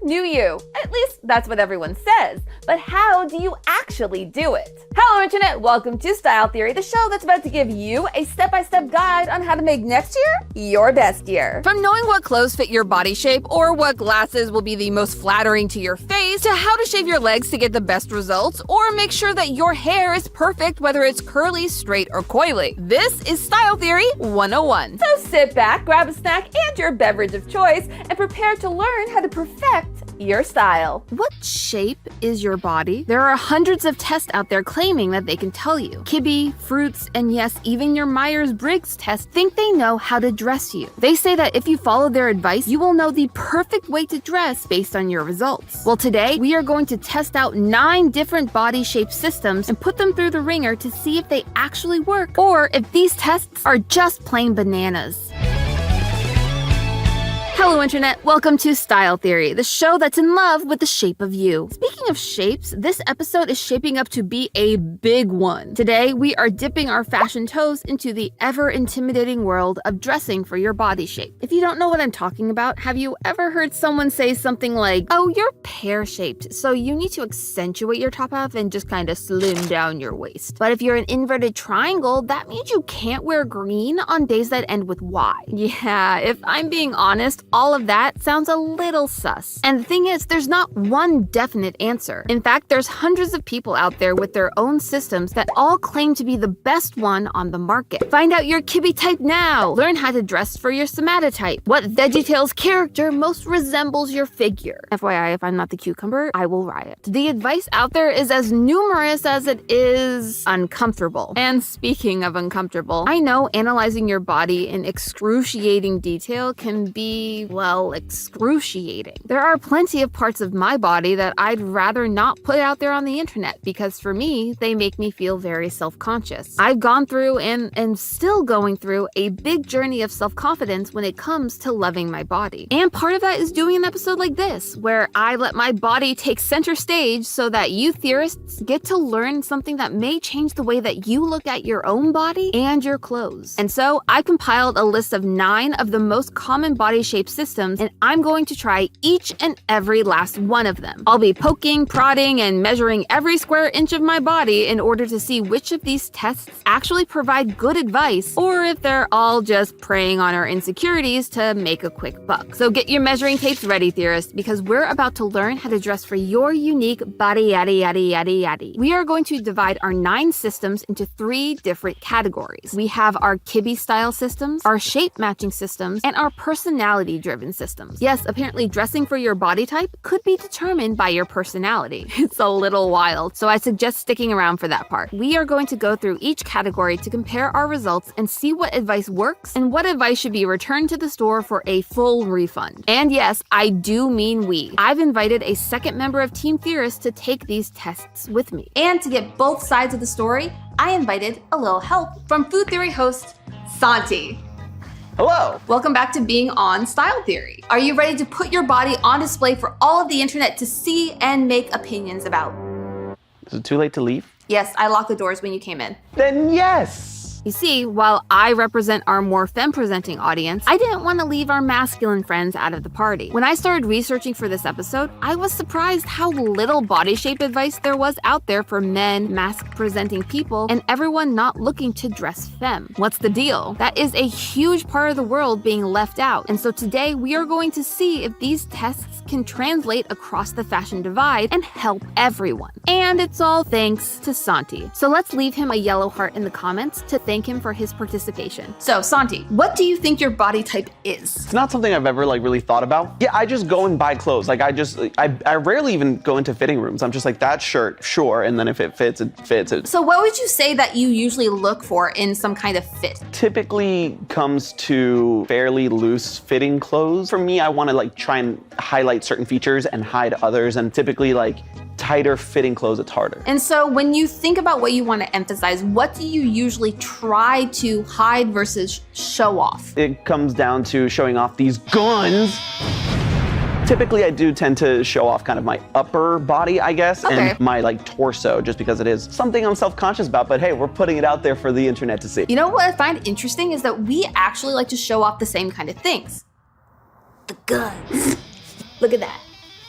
new you. At least that's what everyone says. But how do you actually do it? Hello Internet, welcome to Style Theory, the show that's about to give you a step-by-step guide on how to make next year your best year. From knowing what clothes fit your body shape or what glasses will be the most flattering to your face, to how to shave your legs to get the best results, or make sure that your hair is perfect whether it's curly, straight, or coily. This is Style Theory 101. So sit back, grab a snack and your beverage of choice, and prepare to learn how to perfect your style. What shape is your body? There are hundreds of tests out there claiming that they can tell you. Kibbe, Fruits, and yes, even your Myers-Briggs test think they know how to dress you. They say that if you follow their advice, you will know the perfect way to dress based on your results. Well, today we are going to test out 9 different body shape systems and put them through the ringer to see if they actually work or if these tests are just plain bananas. Hello Internet, welcome to Style Theory, the show that's in love with the shape of you. Speaking of shapes, this episode is shaping up to be a big one. Today, we are dipping our fashion toes into the ever-intimidating world of dressing for your body shape. If you don't know what I'm talking about, have you ever heard someone say something like, oh, you're pear-shaped, so you need to accentuate your top half and just kind of slim down your waist. But if you're an inverted triangle, that means you can't wear green on days that end with Y. Yeah, if I'm being honest, all of that sounds a little sus. And the thing is, there's not one definite answer. In fact, there's hundreds of people out there with their own systems that all claim to be the best one on the market. Find out your Kibbe type now. Learn how to dress for your somatotype. What VeggieTales character most resembles your figure. FYI, if I'm not the cucumber, I will riot. The advice out there is as numerous as it is uncomfortable. And speaking of uncomfortable, I know analyzing your body in excruciating detail can be, well, excruciating. There are plenty of parts of my body that I'd rather not put out there on the internet because for me, they make me feel very self-conscious. I've gone through and am still going through a big journey of self-confidence when it comes to loving my body. And part of that is doing an episode like this, where I let my body take center stage so that you theorists get to learn something that may change the way that you look at your own body and your clothes. And so I compiled a list of 9 of the most common body shape systems, and I'm going to try each and every last one of them. I'll be poking, prodding, and measuring every square inch of my body in order to see which of these tests actually provide good advice, or if they're all just preying on our insecurities to make a quick buck. So get your measuring tapes ready, theorists, because we're about to learn how to dress for your unique body yaddy yaddy yaddy yaddy. We are going to divide our 9 systems into 3 different categories. We have our Kibbe style systems, our shape matching systems, and our personality-driven systems. Yes, apparently dressing for your body type could be determined by your personality. It's a little wild, so I suggest sticking around for that part. We are going to go through each category to compare our results and see what advice works and what advice should be returned to the store for a full refund. And yes, I do mean we. I've invited a second member of Team Theorist to take these tests with me. And to get both sides of the story, I invited a little help from Food Theory host Santi. Hello! Welcome back to being on Style Theory. Are you ready to put your body on display for all of the internet to see and make opinions about? Is it too late to leave? Yes, I locked the doors when you came in. Then yes! You see, while I represent our more femme-presenting audience, I didn't want to leave our masculine friends out of the party. When I started researching for this episode, I was surprised how little body shape advice there was out there for men, masc-presenting people, and everyone not looking to dress femme. What's the deal? That is a huge part of the world being left out, and so today we are going to see if these tests can translate across the fashion divide and help everyone. And it's all thanks to Santi. So let's leave him a yellow heart in the comments to thank him for his participation. So Santi, what do you think your body type is? It's not something I've ever really thought about. Yeah, I just go and buy clothes. I rarely even go into fitting rooms. I'm just like, that shirt, sure, and then if it fits, it fits. So what would you say that you usually look for in some kind of fit? Typically comes to fairly loose fitting clothes. For me, I want to try and highlight certain features and hide others, and typically tighter fitting clothes, it's harder. And so when you think about what you want to emphasize, what do you usually try to hide versus show off? It comes down to showing off these guns. Typically, I do tend to show off kind of my upper body, I guess, and my torso, just because it is something I'm self-conscious about, but hey, we're putting it out there for the internet to see. You know what I find interesting is that we actually like to show off the same kind of things. The guns. Look at that.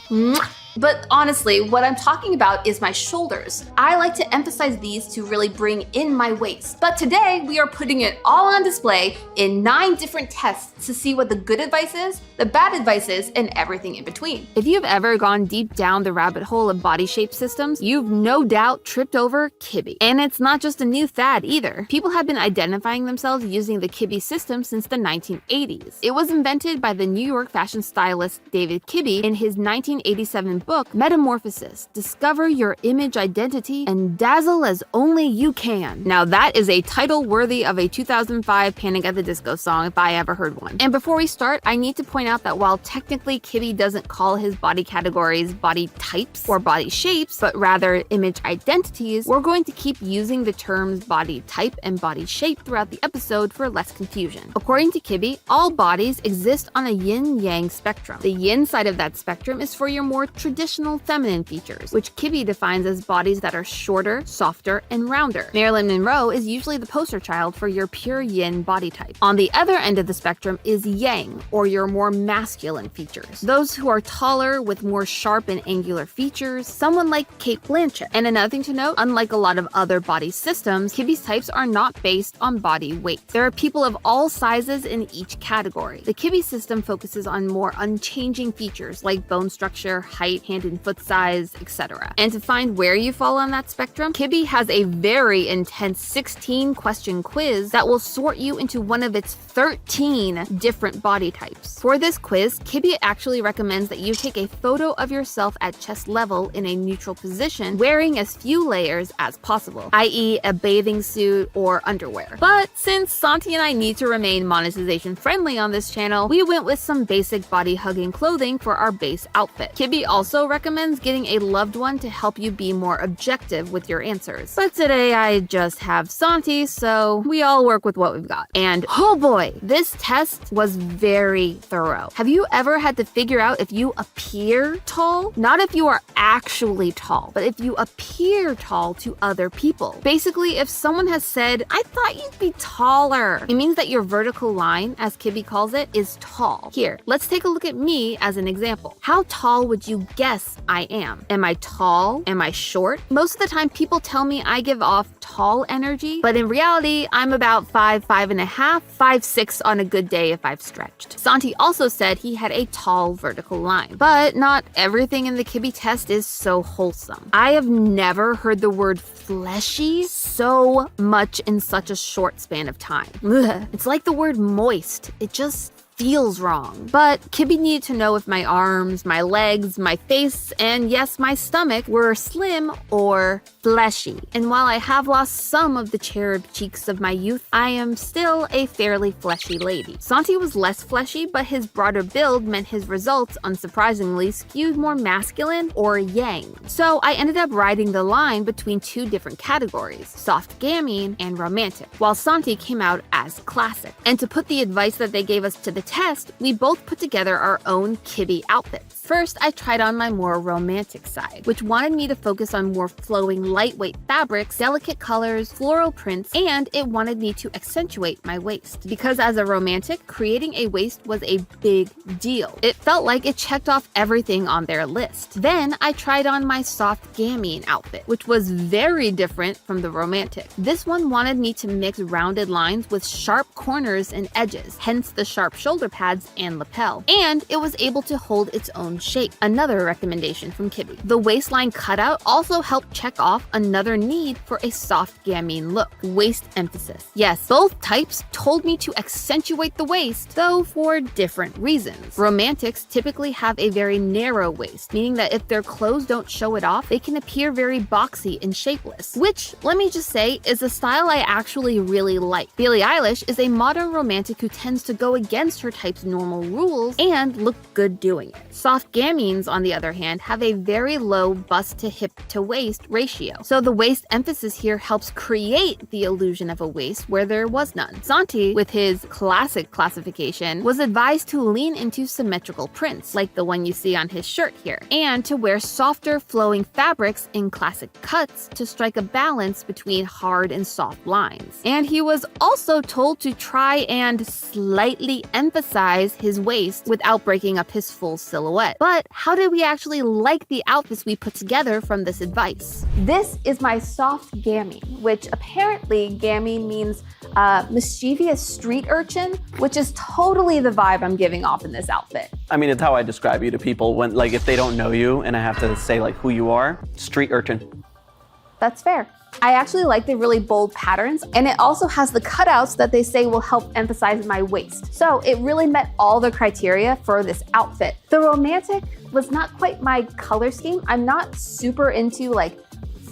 Mwah. But honestly, what I'm talking about is my shoulders. I like to emphasize these to really bring in my waist. But today, we are putting it all on display in 9 different tests to see what the good advice is, the bad advice is, and everything in between. If you've ever gone deep down the rabbit hole of body shape systems, you've no doubt tripped over Kibbe. And it's not just a new fad either. People have been identifying themselves using the Kibbe system since the 1980s. It was invented by the New York fashion stylist David Kibbe in his 1987 book, Metamorphosis, Discover Your Image Identity and Dazzle as Only You Can. Now that is a title worthy of a 2005 Panic at the Disco song if I ever heard one. And before we start, I need to point out that while technically Kibbe doesn't call his body categories body types or body shapes, but rather image identities, we're going to keep using the terms body type and body shape throughout the episode for less confusion. According to Kibbe, all bodies exist on a yin-yang spectrum. The yin side of that spectrum is for your more traditional feminine features, which Kibbe defines as bodies that are shorter, softer, and rounder. Marilyn Monroe is usually the poster child for your pure yin body type. On the other end of the spectrum is yang, or your more masculine features. Those who are taller with more sharp and angular features, someone like Cate Blanchett. And another thing to note, unlike a lot of other body systems, Kibbe's types are not based on body weight. There are people of all sizes in each category. The Kibbe system focuses on more unchanging features like bone structure, height, hand and foot size, etc. And to find where you fall on that spectrum, Kibbe has a very intense 16-question quiz that will sort you into one of its 13 different body types. For this quiz, Kibbe actually recommends that you take a photo of yourself at chest level in a neutral position, wearing as few layers as possible, i.e. a bathing suit or underwear. But since Santi and I need to remain monetization friendly on this channel, we went with some basic body-hugging clothing for our base outfit. Kibbe also recommends getting a loved one to help you be more objective with your answers. But today I just have Santi, so we all work with what we've got. And oh boy, this test was very thorough. Have you ever had to figure out if you appear tall? Not if you are actually tall, but if you appear tall to other people. Basically, if someone has said, "I thought you'd be taller," it means that your vertical line, as Kibbe calls it, is tall. Here, let's take a look at me as an example. How tall would you guess I am? Am I tall? Am I short? Most of the time people tell me I give off tall energy, but in reality, I'm about 5'5.5", 5'6" on a good day if I've stretched. Santi also said he had a tall vertical line, but not everything in the Kibbe test is so wholesome. I have never heard the word fleshy so much in such a short span of time. Ugh. It's like the word moist. It just feels wrong. But Kibbe needed to know if my arms, my legs, my face, and yes, my stomach were slim or fleshy. And while I have lost some of the cherub cheeks of my youth, I am still a fairly fleshy lady. Santi was less fleshy, but his broader build meant his results, unsurprisingly, skewed more masculine or yang. So I ended up riding the line between 2 different categories, soft gamine and romantic, while Santi came out as classic. And to put the advice that they gave us to the test, we both put together our own Kibbe outfits. First, I tried on my more romantic side, which wanted me to focus on more flowing, lightweight fabrics, delicate colors, floral prints, and it wanted me to accentuate my waist. Because as a romantic, creating a waist was a big deal. It felt like it checked off everything on their list. Then I tried on my soft gamine outfit, which was very different from the romantic. This one wanted me to mix rounded lines with sharp corners and edges, hence the sharp shoulder pads and lapel. And it was able to hold its own shape. Another recommendation from Kibbe. The waistline cutout also helped check off another need for a soft gamine look, waist emphasis. Yes, both types told me to accentuate the waist, though for different reasons. Romantics typically have a very narrow waist, meaning that if their clothes don't show it off, they can appear very boxy and shapeless, which, let me just say, is a style I actually really like. Billie Eilish is a modern romantic who tends to go against her type's normal rules and look good doing it. Soft gamines, on the other hand, have a very low bust to hip to waist ratio, so the waist emphasis here helps create the illusion of a waist where there was none. Santi, with his classic classification, was advised to lean into symmetrical prints, like the one you see on his shirt here, and to wear softer flowing fabrics in classic cuts to strike a balance between hard and soft lines. And he was also told to try and slightly emphasize emphasize his waist without breaking up his full silhouette. But how did we actually like the outfits we put together from this advice? This is my soft gamine, which apparently gamine means mischievous street urchin, which is totally the vibe I'm giving off in this outfit. I mean, it's how I describe you to people when, like, if they don't know you and I have to say, like, who you are, street urchin. That's fair. I actually like the really bold patterns, and it also has the cutouts that they say will help emphasize my waist. So it really met all the criteria for this outfit. The romantic was not quite my color scheme. I'm not super into like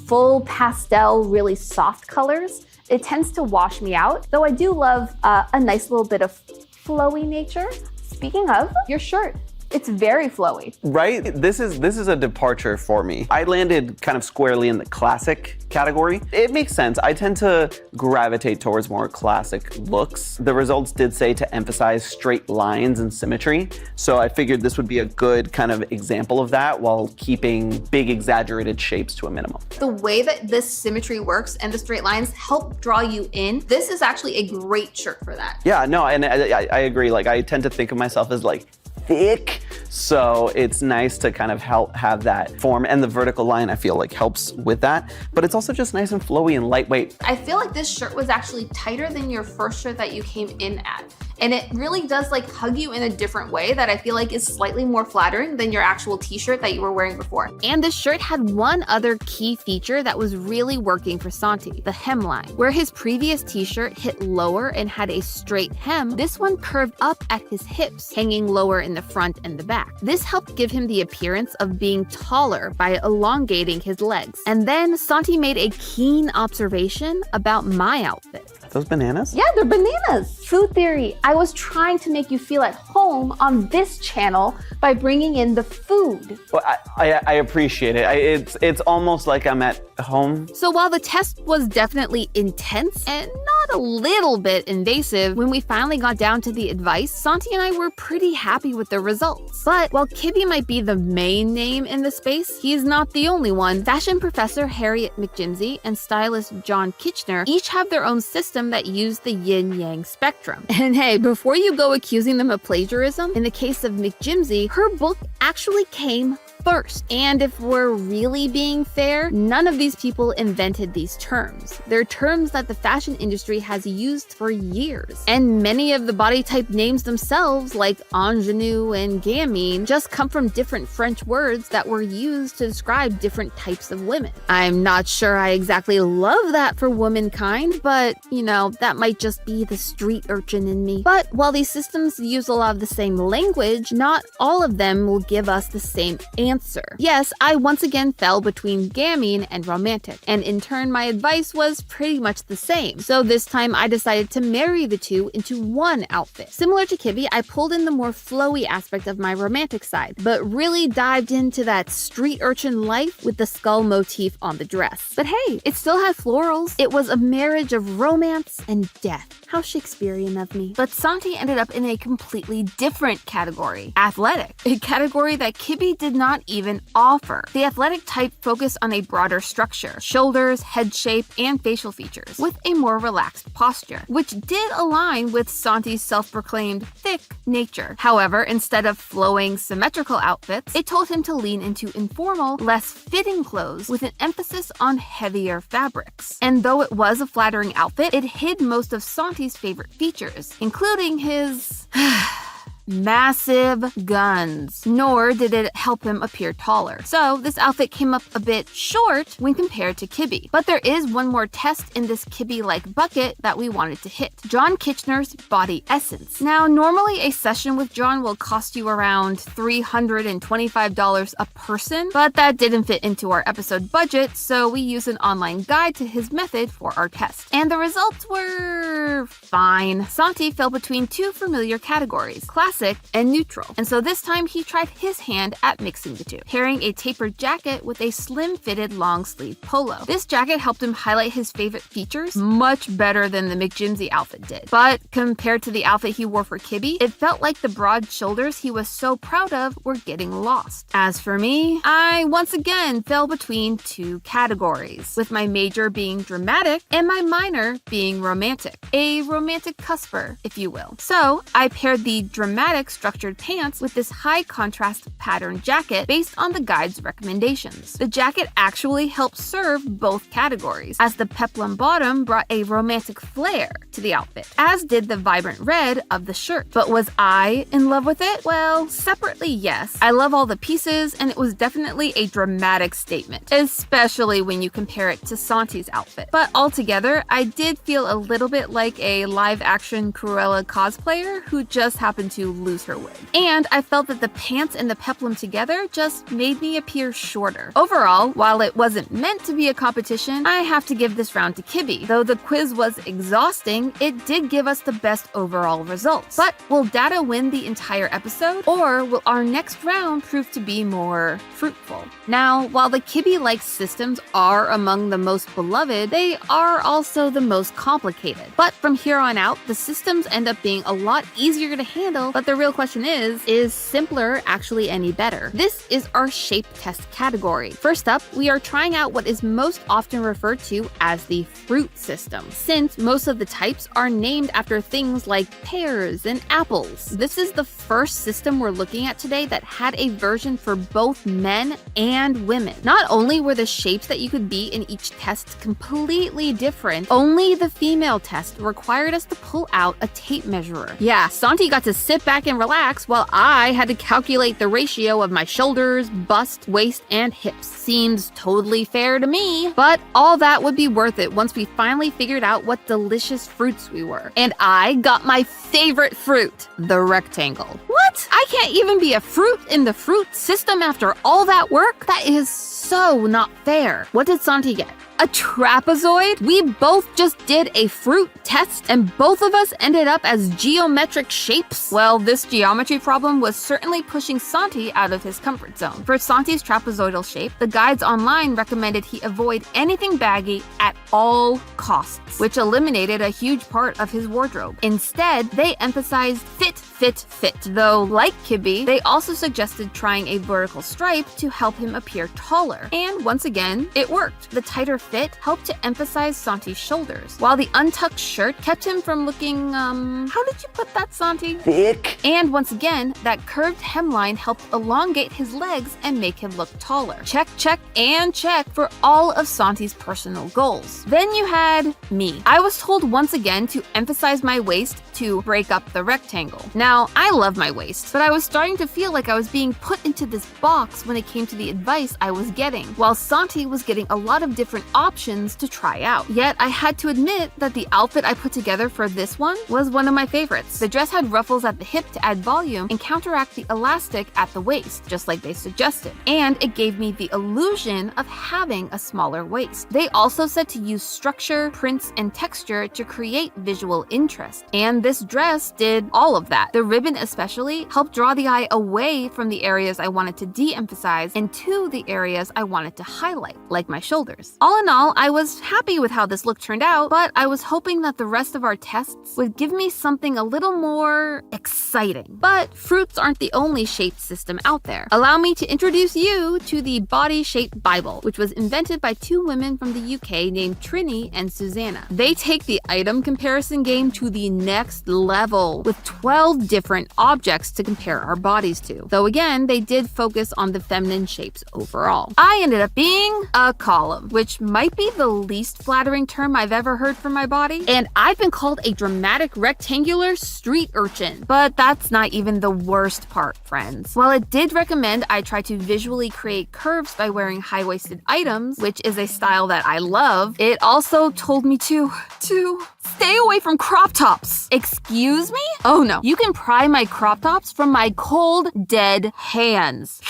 full pastel, really soft colors. It tends to wash me out, though I do love a nice little bit of flowy nature. Speaking of, your shirt. It's very flowy. Right? This is a departure for me. I landed kind of squarely in the classic category. It makes sense. I tend to gravitate towards more classic looks. The results did say to emphasize straight lines and symmetry, so I figured this would be a good kind of example of that while keeping big exaggerated shapes to a minimum. The way that this symmetry works and the straight lines help draw you in, this is actually a great shirt for that. Yeah, no, and I agree. Like, I tend to think of myself as like thick, so it's nice to kind of help have that form, and the vertical line I feel like helps with that, but it's also just nice and flowy and lightweight. I feel like this shirt was actually tighter than your first shirt that you came in at. And it really does like hug you in a different way that I feel like is slightly more flattering than your actual t-shirt that you were wearing before. And this shirt had one other key feature that was really working for Santi, the hemline. Where his previous t-shirt hit lower and had a straight hem, this one curved up at his hips, hanging lower in the front and the back. This helped give him the appearance of being taller by elongating his legs. And then Santi made a keen observation about my outfit. Those bananas? Yeah, they're bananas. Food theory. I was trying to make you feel at home on this channel by bringing in the food. Well, I appreciate it. It's almost like I'm at home. So while the test was definitely intense and not a little bit invasive, when we finally got down to the advice, Santi and I were pretty happy with the results. But while Kibby might be the main name in the space, he's not the only one. Fashion professor Harriet McJimsey and stylist John Kitchener each have their own system that use the yin-yang spectrum. And hey, before you go accusing them of plagiarism, in the case of McJimsey, her book actually came first. And if we're really being fair, none of these people invented these terms. They're terms that the fashion industry has used for years. And many of the body type names themselves, like ingenue and gamine, just come from different French words that were used to describe different types of women. I'm not sure I exactly love that for womankind, but you know, that might just be the street urchin in me. But while these systems use a lot of the same language, not all of them will give us the same answer. Yes, I once again fell between gamine and romantic, and in turn my advice was pretty much the same. So this time I decided to marry the two into one outfit. Similar to Kibby, I pulled in the more flowy aspect of my romantic side, but really dived into that street urchin life with the skull motif on the dress. But hey, it still had florals. It was a marriage of romance and death. How Shakespearean of me. But Santi ended up in a completely different category, athletic, a category that Kibby did not even offer. The athletic type focused on a broader structure, shoulders, head shape, and facial features, with a more relaxed posture, which did align with Santi's self-proclaimed thick nature. However, instead of flowing, symmetrical outfits, it told him to lean into informal, less fitting clothes with an emphasis on heavier fabrics. And though it was a flattering outfit, it hid most of Santi's favorite features, including his massive guns, nor did it help him appear taller. So this outfit came up a bit short when compared to Kibby. But there is one more test in this Kibby-like bucket that we wanted to hit. John Kitchener's body essence. Now, normally a session with John will cost you around $325 a person, but that didn't fit into our episode budget, so we used an online guide to his method for our test. And the results were fine. Santi fell between two familiar categories. Classic classic and neutral. And so this time he tried his hand at mixing the two, pairing a tapered jacket with a slim-fitted long-sleeve polo. This jacket helped him highlight his favorite features much better than the McJimsy outfit did. But compared to the outfit he wore for Kibby, it felt like the broad shoulders he was so proud of were getting lost. As for me, I once again fell between two categories, with my major being dramatic and my minor being romantic. A romantic cusper, if you will. So I paired the dramatic structured pants with this high contrast pattern jacket based on the guide's recommendations. The jacket actually helped serve both categories, as the peplum bottom brought a romantic flair to the outfit, as did the vibrant red of the shirt. But was I in love with it? Well, separately, yes. I love all the pieces, and it was definitely a dramatic statement, especially when you compare it to Santi's outfit. But altogether, I did feel a little bit like a live-action Cruella cosplayer who just happened to lose her wig. And I felt that the pants and the peplum together just made me appear shorter. Overall, while it wasn't meant to be a competition, I have to give this round to Kibby. Though the quiz was exhausting, it did give us the best overall results. But will Data win the entire episode, or will our next round prove to be more fruitful? Now, while the Kibby-like systems are among the most beloved, they are also the most complicated. But from here on out, the systems end up being a lot easier to handle, but the real question is simpler actually any better? This is our shape test category. First up, we are trying out what is most often referred to as the fruit system, since most of the types are named after things like pears and apples. This is the first system we're looking at today that had a version for both men and women. Not only were the shapes that you could be in each test completely different, only the female test required us to pull out a tape measurer. Yeah, Santi got to sit back and relax while I had to calculate the ratio of my shoulders, bust, waist, and hips. Seems totally fair to me. But all that would be worth it once we finally figured out what delicious fruits we were. And I got my favorite fruit, the rectangle. What? I can't even be a fruit in the fruit system after all that work? That is so not fair. What did Santi get? A trapezoid? We both just did a fruit test and both of us ended up as geometric shapes? Well, this geometry problem was certainly pushing Santi out of his comfort zone. For Santi's trapezoidal shape, the guides online recommended he avoid anything baggy at all costs, which eliminated a huge part of his wardrobe. Instead, they emphasized fit, fit, fit. Though, like Kibby, they also suggested trying a vertical stripe to help him appear taller. And once again, it worked. The tighter fit helped to emphasize Santi's shoulders, while the untucked shirt kept him from looking, how did you put that, Santi? Thick. And once again, that curved hemline helped elongate his legs and make him look taller. Check, check, and check for all of Santi's personal goals. Then you had me. I was told once again to emphasize my waist to break up the rectangle. Now, I love my waist, but I was starting to feel like I was being put into this box when it came to the advice I was getting, while Santi was getting a lot of different options to try out. Yet, I had to admit that the outfit I put together for this one was one of my favorites. The dress had ruffles at the hip to add volume and counteract the elastic at the waist, just like they suggested. And it gave me the illusion of having a smaller waist. They also said to use structure, prints, and texture to create visual interest. And this dress did all of that. The ribbon especially helped draw the eye away from the areas I wanted to de-emphasize and to the areas I wanted to highlight, like my shoulders. All in all, I was happy with how this look turned out, but I was hoping that the rest of our tests would give me something a little more exciting. But fruits aren't the only shape system out there. Allow me to introduce you to the Body Shape Bible, which was invented by two women from the UK named Trini and Susanna. They take the item comparison game to the next level with 12 different objects to compare our bodies to. Though again, they did focus on the feminine shapes overall. I ended up being a column, which might be the least flattering term I've ever heard for my body. And I've been called a dramatic rectangular street urchin. But that's not even the worst part, friends. While it did recommend I try to visually create curves by wearing high-waisted items, which is a style that I love, it also told me to stay away from crop tops. Excuse me? Oh no, you can pry my crop tops from my cold, dead hands.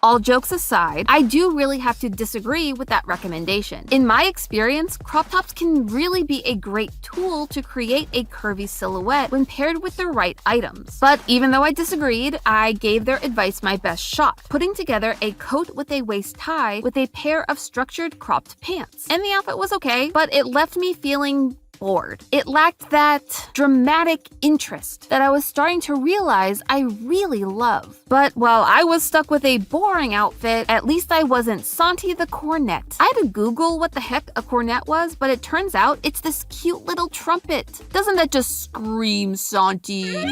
all jokes aside, I do really have to disagree with that recommendation. In my experience, crop tops can really be a great tool to create a curvy silhouette when paired with the right items. But even though I disagreed, I gave their advice my best shot, putting together a coat with a waist tie with a pair of structured cropped pants. And the outfit was okay, but it left me feeling bored. It lacked that dramatic interest that I was starting to realize I really love. But while I was stuck with a boring outfit, at least I wasn't Santi the cornet. I had to Google what the heck a cornet was, but it turns out it's this cute little trumpet. Doesn't that just scream Santi?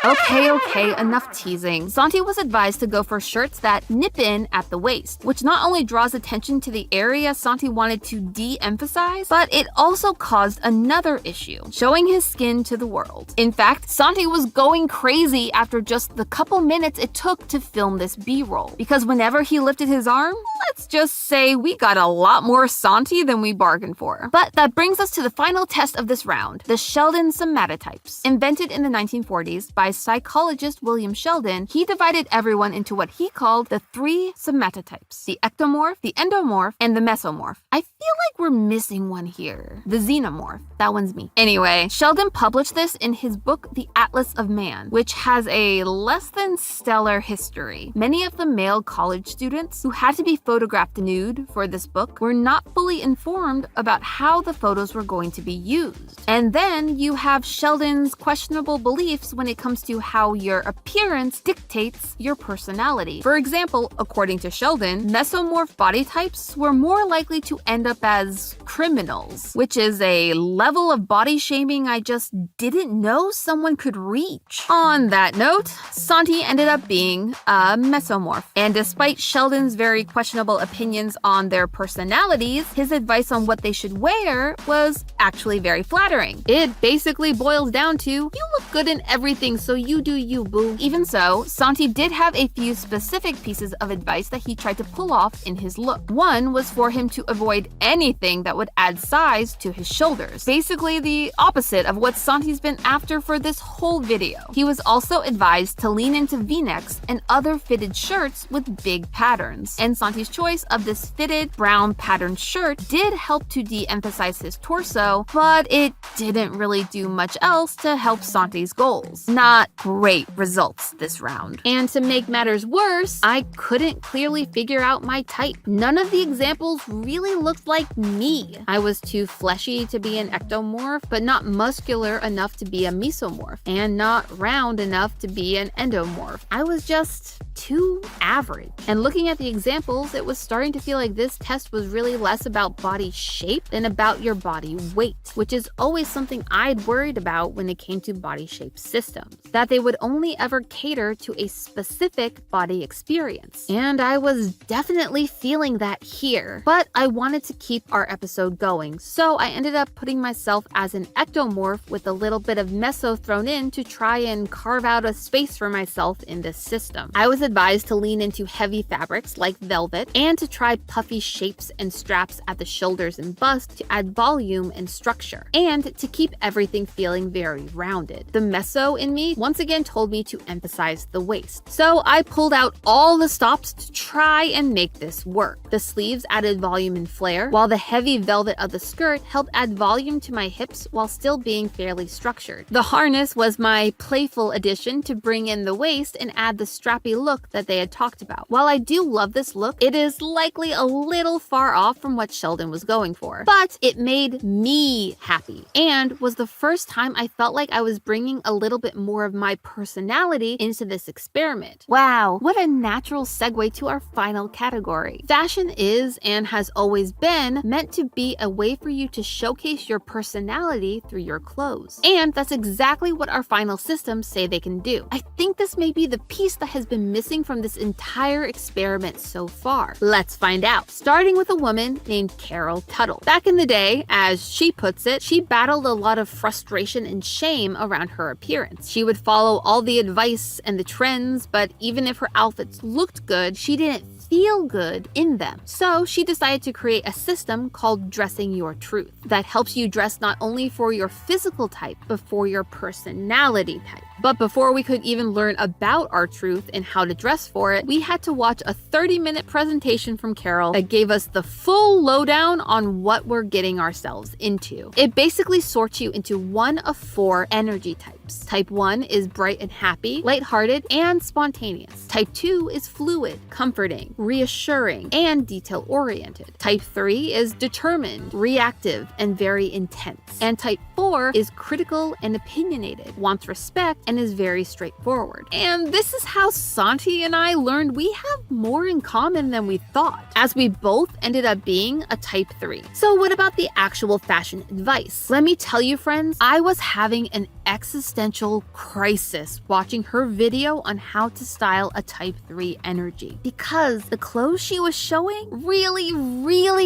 Okay, enough teasing. Santi was advised to go for shirts that nip in at the waist, which not only draws attention to the area Santi wanted to de-emphasize, but it also caused another issue, showing his skin to the world. In fact, Santi was going crazy after just the couple minutes it took to film this B-roll, because whenever he lifted his arm, let's just say we got a lot more Santi than we bargained for. But that brings us to the final test of this round, the Sheldon somatotypes. Invented in the 1940s by psychologist William Sheldon, he divided everyone into what he called the 3 somatotypes: the ectomorph, the endomorph, and the mesomorph. I feel like we're missing one here. The xenomorph. That one's me. Anyway, Sheldon published this in his book, The Atlas of Man, which has a less than stellar history. Many of the male college students who had to be photographed nude for this book were not fully informed about how the photos were going to be used. And then you have Sheldon's questionable beliefs when it comes to how your appearance dictates your personality. For example, according to Sheldon, mesomorph body types were more likely to end up as criminals, which is a level of body shaming I just didn't know someone could reach. On that note, Santi ended up being a mesomorph, and despite Sheldon's very questionable opinions on their personalities, his advice on what they should wear was actually very flattering. It basically boils down to, you look good in everything, so you do you, boo. Even so, Santi did have a few specific pieces of advice that he tried to pull off in his look. One was for him to avoid anything that would add size to his shoulders. Basically the opposite of what Santi's been after for this whole video. He was also advised to lean into V-necks and other fitted shirts with big patterns. And Santi's choice of this fitted brown patterned shirt did help to de-emphasize his torso, but it didn't really do much else to help Santi's goals. Not great results this round. And to make matters worse, I couldn't clearly figure out my type. None of the examples really looked like me. I was too fleshy to be an ectomorph, but not muscular enough to be a mesomorph, and not round enough to be an endomorph. I was just too average. And looking at the examples, it was starting to feel like this test was really less about body shape than about your body weight, which is always something I'd worried about when it came to body shape systems, that they would only ever cater to a specific body experience. And I was definitely feeling that here, but I wanted to keep our episode going, so I ended up putting myself as an ectomorph with a little bit of meso thrown in to try and carve out a space for myself in this system. I was advised to lean into heavy fabrics like velvet and to try puffy shapes and straps at the shoulders and bust to add volume and structure, and to keep everything feeling very rounded. The meso in me once again told me to emphasize the waist, so I pulled out all the stops to try and make this work. The sleeves added volume and flare, while the heavy velvet of the skirt helped add volume to my hips while still being fairly structured. The harness was my playful addition to bring in the waist and add the strappy look that they had talked about. While I do love this look, it is likely a little far off from what Sheldon was going for, but it made me happy and was the first time I felt like I was bringing a little bit more of my personality into this experiment. Wow, what a natural segue to our final category. Fashion is and has always been meant to be a way for you to showcase your personality through your clothes. And that's exactly what our final systems say they can do. I think this may be the piece that has been missing from this entire experiment so far. Let's find out. Starting with a woman named Carol Tuttle. Back in the day, as she puts it, she battled a lot of frustration and shame around her appearance. She would follow all the advice and the trends, but even if her outfits looked good, she didn't feel good in them. So she decided to create a system called Dressing Your Truth that helps you dress not only for your physical type, but for your personality type. But before we could even learn about our truth and how to dress for it, we had to watch a 30-minute presentation from Carol that gave us the full lowdown on what we're getting ourselves into. It basically sorts you into one of 4 energy types. Type 1 is bright and happy, lighthearted, and spontaneous. Type 2 is fluid, comforting, reassuring, and detail-oriented. Type 3 is determined, reactive, and very intense. And Type 4 is critical and opinionated, wants respect, and is very straightforward. And this is how Santi and I learned we have more in common than we thought, as we both ended up being a Type 3. So what about the actual fashion advice? Let me tell you, friends, I was having an existential crisis watching her video on how to style a Type 3 energy, because the clothes she was showing really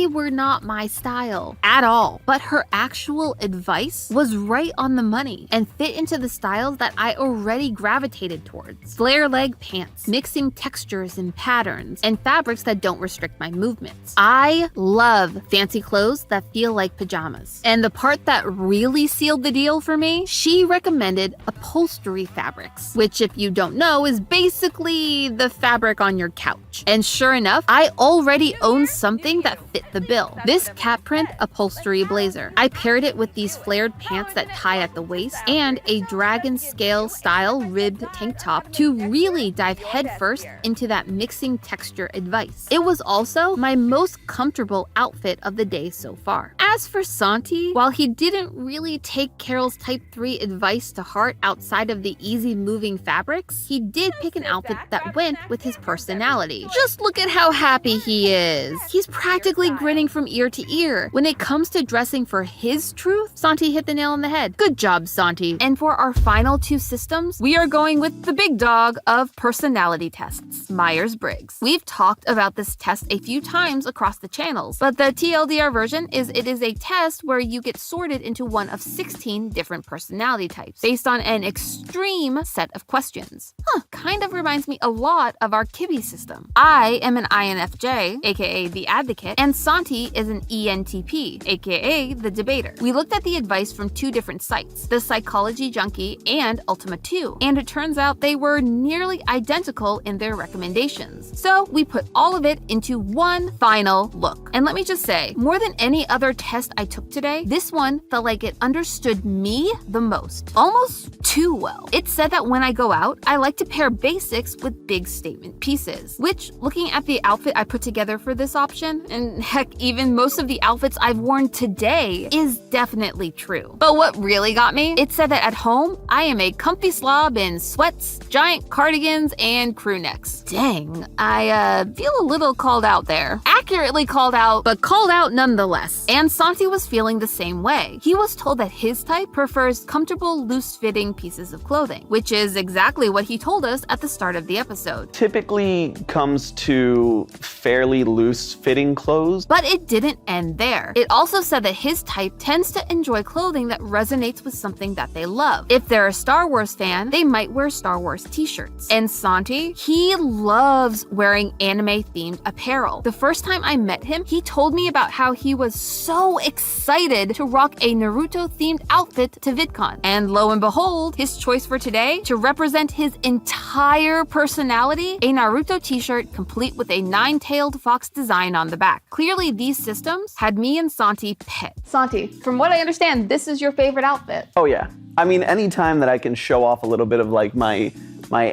were not my style at all. But her actual advice was right on the money and fit into the styles that I already gravitated towards. Flare leg pants, mixing textures and patterns, and fabrics that don't restrict my movements. I love fancy clothes that feel like pajamas. And the part that really sealed the deal for me, she recommended upholstery fabrics, which, if you don't know, is basically the fabric on your couch. And sure enough, I already own something that fit the bill. This cap print upholstery blazer. I paired it with these flared pants that tie at the waist and a dragon scale style ribbed tank top to really dive headfirst into that mixing texture advice. It was also my most comfortable outfit of the day so far. As for Santi, while he didn't really take Carol's Type 3 advice to heart outside of the easy moving fabrics, he did pick an outfit that went with his personality. Just look at how happy he is. He's practically grinning from ear to ear. When it comes to dressing for his truth, Santi hit the nail on the head. Good job, Santi. And for our final 2 systems, we are going with the big dog of personality tests, Myers-Briggs. We've talked about this test a few times across the channels, but the TLDR version is it is a test where you get sorted into one of 16 different personality types based on an extreme set of questions. Kind of reminds me a lot of our Kibbe system. I am an INFJ, aka the advocate, and Santi is an ENTP, aka the debater. We looked at the advice from 2 different sites, the Psychology Junkie and Ultima 2, and it turns out they were nearly identical in their recommendations. So we put all of it into one final look. And let me just say, more than any other test I took today, this one felt like it understood me the most, almost too well. It said that when I go out, I like to pair basics with big statement pieces, which, looking at the outfit I put together for this option, and heck, even most of the outfits I've worn today, is definitely true. But what really got me? It said that at home, I am a comfy slob in sweats, giant cardigans, and crew necks. Dang, I feel a little called out there. Accurately called out, but called out nonetheless. And Santi was feeling the same way. He was told that his type prefers comfortable, loose-fitting pieces of clothing, which is exactly what he told us at the start of the episode. Typically comes to fairly loose-fitting clothes. But it didn't end there. It also said that his type tends to enjoy clothing that resonates with something that they love. If they're a Star Wars fan, they might wear Star Wars t-shirts. And Santi, he loves wearing anime-themed apparel. The first time I met him, he told me about how he was so excited to rock a Naruto-themed outfit to VidCon. And lo and behold, his choice for today, to represent his entire personality, a Naruto t-shirt complete with a 9-tailed fox design on the back. Clearly, these systems had me and Santi pet. Santi, from what I understand, this is your favorite outfit. Oh yeah. I mean, anytime that I can show off a little bit of like my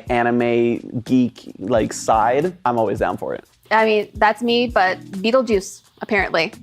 anime geek like side, I'm always down for it. I mean, that's me, but Beetlejuice, apparently.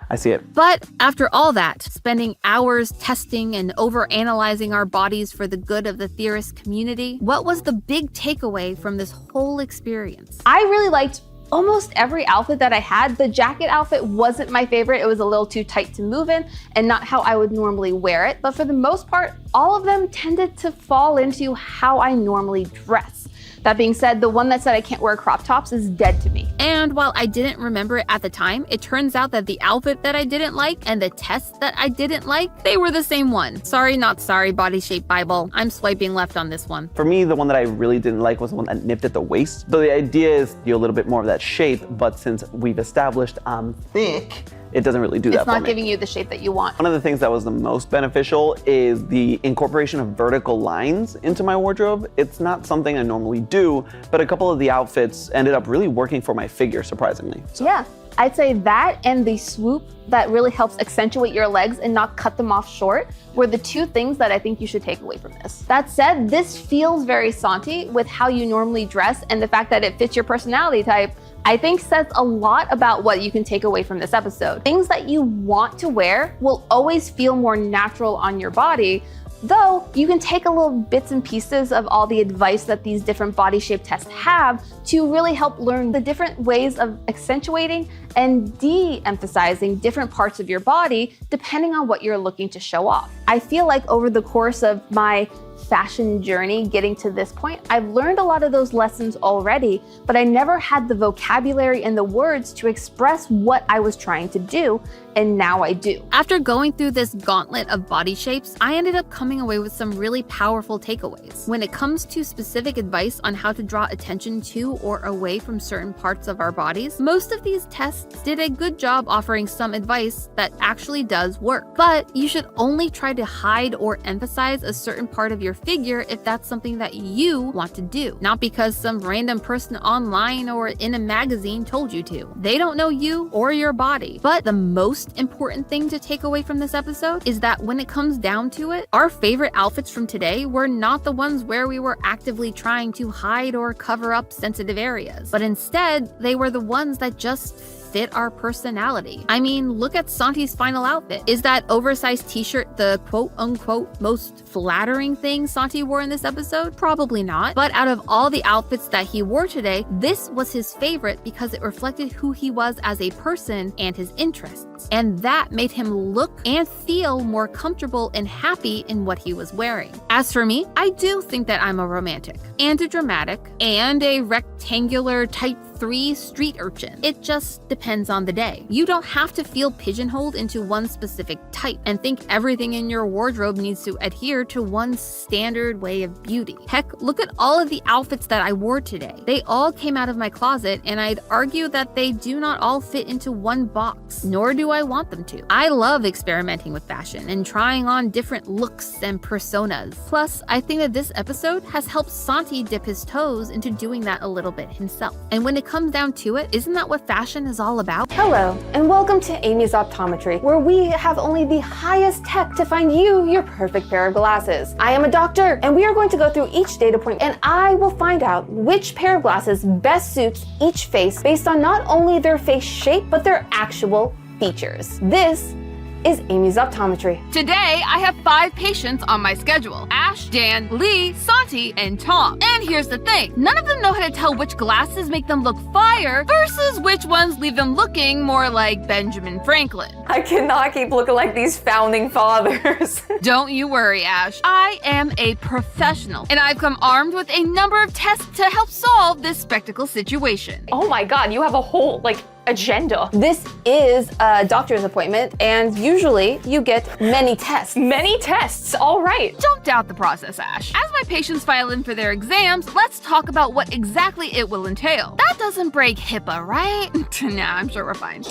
I see it. But after all that, spending hours testing and overanalyzing our bodies for the good of the theorist community, what was the big takeaway from this whole experience? I really liked almost every outfit that I had. The jacket outfit wasn't my favorite. It was a little too tight to move in and not how I would normally wear it. But for the most part, all of them tended to fall into how I normally dress. That being said, the one that said I can't wear crop tops is dead to me. And while I didn't remember it at the time, it turns out that the outfit that I didn't like and the test that I didn't like, they were the same one. Sorry, not sorry, Body Shape Bible. I'm swiping left on this one. For me, the one that I really didn't like was the one that nipped at the waist. So the idea is you a little bit more of that shape, but since we've established I'm thick, it doesn't really do that for me. It's not giving you the shape that you want. One of the things that was the most beneficial is the incorporation of vertical lines into my wardrobe. It's not something I normally do, but a couple of the outfits ended up really working for my figure, surprisingly. Yeah, I'd say that and the swoop that really helps accentuate your legs and not cut them off short were the two things that I think you should take away from this. That said, this feels very Santi with how you normally dress, and the fact that it fits your personality type I think says a lot about what you can take away from this episode. Things that you want to wear will always feel more natural on your body, though you can take a little bits and pieces of all the advice that these different body shape tests have to really help learn the different ways of accentuating and de-emphasizing different parts of your body depending on what you're looking to show off. I feel like over the course of my fashion journey getting to this point, I've learned a lot of those lessons already, but I never had the vocabulary and the words to express what I was trying to do, and now I do. After going through this gauntlet of body shapes, I ended up coming away with some really powerful takeaways. When it comes to specific advice on how to draw attention to or away from certain parts of our bodies, most of these tests did a good job offering some advice that actually does work. But you should only try to hide or emphasize a certain part of your figure if that's something that you want to do, not because some random person online or in a magazine told you to. They don't know you or your body. But the most important thing to take away from this episode is that when it comes down to it, our favorite outfits from today were not the ones where we were actively trying to hide or cover up sensitive areas, but instead they were the ones that just fit our personality. I mean, look at Santi's final outfit. Is that oversized t-shirt the quote-unquote most flattering thing Santi wore in this episode? Probably not. But out of all the outfits that he wore today, this was his favorite because it reflected who he was as a person and his interests. And that made him look and feel more comfortable and happy in what he was wearing. As for me, I do think that I'm a romantic and a dramatic and a rectangular type 3 street urchin. It just depends on the day. You don't have to feel pigeonholed into one specific type and think everything in your wardrobe needs to adhere to one standard way of beauty. Heck, look at all of the outfits that I wore today. They all came out of my closet, and I'd argue that they do not all fit into one box, nor do I want them to. I love experimenting with fashion and trying on different looks and personas. Plus, I think that this episode has helped Santi dip his toes into doing that a little bit himself. And when it comes down to it, isn't that what fashion is all about? Hello, and welcome to Amy's Optometry, where we have only the highest tech to find you your perfect pair of glasses. I am a doctor, and we are going to go through each data point, and I will find out which pair of glasses best suits each face based on not only their face shape, but their actual features. This is Amy's Optometry. Today, I have 5 patients on my schedule: Ash, Dan, Lee, Santi, and Tom. And here's the thing, none of them know how to tell which glasses make them look fire versus which ones leave them looking more like Benjamin Franklin. I cannot keep looking like these founding fathers. Don't you worry, Ash. I am a professional, and I've come armed with a number of tests to help solve this spectacle situation. Oh my god, you have a whole, agenda. This is a doctor's appointment, and usually you get many tests. Many tests, all right. Don't doubt the process, Ash. As my patients file in for their exams, let's talk about what exactly it will entail. That doesn't break HIPAA, right? Nah, I'm sure we're fine.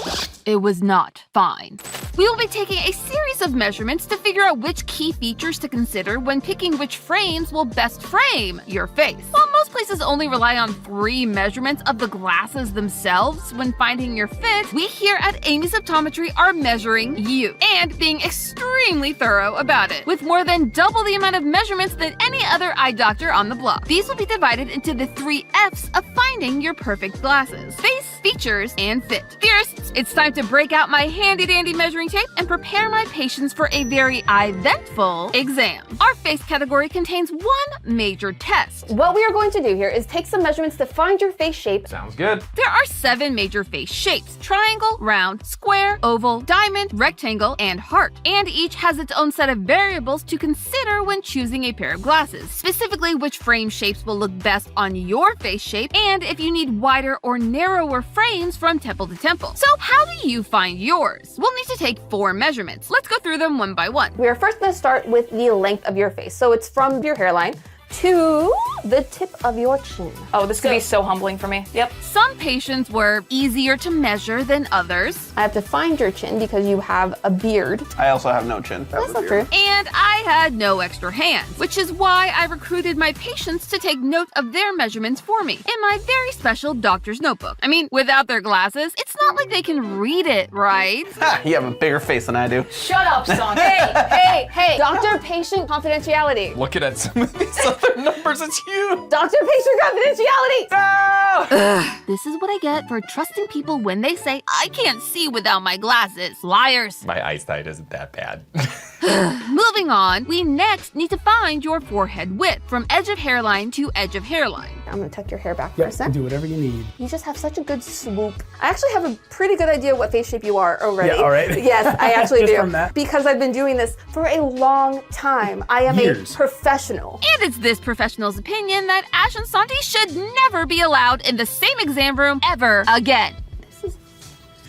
It was not fine. We will be taking a series of measurements to figure out which key features to consider when picking which frames will best frame your face. While most places only rely on 3 measurements of the glasses themselves when finding your fit, we here at Amy's Optometry are measuring you and being extremely thorough about it, with more than double the amount of measurements than any other eye doctor on the block. These will be divided into the 3 F's of finding your perfect glasses: face, features, and fit. Theorists, it's time to break out my handy-dandy measuring tape and prepare my patients for a very eventful exam. Our face category contains 1 major test. What we are going to do here is take some measurements to find your face shape. Sounds good. There are 7 major face shapes: triangle, round, square, oval, diamond, rectangle, and heart. And each has its own set of variables to consider when choosing a pair of glasses. Specifically, which frame shapes will look best on your face shape, and if you need wider or narrower frames from temple to temple. So how do you find yours? We'll need to take 4 measurements. Let's go through them one by one. We are first going to start with the length of your face. So it's from your hairline to the tip of your chin. Oh, this could be so humbling for me. Yep. Some patients were easier to measure than others. I have to find your chin because you have a beard. I also have no chin. That's not true. And I had no extra hands, which is why I recruited my patients to take note of their measurements for me in my very special doctor's notebook. I mean, without their glasses, it's not like they can read it, right? Ha! You have a bigger face than I do. Shut up, son. Hey, doctor-patient confidentiality. Looking at some of these other numbers, it's huge. Doctor-patient confidentiality. No! This is what I get for trusting people when they say, I can't see without my glasses. Liars. My eyesight isn't that bad. Moving on, we next need to find your forehead width from edge of hairline to edge of hairline. I'm gonna tuck your hair back for a sec. Do whatever you need. You just have such a good swoop. I actually have a pretty good idea what face shape you are already. Yeah, all right. Yes, I actually Just do. from that? Because I've been doing this for a long time. I am Years. a professional. And it's this professional's opinion that Ash and Santi should never be allowed in the same exam room ever again.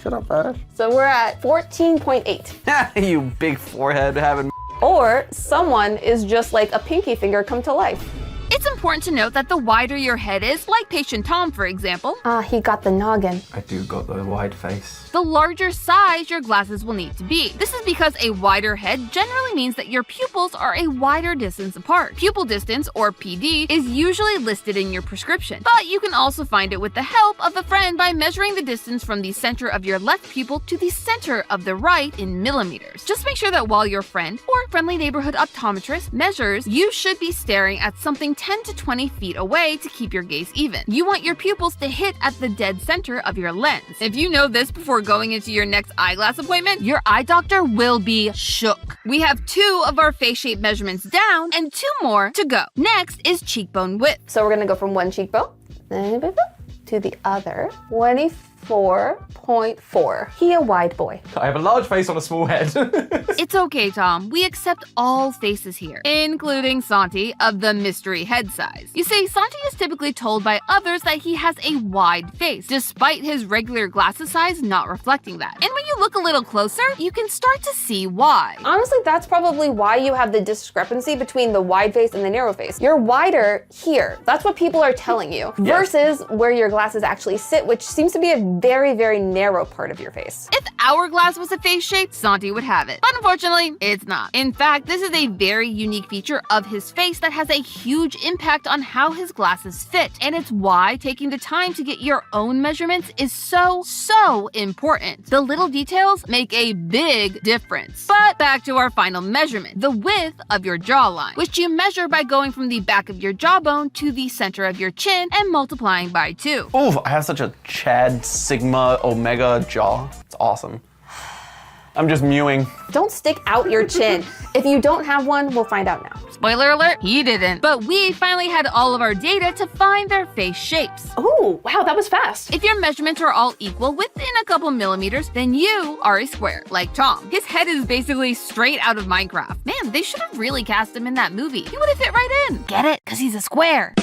Shut up, Ash. So we're at 14.8. You big forehead having. Or someone is just like a pinky finger come to life. It's important to note that the wider your head is, like patient Tom, for example, He got the noggin. I do got the wide face. the larger size your glasses will need to be. This is because a wider head generally means that your pupils are a wider distance apart. Pupil distance, or PD, is usually listed in your prescription, but you can also find it with the help of a friend by measuring the distance from the center of your left pupil to the center of the right in millimeters. Just make sure that while your friend or friendly neighborhood optometrist measures, you should be staring at something 10 to 20 feet away to keep your gaze even. You want your pupils to hit at the dead center of your lens. If you know this before going into your next eyeglass appointment, your eye doctor will be shook. We have 2 of our face shape measurements down and 2 more to go. Next is cheekbone width. So we're gonna go from one cheekbone to the other. 24.4. He a wide boy. I have a large face on a small head. It's okay, Tom. We accept all faces here, including Santi of the mystery head size. You see, Santi is typically told by others that he has a wide face, despite his regular glasses size not reflecting that. And when you look a little closer, you can start to see why. Honestly, that's probably why you have the discrepancy between the wide face and the narrow face. You're wider here. That's what people are telling you. Versus where your glasses actually sit, which seems to be a very, very narrow part of your face. If hourglass was a face shape, Santi would have it. But unfortunately, it's not. In fact, this is a very unique feature of his face that has a huge impact on how his glasses fit. And it's why taking the time to get your own measurements is so important. The little details make a big difference. But back to our final measurement, the width of your jawline, which you measure by going from the back of your jawbone to the center of your chin and multiplying by 2. Ooh, I have such a Chad Sigma Omega jaw. It's awesome. I'm just mewing. Don't stick out your chin. If you don't have one, we'll find out now. Spoiler alert, he didn't. But we finally had all of our data to find their face shapes. Oh, wow, that was fast. If your measurements are all equal within a couple millimeters, then you are a square, like Tom. His head is basically straight out of Minecraft. Man, they should have really cast him in that movie. He would have fit right in. Get it? Because he's a square.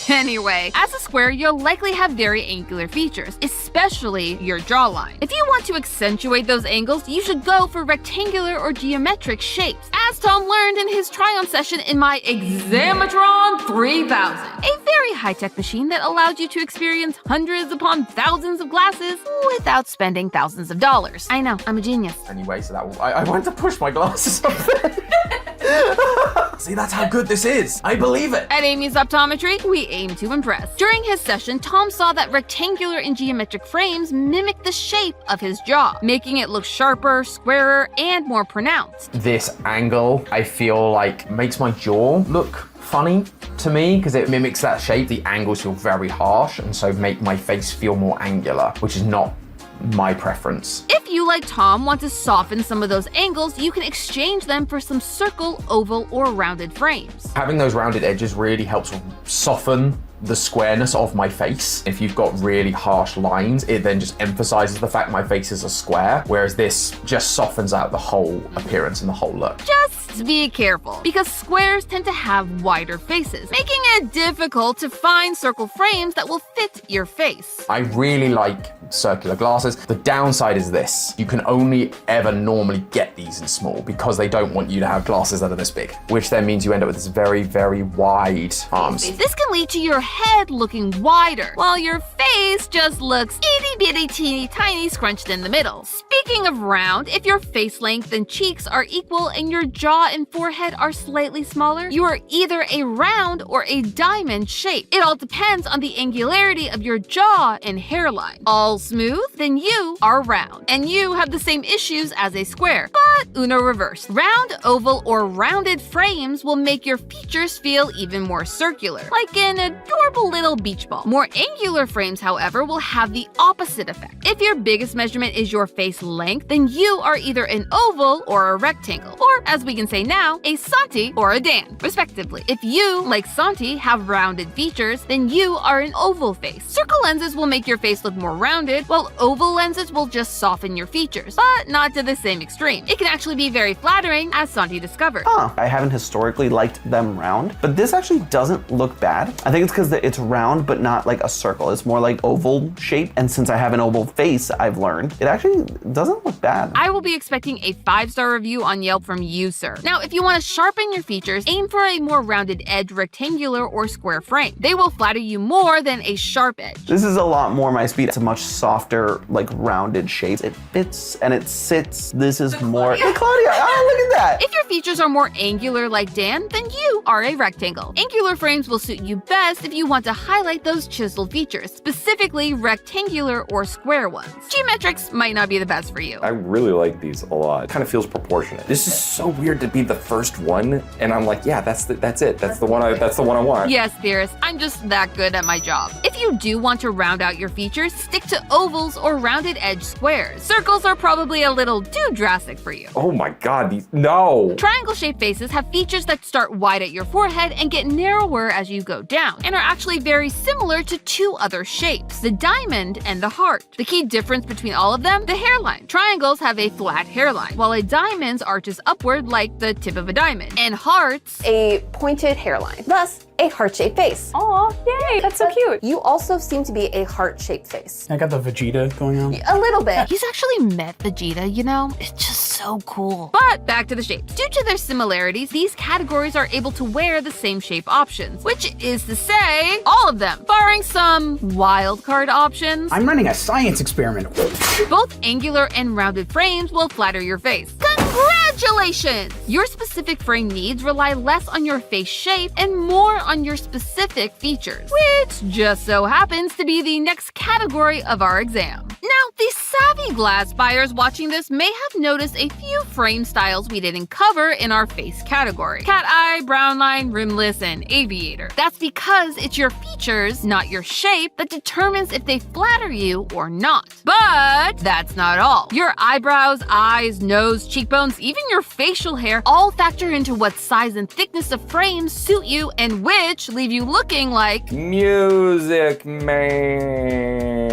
Anyway, as a square, you'll likely have very angular features, especially your jawline. If you want to accentuate those angles, you should go for rectangular or geometric shapes, as Tom learned in his try-on session in my Examatron 3000, a very high-tech machine that allows you to experience hundreds upon thousands of glasses without spending thousands of dollars. I know, I'm a genius. Anyway, so that will, I went to push my glasses up there. See, that's how good this is. I believe it. At Amy's Optometry, we aim to impress. During his session, Tom saw that rectangular and geometric frames mimic the shape of his jaw, making it look sharper, squarer, and more pronounced. This angle, I feel like, makes my jaw look funny to me because it mimics that shape. The angles feel very harsh and so make my face feel more angular, which is not my preference. If you, like Tom, want to soften some of those angles, you can exchange them for some circle, oval, or rounded frames. Having those rounded edges really helps soften the squareness of my face. If you've got really harsh lines, it then just emphasizes the fact my face is a square, whereas this just softens out the whole appearance and the whole look. Just Just be careful, because squares tend to have wider faces, making it difficult to find circle frames that will fit your face. I really like circular glasses. The downside is this. You can only ever normally get these in small because they don't want you to have glasses that are this big, which then means you end up with this very, very wide arms. This can lead to your head looking wider, while your face just looks itty bitty teeny tiny scrunched in the middle. Speaking of round, if your face length and cheeks are equal and your jaw and forehead are slightly smaller, you are either a round or a diamond shape. It all depends on the angularity of your jaw and hairline. All smooth, then you are round, and you have the same issues as a square, but Uno reversed. Round, oval, or rounded frames will make your features feel even more circular, like an adorable little beach ball. More angular frames, however, will have the opposite effect. If your biggest measurement is your face length, then you are either an oval or a rectangle, or as we can say now, a Santi or a Dan, respectively. If you, like Santi, have rounded features, then you are an oval face. Circle lenses will make your face look more rounded, while oval lenses will just soften your features, but not to the same extreme. It can actually be very flattering, as Santi discovered. I haven't historically liked them round, but this actually doesn't look bad. I think it's because it's round, but not like a circle. It's more like oval shape, and since I have an oval face, I've learned, it actually doesn't look bad. I will be expecting a 5-star review on Yelp from you, sir. Now, if you want to sharpen your features, aim for a more rounded edge rectangular or square frame. They will flatter you more than a sharp edge. This is a lot more my speed. It's a much softer, like rounded shape. It fits and it sits. This is more. Hey, Claudia, look at that. If your features are more angular like Dan, then you are a rectangle. Angular frames will suit you best if you want to highlight those chiseled features, specifically rectangular or square ones. Geometrics might not be the best for you. I really like these a lot. It kind of feels proportionate. This is so weird to be the first one, and I'm like, yeah, that's it. That's the one I want. Yes, theorist, I'm just that good at my job. If you do want to round out your features, stick to ovals or rounded edge squares. Circles are probably a little too drastic for you. Oh my god, no! Triangle-shaped faces have features that start wide at your forehead and get narrower as you go down, and are actually very similar to two other shapes, the diamond and the heart. The key difference between all of them, the hairline. Triangles have a flat hairline, while a diamond arches upward like the tip of a diamond, and hearts A pointed hairline. Thus, a heart-shaped face. Aw, yay, that's so cute. You also seem to be a heart-shaped face. I got the Vegeta going on. A little bit. He's actually met Vegeta, you know? It's just so cool. But back to the shapes. Due to their similarities, these categories are able to wear the same shape options, which is to say, all of them, barring some wildcard options. I'm running a science experiment. Both angular and rounded frames will flatter your face. Congratulations! Your specific frame needs rely less on your face shape and more on your specific features, which just so happens to be the next category of our exam. Now, the savvy glass buyers watching this may have noticed a few frame styles we didn't cover in our face category. Cat eye, brown line, rimless, and aviator. That's because it's your features, not your shape, that determines if they flatter you or not. But that's not all. Your eyebrows, eyes, nose, cheekbones, even your facial hair all factor into what size and thickness of frames suit you and which leave you looking like Music Man.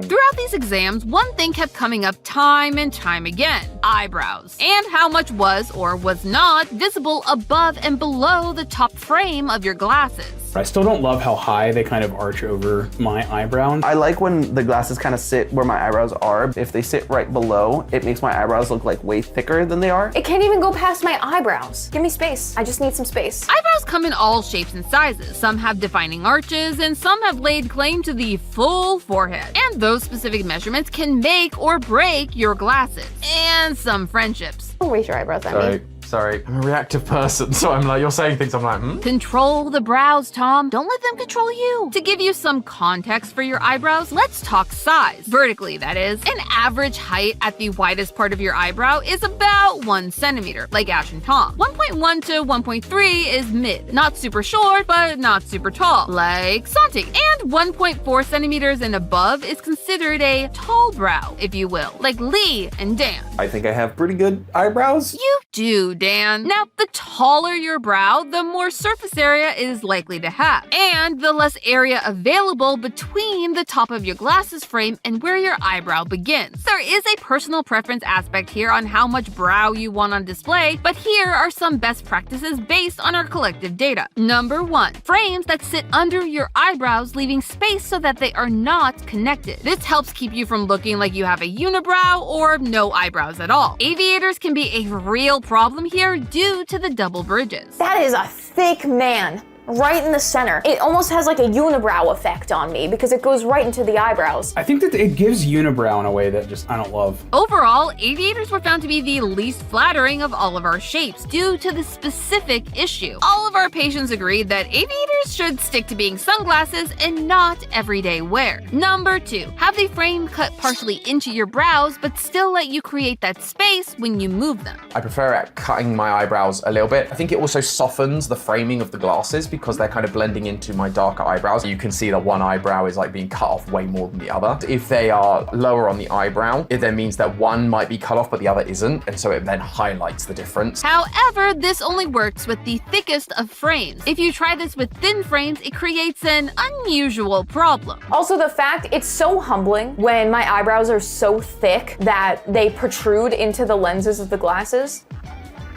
Throughout these exams, one thing kept coming up time and time again: eyebrows, and how much was or was not visible above and below the top frame of your glasses. I still don't love how high they kind of arch over my eyebrow. I like when the glasses kind of sit where my eyebrows are. If they sit right below, it makes my eyebrows look like way thicker than they are. It can't even go past my eyebrows. Give me space. I just need some space. Eyebrows come in all shapes and sizes. Some have defining arches, and some have laid claim to the full forehead. And those specific measurements can make or break your glasses. And some friendships. Don't raise your eyebrows at me. Sorry, I'm a reactive person, so I'm like, you're saying things, I'm like, Control the brows, Tom. Don't let them control you. To give you some context for your eyebrows, let's talk size. Vertically, that is. An average height at the widest part of your eyebrow is about 1 centimeter, like Ash and Tom. 1.1 to 1.3 is mid. Not super short, but not super tall, like Santi. And 1.4 centimeters and above is considered a tall brow, if you will, like Lee and Dan. I think I have pretty good eyebrows. You do, Dan. Now, the taller your brow, the more surface area it is likely to have, and the less area available between the top of your glasses frame and where your eyebrow begins. There is a personal preference aspect here on how much brow you want on display, but here are some best practices based on our collective data. Number 1. Frames that sit under your eyebrows, leaving space so that they are not connected. This helps keep you from looking like you have a unibrow or no eyebrows at all. Aviators can be a real problem here due to the double bridges. That is a thick man. Right in the center. It almost has like a unibrow effect on me because it goes right into the eyebrows. I think that it gives unibrow in a way that just I don't love. Overall, aviators were found to be the least flattering of all of our shapes due to the specific issue. All of our patients agreed that aviators should stick to being sunglasses and not everyday wear. Number 2, have the frame cut partially into your brows but still let you create that space when you move them. I prefer it cutting my eyebrows a little bit. I think it also softens the framing of the glasses because they're kind of blending into my darker eyebrows. You can see that one eyebrow is like being cut off way more than the other. If they are lower on the eyebrow, it then means that one might be cut off but the other isn't, and so it then highlights the difference. However, this only works with the thickest of frames. If you try this with thin frames, it creates an unusual problem. Also, the fact it's so humbling when my eyebrows are so thick that they protrude into the lenses of the glasses.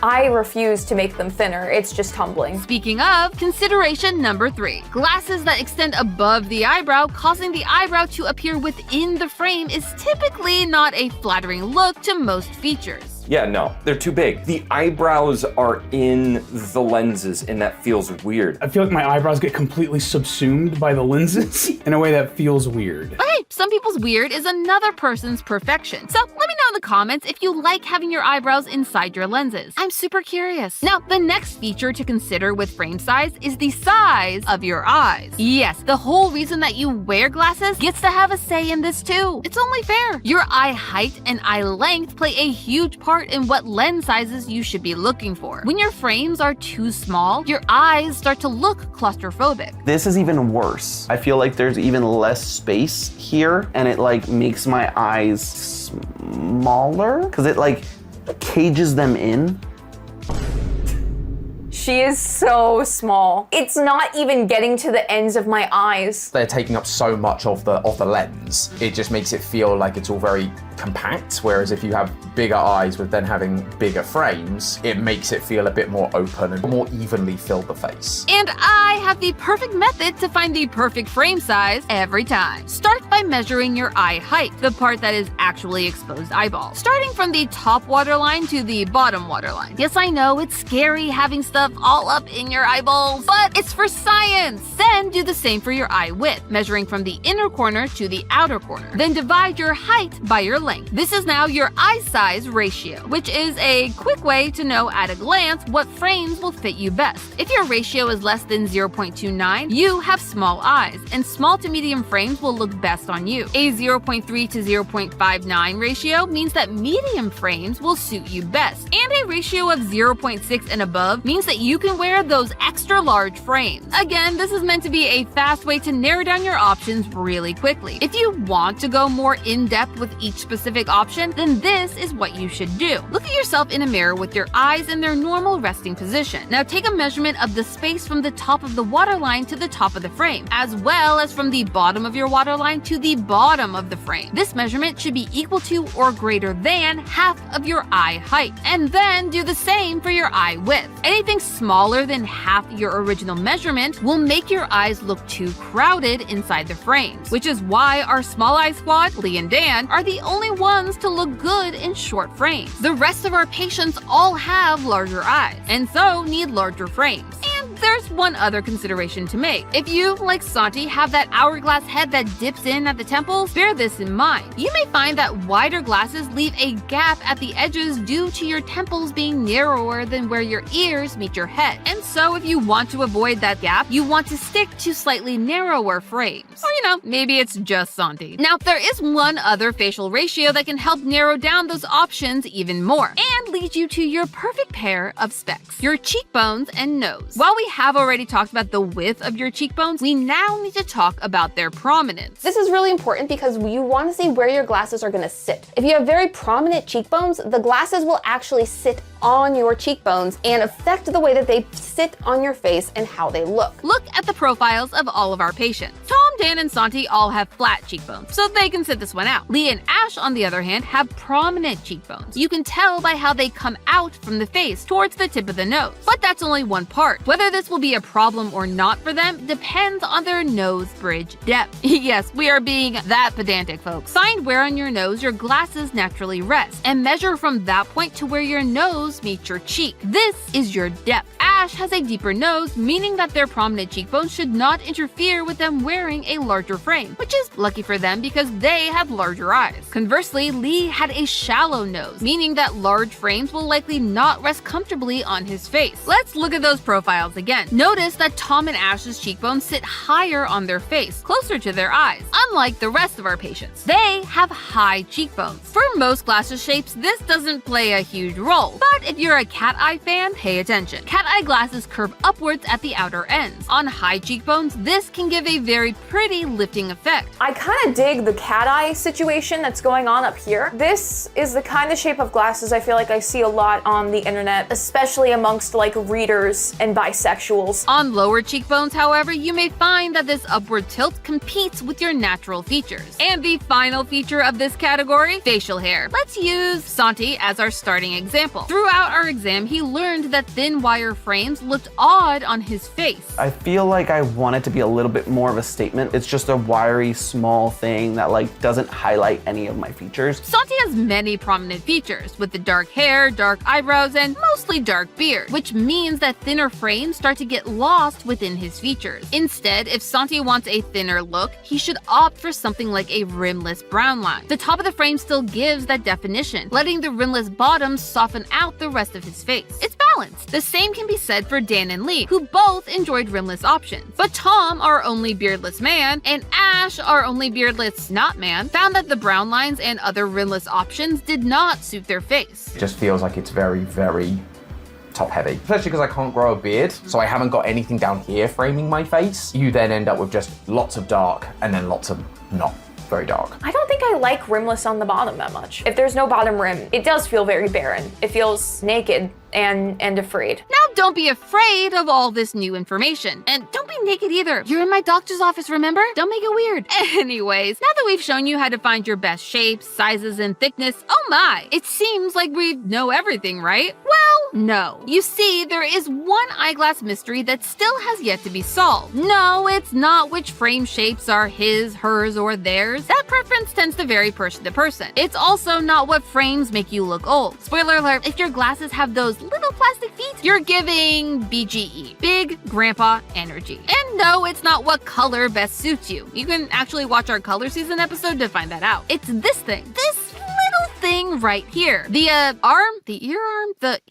I refuse to make them thinner. It's just humbling. Speaking of, consideration number 3. Glasses that extend above the eyebrow, causing the eyebrow to appear within the frame is typically not a flattering look to most features. Yeah, no, they're too big. The eyebrows are in the lenses, and that feels weird. I feel like my eyebrows get completely subsumed by the lenses in a way that feels weird. But hey, some people's weird is another person's perfection. So let me know in the comments if you like having your eyebrows inside your lenses. I'm super curious. Now, the next feature to consider with frame size is the size of your eyes. Yes, the whole reason that you wear glasses gets to have a say in this too. It's only fair. Your eye height and eye length play a huge part in what lens sizes you should be looking for. When your frames are too small, your eyes start to look claustrophobic. This is even worse. I feel like there's even less space here, and it like makes my eyes smaller because it like cages them in. She is so small. It's not even getting to the ends of my eyes. They're taking up so much of the lens. It just makes it feel like it's all very compact, whereas if you have bigger eyes with then having bigger frames, it makes it feel a bit more open and more evenly fill the face. And I have the perfect method to find the perfect frame size every time. Start by measuring your eye height, the part that is actually exposed eyeball, starting from the top waterline to the bottom waterline. Yes, I know it's scary having stuff all up in your eyeballs, but it's for science. Then do the same for your eye width, measuring from the inner corner to the outer corner. Then divide your height by your length. This is now your eye size ratio, which is a quick way to know at a glance what frames will fit you best. If your ratio is less than 0.29, you have small eyes, and small to medium frames will look best on you. A 0.3 to 0.59 ratio means that medium frames will suit you best, and a ratio of 0.6 and above means that you can wear those extra large frames. Again, this is meant to be a fast way to narrow down your options really quickly. If you want to go more in-depth with each specific option, then this is what you should do. Look at yourself in a mirror with your eyes in their normal resting position. Now take a measurement of the space from the top of the waterline to the top of the frame, as well as from the bottom of your waterline to the bottom of the frame. This measurement should be equal to or greater than half of your eye height, and then do the same for your eye width. Anything smaller than half your original measurement will make your eyes look too crowded inside the frames, which is why our small eye squad, Lee and Dan, are the only ones to look good in short frames. The rest of our patients all have larger eyes, and so need larger frames. And there's one other consideration to make. If you, like Santi, have that hourglass head that dips in at the temples, bear this in mind. You may find that wider glasses leave a gap at the edges due to your temples being narrower than where your ears meet your head. And so if you want to avoid that gap, you want to stick to slightly narrower frames. Or maybe it's just Santi. Now, there is one other facial ratio ratio that can help narrow down those options even more and lead you to your perfect pair of specs, your cheekbones and nose. While we have already talked about the width of your cheekbones, we now need to talk about their prominence. This is really important because you want to see where your glasses are going to sit. If you have very prominent cheekbones, the glasses will actually sit on your cheekbones and affect the way that they sit on your face and how they look. Look at the profiles of all of our patients. Tom, Dan, and Santi all have flat cheekbones, so they can sit this one out. Lee and Ash, on the other hand, have prominent cheekbones. You can tell by how they come out from the face towards the tip of the nose. But that's only one part. Whether this will be a problem or not for them depends on their nose bridge depth. Yes, we are being that pedantic, folks. Find where on your nose your glasses naturally rest, and measure from that point to where your nose meets your cheek. This is your depth. Ash has a deeper nose, meaning that their prominent cheekbones should not interfere with them wearing a larger frame, which is lucky for them because they have larger eyes. Conversely, Lee had a shallow nose, meaning that large frames will likely not rest comfortably on his face. Let's look at those profiles again. Notice that Tom and Ash's cheekbones sit higher on their face, closer to their eyes, unlike the rest of our patients. They have high cheekbones. For most glasses shapes, this doesn't play a huge role, but if you're a cat eye fan, pay attention. Cat eye glasses curve upwards at the outer ends. On high cheekbones, this can give a very pretty lifting effect. I kind of dig the cat eye situation that's going on up here. This is the kind of shape of glasses I feel like I see a lot on the internet, especially amongst like readers and bisexuals. On lower cheekbones, however, you may find that this upward tilt competes with your natural features. And the final feature of this category, facial hair. Let's use Santi as our starting example. Throughout our exam, he learned that thin wire frames looked odd on his face. I feel like I want it to be a little bit more of a statement. It's just a wiry, small thing that like doesn't highlight any of my features. Santi has many prominent features, with the dark hair, dark eyebrows, and mostly dark beard, which means that thinner frames start to get lost within his features. Instead, if Santi wants a thinner look, he should opt for something like a rimless brown line. The top of the frame still gives that definition, letting the rimless bottom soften out the rest of his face. It's balanced. The same can be said for Dan and Lee, who both enjoyed rimless options. But Tom, our only beardless man, and Ash, our only beardless not man, found that the brown lines and other rimless options did not suit their face. It just feels like it's very, very top heavy, especially because I can't grow a beard, so I haven't got anything down here framing my face. You then end up with just lots of dark and then lots of not very dark. I don't think I like rimless on the bottom that much. If there's no bottom rim, it does feel very barren. It feels naked and afraid. Now don't be afraid of all this new information. And don't be naked either. You're in my doctor's office, remember? Don't make it weird. Anyways, now that we've shown you how to find your best shapes, sizes, and thickness, oh my, it seems like we know everything, right? Well, no. You see, there is one eyeglass mystery that still has yet to be solved. No, it's not which frame shapes are his, hers, or theirs. That preference tends to vary person to person. It's also not what frames make you look old. Spoiler alert, if your glasses have those little plastic feet, you're giving BGE, Big Grandpa Energy. And no, it's not what color best suits you. You can actually watch our color season episode to find that out. It's this thing. This little thing right here. The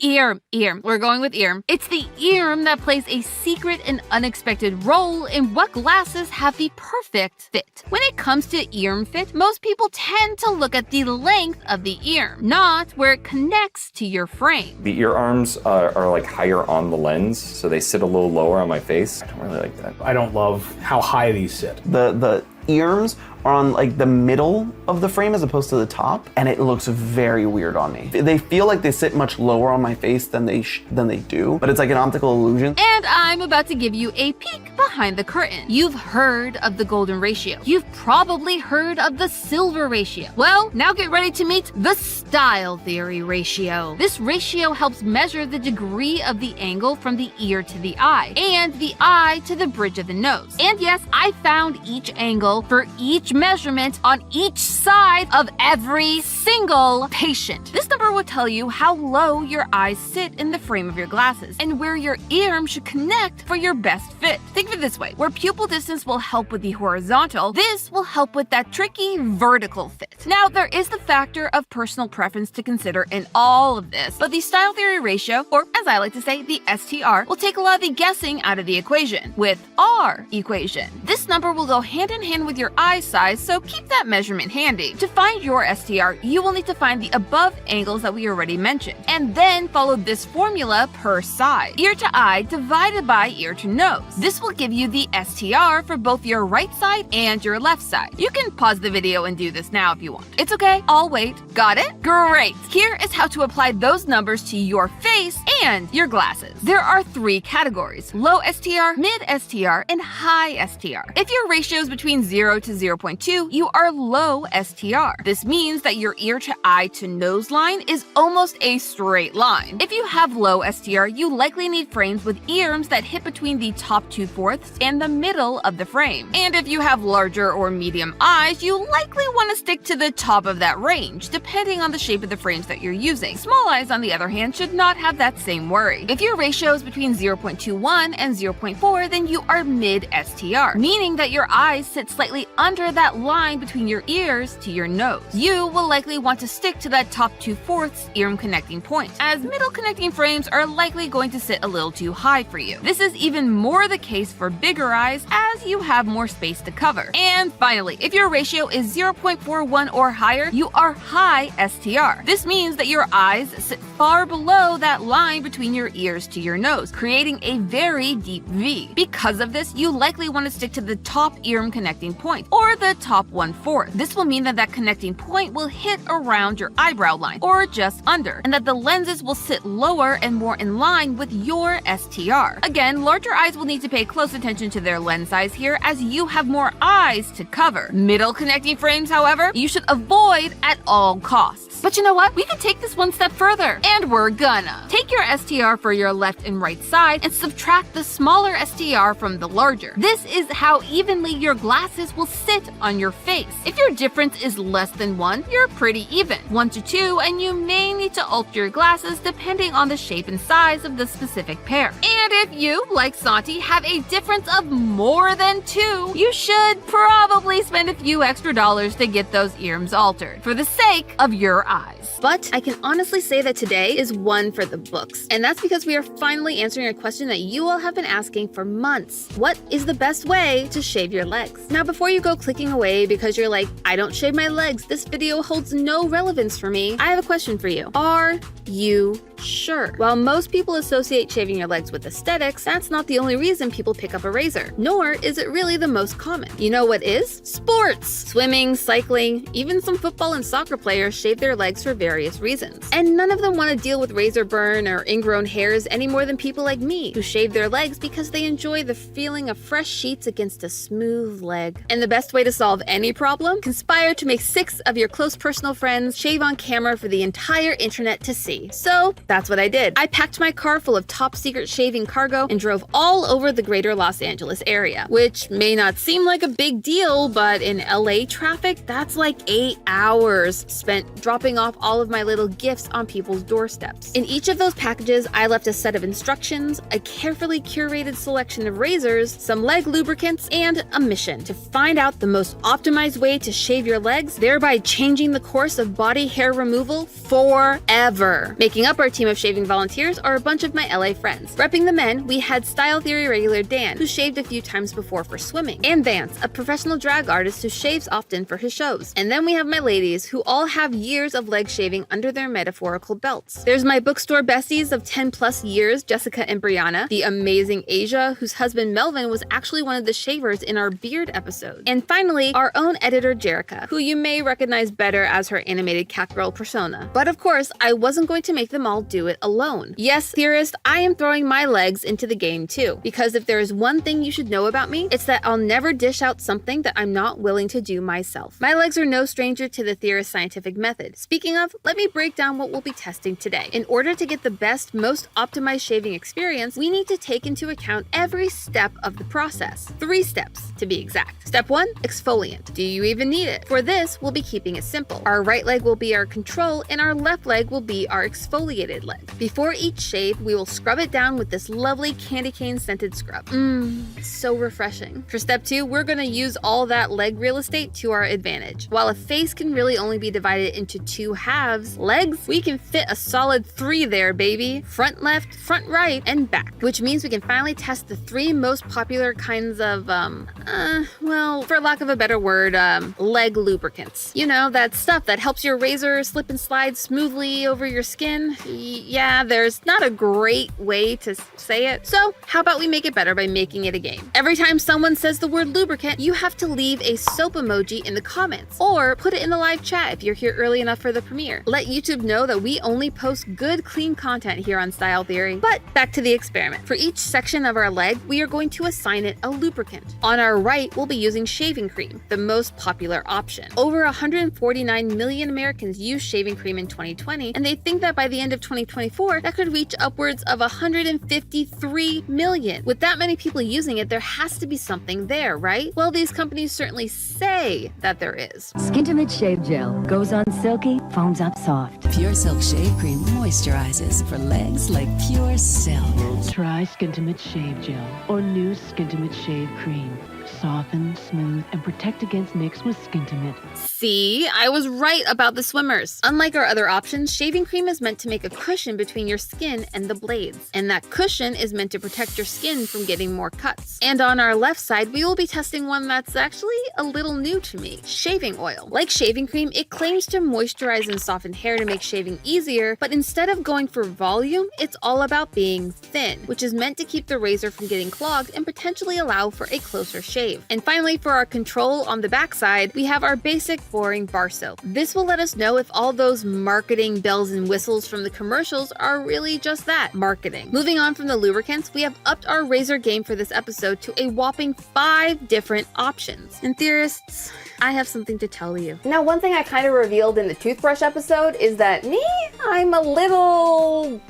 ear. We're going with ear. It's the ear that plays a secret and unexpected role in what glasses have the perfect fit. When it comes to ear fit, most people tend to look at the length of the ear, not where it connects to your frame. The ear arms are like higher on the lens, so they sit a little lower on my face. I don't really like that. I don't love how high these sit. The ears are on like the middle of the frame as opposed to the top, and it looks very weird on me. They feel like they sit much lower on my face than they do, but it's like an optical illusion. And I'm about to give you a peek behind the curtain. You've heard of the golden ratio. You've probably heard of the silver ratio. Well, now get ready to meet the style theory ratio. This ratio helps measure the degree of the angle from the ear to the eye, and the eye to the bridge of the nose. And yes, I found each angle for each measurement on each side of every single patient. This number will tell you how low your eyes sit in the frame of your glasses and where your ear should connect for your best fit. Think of it this way, where pupil distance will help with the horizontal, this will help with that tricky vertical fit. Now, there is the factor of personal preference to consider in all of this, but the style theory ratio, or as I like to say, the STR, will take a lot of the guessing out of the equation with our equation. This number will go hand in hand with your eye size size, so keep that measurement handy. To find your STR, you will need to find the above angles that we already mentioned, and then follow this formula per side. Ear to eye divided by ear to nose. This will give you the STR for both your right side and your left side. You can pause the video and do this now if you want. It's okay, I'll wait. Got it? Great! Here is how to apply those numbers to your face and your glasses. There are 3 categories: low STR, mid STR, and high STR. If your ratio is between 0 to 0.2, you are low STR. This means that your ear to eye to nose line is almost a straight line. If you have low STR, you likely need frames with ears that hit between the top 2/4 and the middle of the frame. And if you have larger or medium eyes, you likely want to stick to the top of that range, depending on the shape of the frames that you're using. Small eyes, on the other hand, should not have that same worry. If your ratio is between 0.21 and 0.4, then you are mid STR, meaning that your eyes sit slightly under that line between your ears to your nose. You will likely want to stick to that top 2/4 ear connecting point, as middle connecting frames are likely going to sit a little too high for you. This is even more the case for bigger eyes, as you have more space to cover. And finally, if your ratio is 0.41 or higher, you are high STR. This means that your eyes sit far below that line between your ears to your nose, creating a very deep V. Because of this, you likely want to stick to the top ear connecting point, or the top 1/4. This will mean that that connecting point will hit around your eyebrow line, or just under, and that the lenses will sit lower and more in line with your STR. Again, larger eyes will need to pay close attention to their lens size here, as you have more eyes to cover. Middle connecting frames, however, you should avoid at all costs. But you know what? We can take this one step further, and we're gonna. Take your STR for your left and right side and subtract the smaller STR from the larger. This is how evenly your glasses will sit on your face. If your difference is less than 1, you're pretty even. 1 to 2, and you may need to alter your glasses depending on the shape and size of the specific pair. And if you, like Santi, have a difference of more than 2, you should probably spend a few extra dollars to get those earrings altered, for the sake of your eyes. But I can honestly say that today is one for the books. And that's because we are finally answering a question that you all have been asking for months. What is the best way to shave your legs? Now, before you go clicking away because you're like, I don't shave my legs, this video holds no relevance for me, I have a question for you. Are you sure? While most people associate shaving your legs with aesthetics, that's not the only reason people pick up a razor. Nor is it really the most common. You know what is? Sports! Swimming, cycling, even some football and soccer players shave their legs for various reasons. And none of them want to deal with razor burn or ingrown hairs any more than people like me, who shave their legs because they enjoy the feeling of fresh sheets against a smooth leg. And the best way to solve any problem? Conspire to make 6 of your close personal friends shave on camera for the entire internet to see. So that's what I did. I packed my car full of top secret shaving cargo and drove all over the greater Los Angeles area, which may not seem like a big deal, but in LA traffic, that's like 8 hours spent dropping off all of my little gifts on people's doorsteps. In each of those packages, I left a set of instructions, a carefully curated selection of razors, some leg lubricants, and a mission to find out the most optimized way to shave your legs, thereby changing the course of body hair removal forever. Making up our team of shaving volunteers are a bunch of my LA friends. Repping the men, we had Style Theory regular Dan, who shaved a few times before for swimming, and Vance, a professional drag artist who shaves often for his shows. And then we have my ladies, who all have years of leg shaving under their metaphorical belts. There's my bookstore besties of 10 plus years, Jessica and Brianna, the amazing Asia, whose husband Melvin was actually one of the shavers in our beard episode. And finally, our own editor Jerika, who you may recognize better as her animated cat girl persona. But of course, I wasn't going to make them all do it alone. Yes, theorist, I am throwing my legs into the game too, because if there is one thing you should know about me, it's that I'll never dish out something that I'm not willing to do myself. My legs are no stranger to the theorist scientific method. Speaking of, let me break down what we'll be testing today. In order to get the best, most optimized shaving experience, we need to take into account every step of the process. 3 steps, to be exact. Step 1, exfoliant. Do you even need it? For this, we'll be keeping it simple. Our right leg will be our control, and our left leg will be our exfoliated lubricated leg. Before each shave, we will scrub it down with this lovely candy cane scented scrub. So refreshing. For step 2, we're gonna use all that leg real estate to our advantage. While a face can really only be divided into 2 halves, legs, we can fit a solid 3 there, baby. Front left, front right, and back. Which means we can finally test the 3 most popular kinds of, well, for lack of a better word, leg lubricants. You know, that stuff that helps your razor slip and slide smoothly over your skin. Yeah, there's not a great way to say it. So how about we make it better by making it a game? Every time someone says the word lubricant, you have to leave a soap emoji in the comments or put it in the live chat if you're here early enough for the premiere. Let YouTube know that we only post good, clean content here on Style Theory. But back to the experiment. For each section of our leg, we are going to assign it a lubricant. On our right, we'll be using shaving cream, the most popular option. Over 149 million Americans use shaving cream in 2020, and they think that by the end of 2024, that could reach upwards of 153 million. With that many people using it, there has to be something there, right? Well, these companies certainly say that there is. Skintimate Shave Gel goes on silky, foams up soft. Pure Silk Shave Cream moisturizes for legs like pure silk. Try Skintimate Shave Gel or new Skintimate Shave Cream. Soften, smooth, and protect against nicks with Skintimate. See, I was right about the swimmers. Unlike our other options, shaving cream is meant to make a cushion between your skin and the blades. And that cushion is meant to protect your skin from getting more cuts. And on our left side, we will be testing one that's actually a little new to me, shaving oil. Like shaving cream, it claims to moisturize and soften hair to make shaving easier, but instead of going for volume, it's all about being thin, which is meant to keep the razor from getting clogged and potentially allow for a closer shave. And finally, for our control on the backside, we have our basic boring bar soap. This will let us know if all those marketing bells and whistles from the commercials are really just that, marketing. Moving on from the lubricants, we have upped our razor game for this episode to a whopping 5 different options. And theorists, I have something to tell you. Now, one thing I kind of revealed in the toothbrush episode is that I'm a little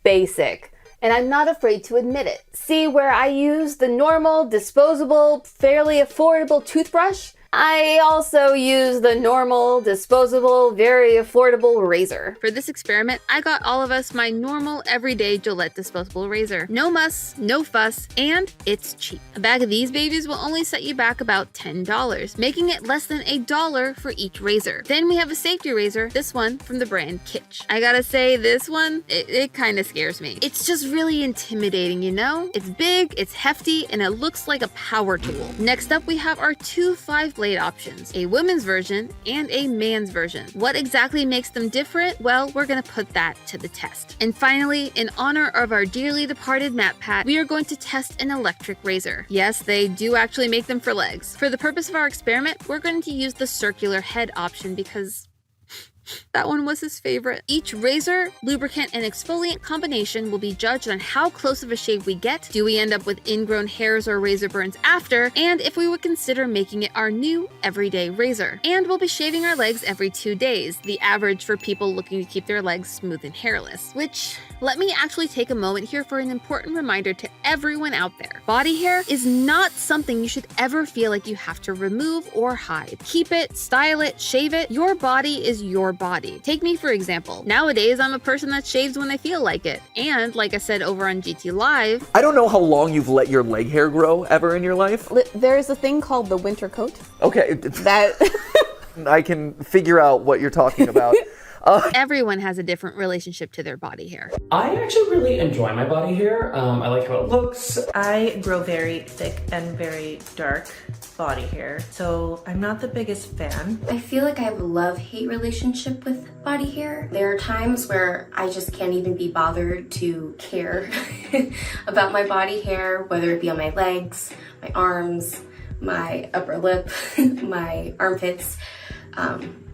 basic. And I'm not afraid to admit it. See, where I use the normal, disposable, fairly affordable toothbrush, I also use the normal, disposable, very affordable razor. For this experiment, I got all of us my normal, everyday Gillette disposable razor. No muss, no fuss, and it's cheap. A bag of these babies will only set you back about $10, making it less than $1 for each razor. Then we have a safety razor, this one from the brand Kitsch. I gotta say, this one, it kinda scares me. It's just really intimidating, you know? It's big, it's hefty, and it looks like a power tool. Next up, we have our 2 5-blade options, a women's version and a man's version. What exactly makes them different? Well, we're gonna put that to the test. And finally, in honor of our dearly departed MatPat, we are going to test an electric razor. Yes, they do actually make them for legs. For the purpose of our experiment, we're going to use the circular head option because that one was his favorite. Each razor, lubricant, and exfoliant combination will be judged on how close of a shave we get, do we end up with ingrown hairs or razor burns after, and if we would consider making it our new everyday razor. And we'll be shaving our legs every 2 days, the average for people looking to keep their legs smooth and hairless. Which, let me actually take a moment here for an important reminder to everyone out there. Body hair is not something you should ever feel like you have to remove or hide. Keep it, style it, shave it. Your body is your body. Take me for example. Nowadays, I'm a person that shaves when I feel like it. And like I said over on GT Live, I don't know how long you've let your leg hair grow ever in your life. There's a thing called the winter coat. Okay. That I can figure out what you're talking about. Everyone has a different relationship to their body hair. I actually really enjoy my body hair. I like how it looks. I grow very thick and very dark body hair, so I'm not the biggest fan. I feel like I have a love-hate relationship with body hair. There are times where I just can't even be bothered to care about my body hair, whether it be on my legs, my arms, my upper lip, my armpits.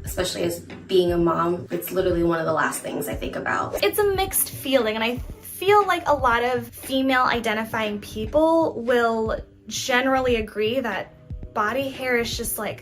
Especially as being a mom, it's literally one of the last things I think about. It's a mixed feeling, and I feel like a lot of female identifying people will generally agree that body hair is just like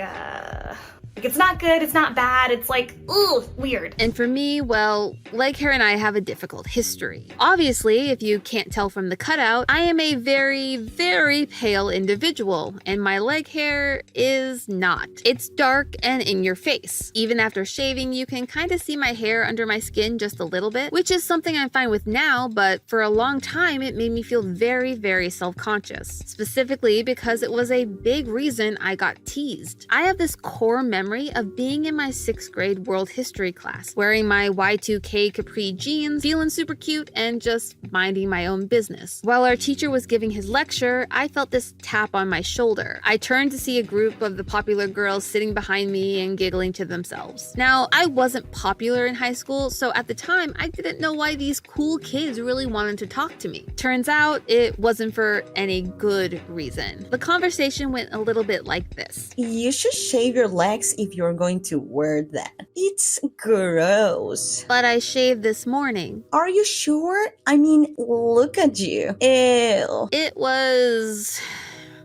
Like, it's not good, it's not bad, it's like, ooh, weird. And for me, well, leg hair and I have a difficult history. Obviously, if you can't tell from the cutout, I am a very, very pale individual, and my leg hair is not. It's dark and in your face. Even after shaving, you can kind of see my hair under my skin just a little bit, which is something I'm fine with now, but for a long time, it made me feel very, very self-conscious. Specifically because it was a big reason I got teased. I have this core memory of being in my 6th grade world history class, wearing my Y2K capri jeans, feeling super cute, and just minding my own business. While our teacher was giving his lecture, I felt this tap on my shoulder. I turned to see a group of the popular girls sitting behind me and giggling to themselves. Now, I wasn't popular in high school, so at the time, I didn't know why these cool kids really wanted to talk to me. Turns out, it wasn't for any good reason. The conversation went a little bit like this. You should shave your legs if you're going to wear that. It's gross. But I shaved this morning. Are you sure? I mean, look at you. Ew. It was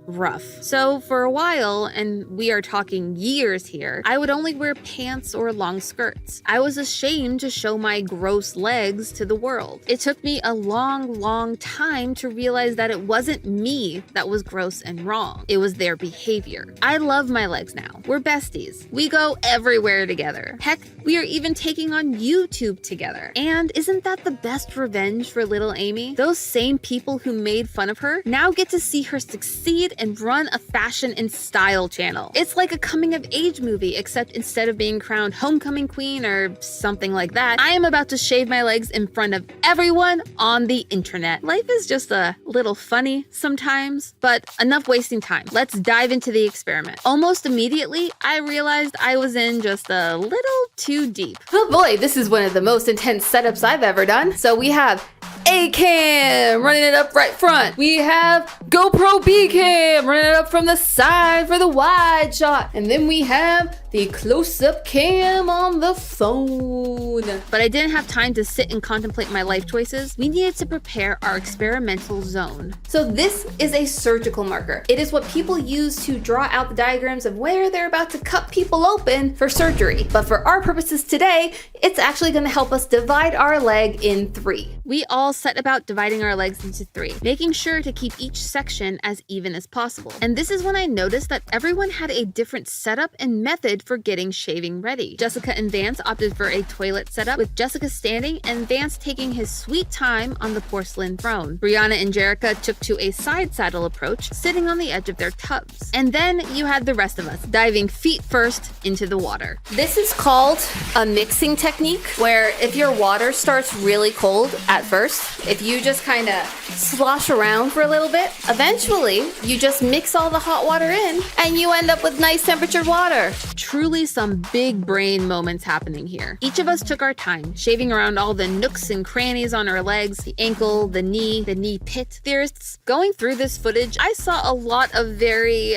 rough. So for a while, and we are talking years here, I would only wear pants or long skirts. I was ashamed to show my gross legs to the world. It took me a long time to realize that it wasn't me that was gross and wrong. It was their behavior. I love my legs now. We're besties. We go everywhere together. Heck, we are even taking on YouTube together. And isn't that the best revenge for little Amy? Those same people who made fun of her now get to see her succeed and run a fashion and style channel. It's like a coming of age movie, except instead of being crowned homecoming queen or something like that, I am about to shave my legs in front of everyone on the internet. Life is just a little funny sometimes, but enough wasting time. Let's dive into the experiment. Almost immediately, I realized I was in just a little too deep. Oh boy, this is one of the most intense setups I've ever done. So we have A cam running it up right front. We have GoPro B cam running it up from the side for the wide shot. And then we have the close-up cam on the phone. But I didn't have time to sit and contemplate my life choices. We needed to prepare our experimental zone. So this is a surgical marker. It is what people use to draw out the diagrams of where they're about to cut people open for surgery. But for our purposes today, it's actually going to help us divide our leg in 3. We all set about dividing our legs into 3, making sure to keep each section as even as possible. And this is when I noticed that everyone had a different setup and method for getting shaving ready. Jessica and Vance opted for a toilet setup, with Jessica standing and Vance taking his sweet time on the porcelain throne. Brianna and Jerika took to a side saddle approach, sitting on the edge of their tubs. And then you had the rest of us, diving feet first into the water. This is called a mixing technique, where if your water starts really cold at first, if you just kind of slosh around for a little bit, eventually you just mix all the hot water in and you end up with nice temperatured water. Truly some big brain moments happening here. Each of us took our time, shaving around all the nooks and crannies on our legs, the ankle, the knee pit. Theorists, going through this footage, I saw a lot of very,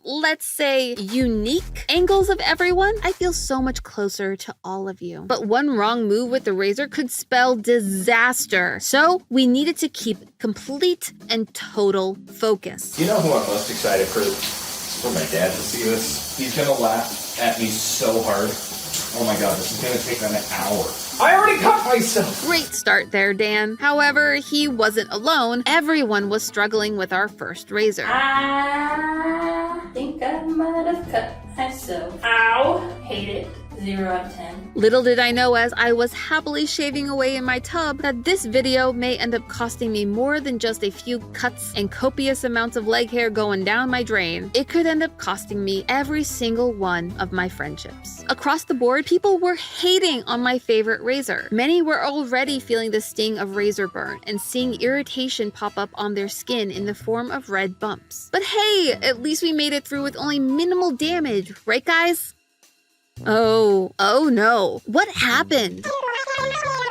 let's say, unique angles of everyone. I feel so much closer to all of you. But one wrong move with the razor could spell disaster. So we needed to keep complete and total focus. You know who I'm most excited for my dad to see this? He's gonna laugh at me so hard. Oh my god, this is gonna take an hour. I already cut myself! Great start there, Dan. However, he wasn't alone. Everyone was struggling with our first razor. I think I might have cut myself. Ow! Hate it. 0 out of 10. Little did I know, as I was happily shaving away in my tub, that this video may end up costing me more than just a few cuts and copious amounts of leg hair going down my drain. It could end up costing me every single one of my friendships. Across the board, people were hating on my favorite razor. Many were already feeling the sting of razor burn and seeing irritation pop up on their skin in the form of red bumps. But hey, at least we made it through with only minimal damage, right guys? Oh no. What happened?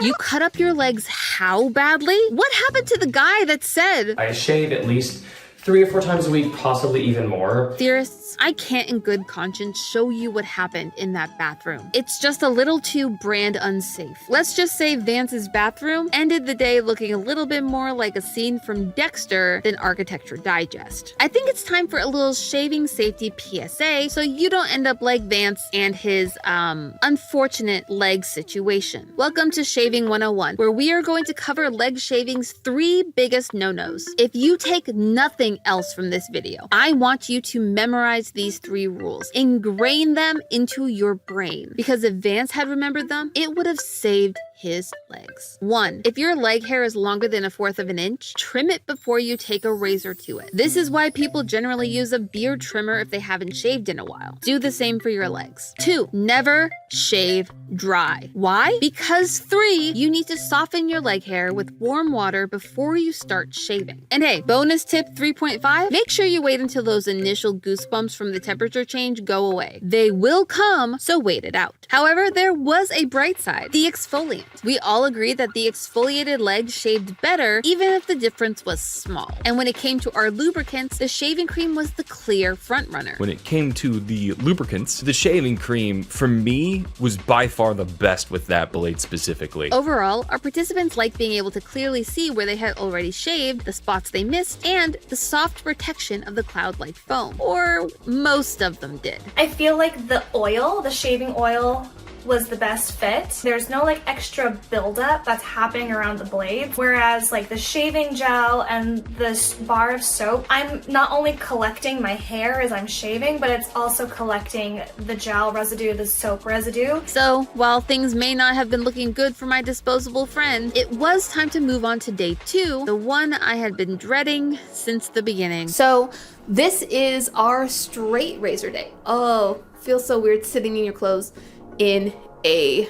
You cut up your legs how badly? What happened to the guy that said, I shave at least 3 or 4 times a week, possibly even more. Theorists, I can't in good conscience show you what happened in that bathroom. It's just a little too brand unsafe. Let's just say Vance's bathroom ended the day looking a little bit more like a scene from Dexter than Architecture Digest. I think it's time for a little shaving safety PSA so you don't end up like Vance and his, unfortunate leg situation. Welcome to Shaving 101, where we are going to cover leg shaving's 3 biggest no-nos. If you take nothing else from this video, I want you to memorize these 3 rules. Ingrain them into your brain, because if Vance had remembered them, it would have saved his legs. 1. If your leg hair is longer than 1/4 of an inch, trim it before you take a razor to it. This is why people generally use a beard trimmer if they haven't shaved in a while. Do the same for your legs. 2. Never shave dry. Why? Because 3. You need to soften your leg hair with warm water before you start shaving. And hey, bonus tip 3.5, make sure you wait until those initial goosebumps from the temperature change go away. They will come, so wait it out. However, there was a bright side, the exfoliant. We all agreed that the exfoliated leg shaved better, even if the difference was small. And when it came to our lubricants, the shaving cream was the clear frontrunner. When it came to the lubricants, the shaving cream, for me, was by far the best with that blade specifically. Overall, our participants liked being able to clearly see where they had already shaved, the spots they missed, and the soft protection of the cloud-like foam. Or most of them did. I feel like the oil, the shaving oil, was the best fit. There's no like extra buildup that's happening around the blade. Whereas like the shaving gel and this bar of soap, I'm not only collecting my hair as I'm shaving, but it's also collecting the gel residue, the soap residue. So while things may not have been looking good for my disposable friend, it was time to move on to day 2, the one I had been dreading since the beginning. So this is our straight razor day. Oh, feels so weird sitting in your clothes in a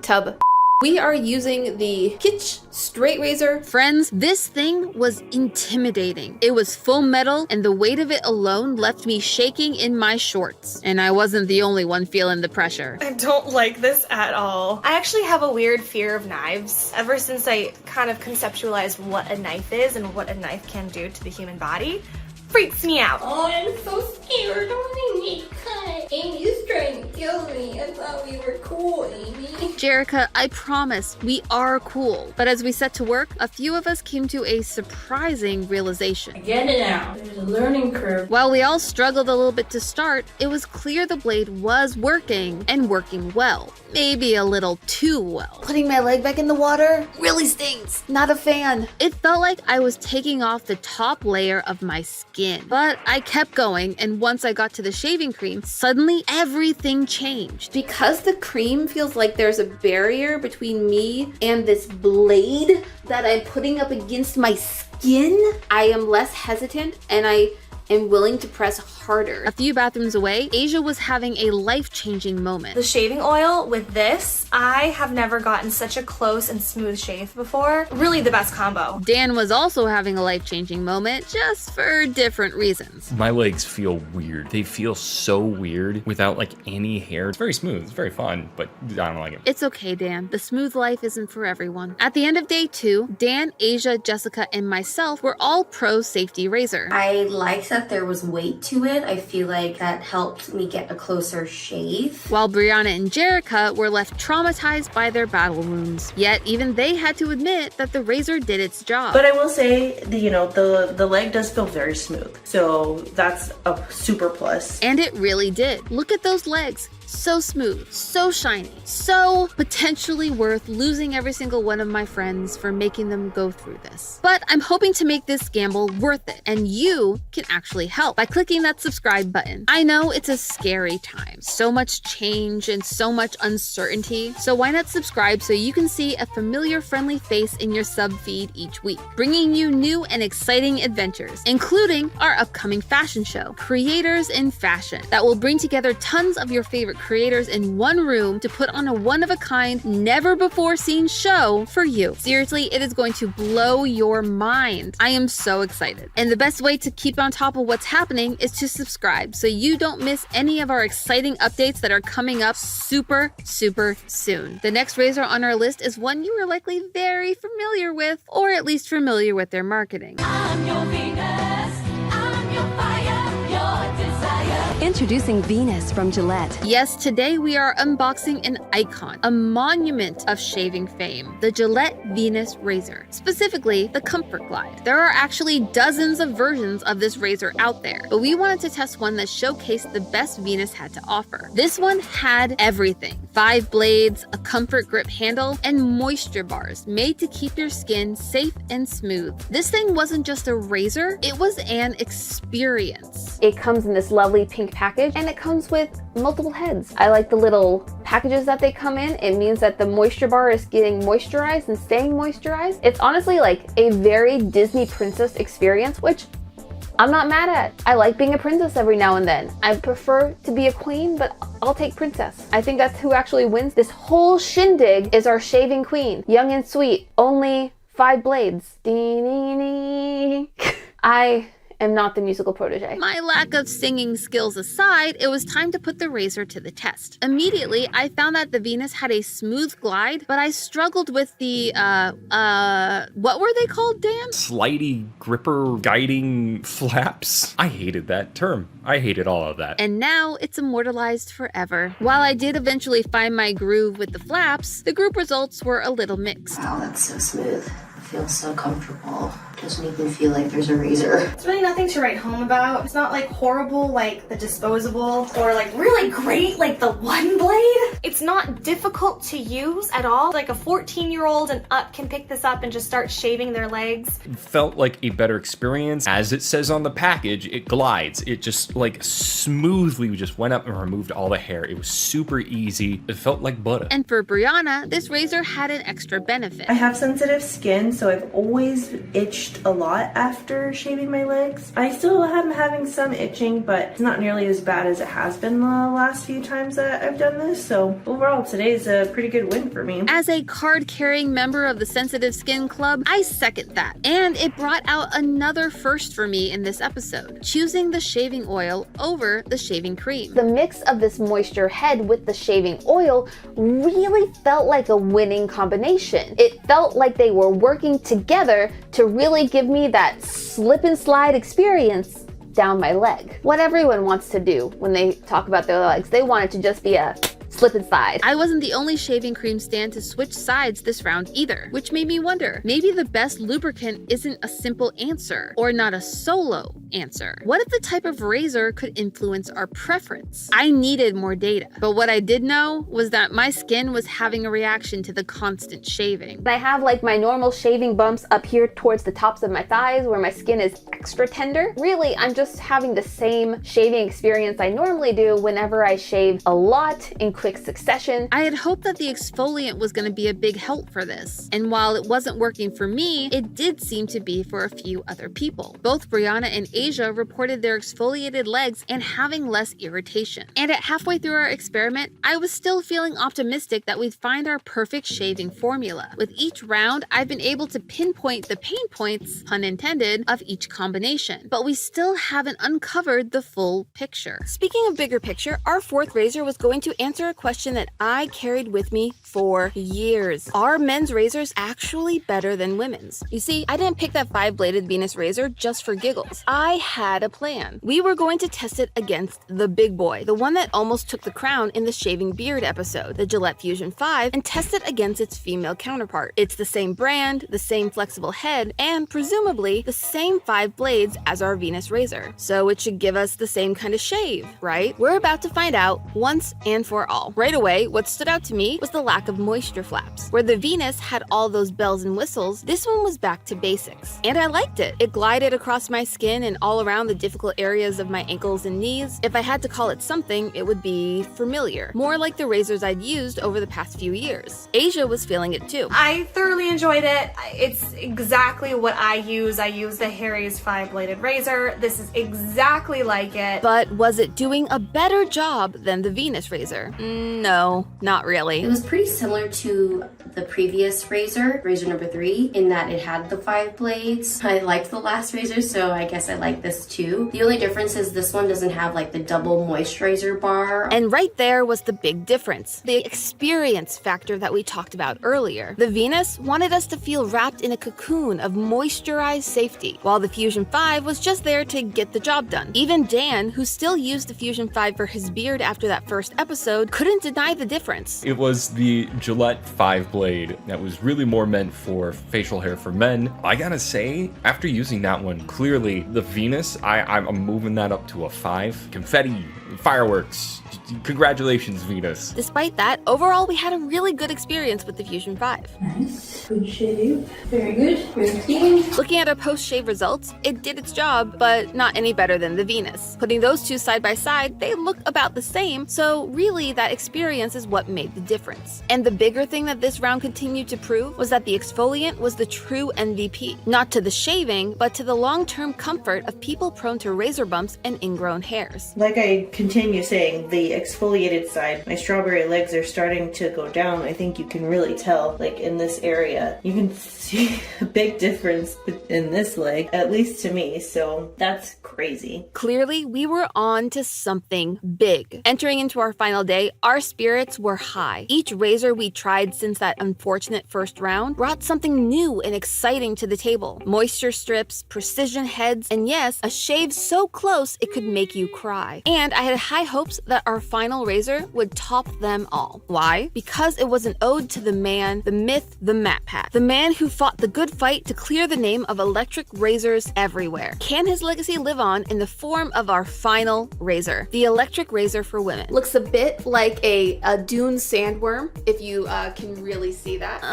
tub. We are using the Kitsch straight razor. Friends, this thing was intimidating. It was full metal, and the weight of it alone left me shaking in my shorts. And I wasn't the only one feeling the pressure. I don't like this at all. I actually have a weird fear of knives. Ever since I kind of conceptualized what a knife is and what a knife can do to the human body, freaks me out. Oh, I'm so scared. Don't make me cut. Amy's trying to kill me. I thought we were cool, Amy. Jerika, I promise we are cool. But as we set to work, a few of us came to a surprising realization. I get it now. There's a learning curve. While we all struggled a little bit to start, it was clear the blade was working, and working well. Maybe a little too well. Putting my leg back in the water really stings. Not a fan. It felt like I was taking off the top layer of my skin. But I kept going, and once I got to the shaving cream, suddenly everything changed. Because the cream feels like there's a barrier between me and this blade that I'm putting up against my skin, I am less hesitant and I am willing to press harder. A few bathrooms away, Asia was having a life-changing moment. The shaving oil with this, I have never gotten such a close and smooth shave before. Really the best combo. Dan was also having a life-changing moment, just for different reasons. My legs feel weird. They feel so weird without like any hair. It's very smooth, it's very fun, but I don't like it. It's okay, Dan. The smooth life isn't for everyone. At the end of day 2, Dan, Asia, Jessica, and myself were all pro safety razor. I liked that there was weight to it. I feel like that helped me get a closer shave. While Brianna and Jerika were left traumatized by their battle wounds. Yet even they had to admit that the razor did its job. But I will say, the leg does feel very smooth. So that's a super plus. And it really did. Look at those legs. So smooth, so shiny, so potentially worth losing every single one of my friends for making them go through this. But I'm hoping to make this gamble worth it, and you can actually help by clicking that subscribe button. I know it's a scary time, so much change and so much uncertainty, so why not subscribe so you can see a familiar friendly face in your sub feed each week, bringing you new and exciting adventures, including our upcoming fashion show, Creators in Fashion, that will bring together tons of your favorite creators in one room to put on a one-of-a-kind, never-before-seen show for you. Seriously, it is going to blow your mind. I am so excited. And the best way to keep on top of what's happening is to subscribe so you don't miss any of our exciting updates that are coming up super soon. The next razor on our list is one you are likely very familiar with, or at least familiar with their marketing. I'm your Venus. Introducing Venus from Gillette. Yes, today we are unboxing an icon, a monument of shaving fame, the Gillette Venus razor, specifically the Comfort Glide. There are actually dozens of versions of this razor out there, but we wanted to test one that showcased the best Venus had to offer. This one had everything: 5 blades, a comfort grip handle, and moisture bars made to keep your skin safe and smooth. This thing wasn't just a razor, it was an experience. It comes in this lovely pink package, and it comes with multiple heads. I like the little packages that they come in. It means that the moisture bar is getting moisturized and staying moisturized. It's honestly like a very Disney princess experience, which I'm not mad at. I like being a princess every now and then. I prefer to be a queen, but I'll take princess. I think that's who actually wins this whole shindig, is our shaving queen. Young and sweet, only 5 blades. I am not the musical protege. My lack of singing skills aside, it was time to put the razor to the test. Immediately, I found that the Venus had a smooth glide, but I struggled with the, what were they called, Dan? Slidey, gripper, guiding flaps. I hated that term. I hated all of that. And now it's immortalized forever. While I did eventually find my groove with the flaps, the group results were a little mixed. Wow, that's so smooth. Feels so comfortable. Doesn't even feel like there's a razor. It's really nothing to write home about. It's not like horrible like the disposable, or like really great like the one blade. It's not difficult to use at all. Like a 14-year-old and up can pick this up and just start shaving their legs. It felt like a better experience. As it says on the package, it glides. It just like smoothly just went up and removed all the hair. It was super easy. It felt like butter. And for Brianna, this razor had an extra benefit. I have sensitive skin, so I've always itched a lot after shaving my legs. I still am having some itching, but it's not nearly as bad as it has been the last few times that I've done this. So overall, today's a pretty good win for me. As a card-carrying member of the Sensitive Skin Club, I second that. And it brought out another first for me in this episode, choosing the shaving oil over the shaving cream. The mix of this moisture head with the shaving oil really felt like a winning combination. It felt like they were working together to really give me that slip and slide experience down my leg. What everyone wants to do when they talk about their legs. They want it to just be a slip and slide. I wasn't the only shaving cream stand to switch sides this round either, which made me wonder, maybe the best lubricant isn't a simple answer, or not a solo answer. What if the type of razor could influence our preference? I needed more data, but what I did know was that my skin was having a reaction to the constant shaving. I have like my normal shaving bumps up here towards the tops of my thighs where my skin is extra tender. Really, I'm just having the same shaving experience I normally do whenever I shave a lot in quick succession. I had hoped that the exfoliant was going to be a big help for this, and while it wasn't working for me, it did seem to be for a few other people. Both Brianna and Asia reported their exfoliated legs and having less irritation. And at halfway through our experiment, I was still feeling optimistic that we'd find our perfect shaving formula. With each round, I've been able to pinpoint the pain points, pun intended, of each combination, but we still haven't uncovered the full picture. Speaking of bigger picture, our fourth razor was going to answer a question that I carried with me for years. Are men's razors actually better than women's? You see, I didn't pick that 5-bladed Venus razor just for giggles. I had a plan. We were going to test it against the big boy, the one that almost took the crown in the shaving beard episode, the Gillette Fusion 5, and test it against its female counterpart. It's the same brand, the same flexible head, and presumably the same 5 blades as our Venus razor. So it should give us the same kind of shave, right? We're about to find out once and for all. Right away, what stood out to me was the lack of moisture flaps. Where the Venus had all those bells and whistles, this one was back to basics. And I liked it. It glided across my skin and all around the difficult areas of my ankles and knees. If I had to call it something, it would be familiar. More like the razors I'd used over the past few years. Asia was feeling it too. I thoroughly enjoyed it. It's exactly what I use. I use the Harry's 5-bladed razor. This is exactly like it. But was it doing a better job than the Venus razor? No, not really. It was pretty similar to the previous razor number 3, in that it had the 5 blades. I liked the last razor, so I guess I like this too. The only difference is this one doesn't have like the double moisturizer bar. And right there was the big difference, the experience factor that we talked about earlier. The Venus wanted us to feel wrapped in a cocoon of moisturized safety, while the Fusion 5 was just there to get the job done. Even Dan, who still used the Fusion 5 for his beard after that first episode, couldn't deny the difference. It was the Gillette 5 blade that was really more meant for facial hair for men. I gotta say, after using that one, clearly the Venus, I'm moving that up to a 5. Confetti, fireworks. Congratulations, Venus. Despite that, overall we had a really good experience with the Fusion 5. Nice. Good shave. Very good. Very clean. Looking at our post-shave results, it did its job, but not any better than the Venus. Putting those two side by side, they look about the same, so really that experience is what made the difference. And the bigger thing that this round continued to prove was that the exfoliant was the true MVP. Not to the shaving, but to the long-term comfort of people prone to razor bumps and ingrown hairs. Like I continue saying, the exfoliated side, my strawberry legs are starting to go down. I think you can really tell, like in this area, you can see a big difference in this leg, at least to me, so that's crazy. Clearly, we were on to something big. Entering into our final day, our spirits were high. Each razor we tried since that unfortunate first round brought something new and exciting to the table. Moisture strips, precision heads, and yes, a shave so close it could make you cry. And I had high hopes that our final razor would top them all. Why? Because it was an ode to the man, the myth, the MatPat. The man who fought the good fight to clear the name of electric razors everywhere. Can his legacy live on in the form of our final razor? The electric razor for women. Looks a bit like a dune sandworm, if you can really see that.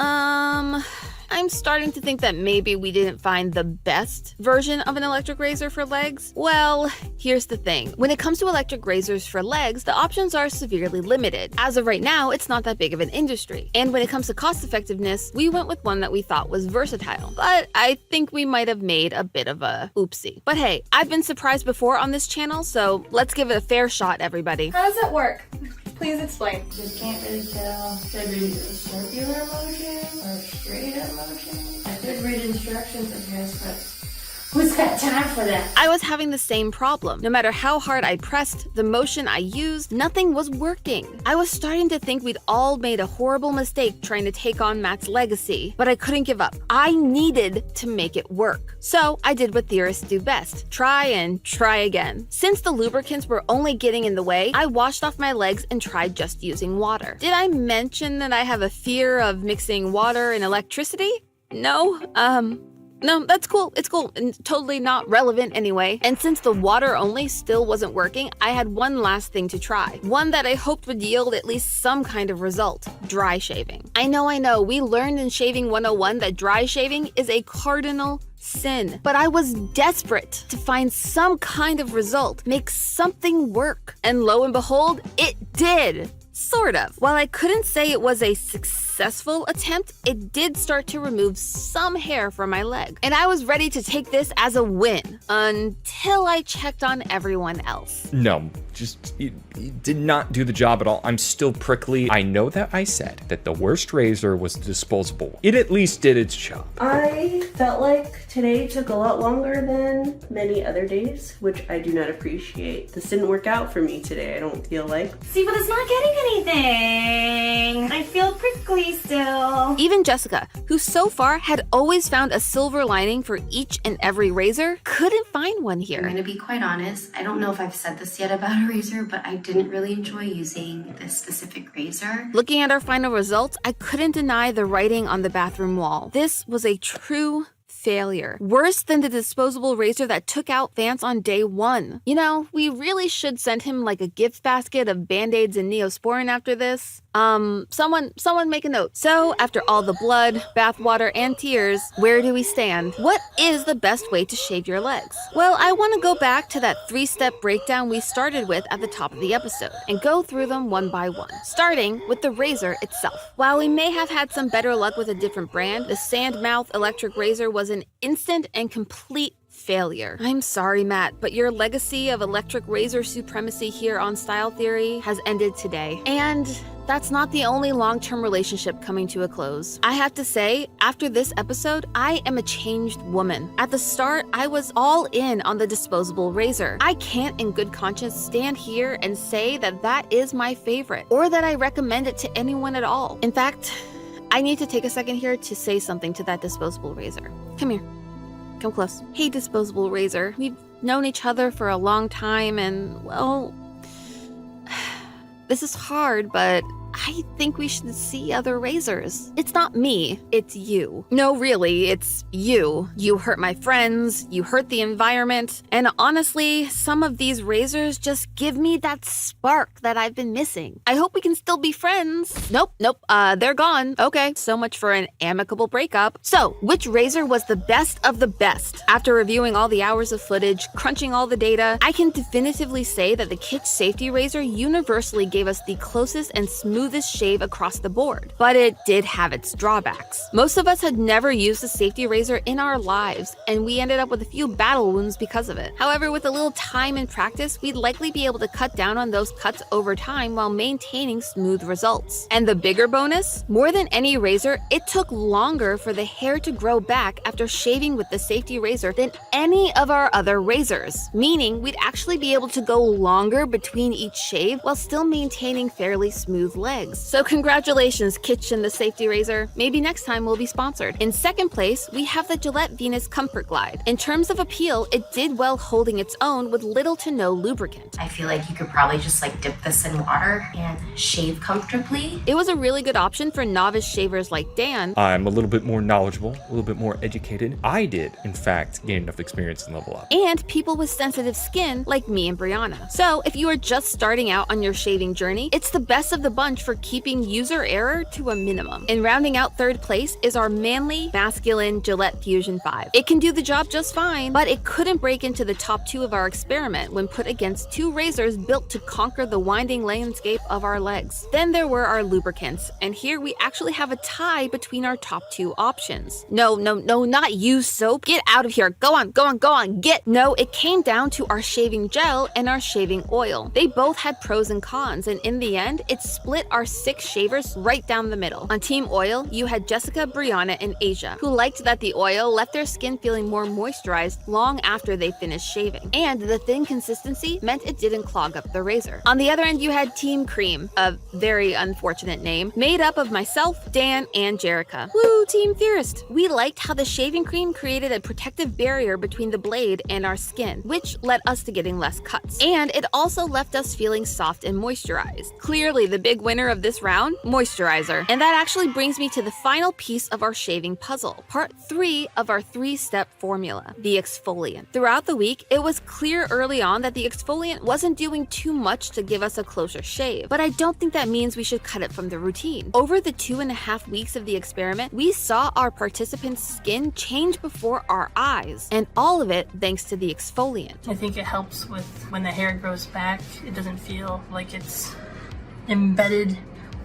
I'm starting to think that maybe we didn't find the best version of an electric razor for legs. Well, here's the thing. When it comes to electric razors for legs, the options are severely limited. As of right now, it's not that big of an industry. And when it comes to cost effectiveness, we went with one that we thought was versatile. But I think we might have made a bit of a oopsie. But hey, I've been surprised before on this channel, so let's give it a fair shot, everybody. How does that work? Please explain. Just can't really tell if they're doing a circular motion or straight up motion. I could read instructions, I guess, but who's got time for that? I was having the same problem. No matter how hard I pressed, the motion I used, nothing was working. I was starting to think we'd all made a horrible mistake trying to take on Matt's legacy, but I couldn't give up. I needed to make it work. So I did what theorists do best. Try and try again. Since the lubricants were only getting in the way, I washed off my legs and tried just using water. Did I mention that I have a fear of mixing water and electricity? No? No, that's cool. It's cool and totally not relevant anyway. And since the water only still wasn't working, I had one last thing to try. One that I hoped would yield at least some kind of result. Dry shaving. I know. We learned in Shaving 101 that dry shaving is a cardinal sin. But I was desperate to find some kind of result, make something work. And lo and behold, it did. Sort of. While I couldn't say it was a successful attempt, it did start to remove some hair from my leg. And I was ready to take this as a win until I checked on everyone else. No, just it did not do the job at all. I'm still prickly. I know that I said that the worst razor was disposable. It at least did its job. I felt like today took a lot longer than many other days, which I do not appreciate. This didn't work out for me today, I don't feel like. See, but it's not getting anything. I feel prickly still. Even Jessica, who so far had always found a silver lining for each and every razor, couldn't find one here. I'm gonna be quite honest. I don't know if I've said this yet about a razor, but I didn't really enjoy using this specific razor. Looking at our final results, I couldn't deny the writing on the bathroom wall. This was a true failure. Worse than the disposable razor that took out Vance on day 1. You know, we really should send him like a gift basket of Band-Aids and Neosporin after this. Someone make a note. So, after all the blood, bathwater, and tears, where do we stand? What is the best way to shave your legs? Well, I want to go back to that 3-step breakdown we started with at the top of the episode and go through them one by one, starting with the razor itself. While we may have had some better luck with a different brand, the Sandmouth electric razor was an instant and complete failure. I'm sorry, Matt, but your legacy of electric razor supremacy here on Style Theory has ended today. And that's not the only long-term relationship coming to a close. I have to say, after this episode, I am a changed woman. At the start, I was all in on the disposable razor. I can't in good conscience stand here and say that that is my favorite, or that I recommend it to anyone at all. In fact, I need to take a second here to say something to that disposable razor. Come here. Come close. Hey, disposable razor. We've known each other for a long time and, well, this is hard, but I think we should see other razors. It's not me, it's you. No, really, it's you. You hurt my friends, you hurt the environment, and honestly, some of these razors just give me that spark that I've been missing. I hope we can still be friends. Nope, they're gone. Okay, so much for an amicable breakup. So, which razor was the best of the best? After reviewing all the hours of footage, crunching all the data, I can definitively say that the Kitsch Safety Razor universally gave us the closest and smoothest shave across the board, but it did have its drawbacks. Most of us had never used a safety razor in our lives, and we ended up with a few battle wounds because of it. However, with a little time and practice, we'd likely be able to cut down on those cuts over time while maintaining smooth results. And the bigger bonus? More than any razor, it took longer for the hair to grow back after shaving with the safety razor than any of our other razors, meaning we'd actually be able to go longer between each shave while still maintaining fairly smooth legs. So congratulations, Kitsch and the safety razor. Maybe next time we'll be sponsored. In second place, we have the Gillette Venus Comfort Glide. In terms of appeal, it did well holding its own with little to no lubricant. I feel like you could probably just like dip this in water and shave comfortably. It was a really good option for novice shavers like Dan. I'm a little bit more knowledgeable, a little bit more educated. I did, in fact, gain enough experience and level up. And people with sensitive skin like me and Brianna. So if you are just starting out on your shaving journey, it's the best of the bunch for keeping user error to a minimum. And rounding out third place is our manly, masculine Gillette Fusion 5. It can do the job just fine, but it couldn't break into the top 2 of our experiment when put against 2 razors built to conquer the winding landscape of our legs. Then there were our lubricants, and here we actually have a tie between our top 2 options. No, not use soap. Get out of here. Go on. Get. No, it came down to our shaving gel and our shaving oil. They both had pros and cons, and in the end, it split our 6 shavers right down the middle. On Team Oil, you had Jessica, Brianna, and Asia, who liked that the oil left their skin feeling more moisturized long after they finished shaving. And the thin consistency meant it didn't clog up the razor. On the other end, you had Team Cream, a very unfortunate name, made up of myself, Dan, and Jerika. Woo, Team Theorist! We liked how the shaving cream created a protective barrier between the blade and our skin, which led us to getting less cuts. And it also left us feeling soft and moisturized. Clearly, the big winner of this round, moisturizer. And that actually brings me to the final piece of our shaving puzzle, part 3 of our 3-step formula, the exfoliant. Throughout the week, it was clear early on that the exfoliant wasn't doing too much to give us a closer shave, but I don't think that means we should cut it from the routine. Over the 2.5 weeks of the experiment, we saw our participants' skin change before our eyes, and all of it thanks to the exfoliant. I think it helps with when the hair grows back. It doesn't feel like it's embedded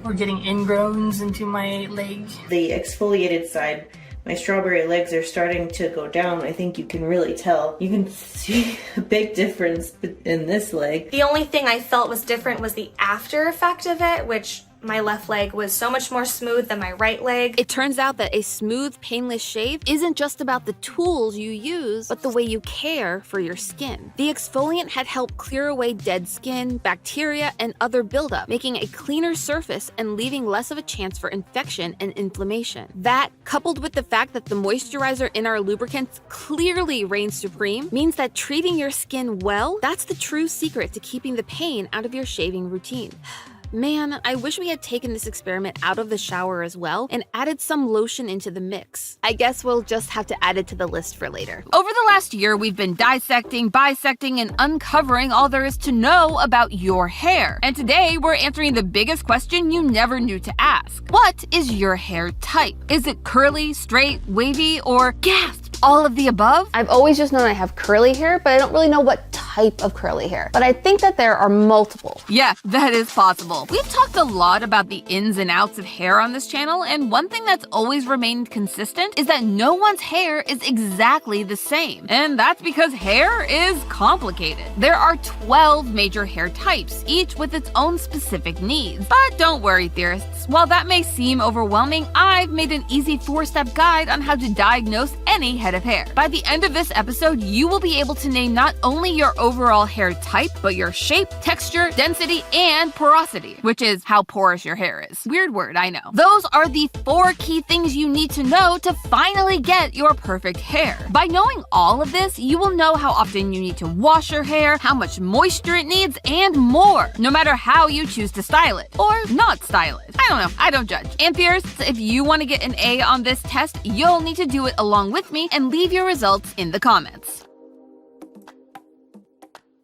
or getting ingrowns into my leg. The exfoliated side, my strawberry legs are starting to go down. I think you can really tell. You can see a big difference in this leg. The only thing I felt was different was the after effect of it, which my left leg was so much more smooth than my right leg. It turns out that a smooth, painless shave isn't just about the tools you use, but the way you care for your skin. The exfoliant had helped clear away dead skin, bacteria, and other buildup, making a cleaner surface and leaving less of a chance for infection and inflammation. That, coupled with the fact that the moisturizer in our lubricants clearly reigns supreme, means that treating your skin well, that's the true secret to keeping the pain out of your shaving routine. Man, I wish we had taken this experiment out of the shower as well and added some lotion into the mix. I guess we'll just have to add it to the list for later. Over the last year, we've been dissecting, bisecting, and uncovering all there is to know about your hair. And today, we're answering the biggest question you never knew to ask. What is your hair type? Is it curly, straight, wavy, or gasp, all of the above? I've always just known I have curly hair, but I don't really know what type type of curly hair, but I think that there are multiple. Yeah, that is possible. We've talked a lot about the ins and outs of hair on this channel, and one thing that's always remained consistent is that no one's hair is exactly the same. And that's because hair is complicated. There are 12 major hair types, each with its own specific needs. But don't worry, theorists. While that may seem overwhelming, I've made an easy 4-step guide on how to diagnose any head of hair. By the end of this episode, you will be able to name not only your overall hair type, but your shape, texture, density, and porosity, which is how porous your hair is. Weird word, I know. Those are the 4 key things you need to know to finally get your perfect hair. By knowing all of this, you will know how often you need to wash your hair, how much moisture it needs, and more, no matter how you choose to style it, or not style it. I don't know, I don't judge. And theorists, if you want to get an A on this test, you'll need to do it along with me and leave your results in the comments.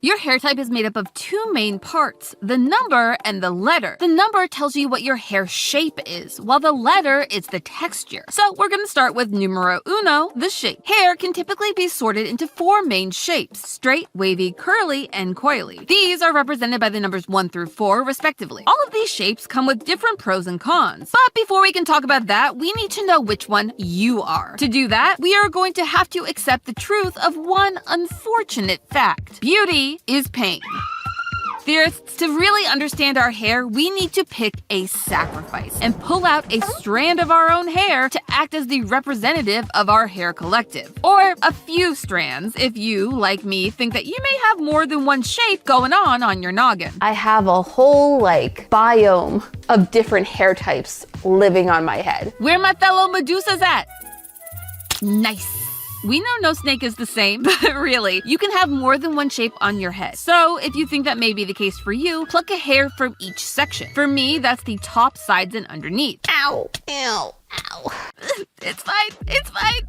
Your hair type is made up of 2 main parts, the number and the letter. The number tells you what your hair shape is, while the letter is the texture. So we're gonna start with numero uno, the shape. Hair can typically be sorted into 4 main shapes: straight, wavy, curly, and coily. These are represented by the numbers 1 through 4, respectively. All of these shapes come with different pros and cons. But before we can talk about that, we need to know which one you are. To do that, we are going to have to accept the truth of one unfortunate fact. Beauty is pain. Theorists, to really understand our hair, we need to pick a sacrifice and pull out a strand of our own hair to act as the representative of our hair collective. Or a few strands, if you, like me, think that you may have more than one shape going on your noggin. I have a whole, biome of different hair types living on my head. Where my fellow Medusas at? Nice. We know no snake is the same, but really, you can have more than one shape on your head. So if you think that may be the case for you, pluck a hair from each section. For me, that's the top, sides, and underneath. Ow, ow, ow. It's fine, it's fine.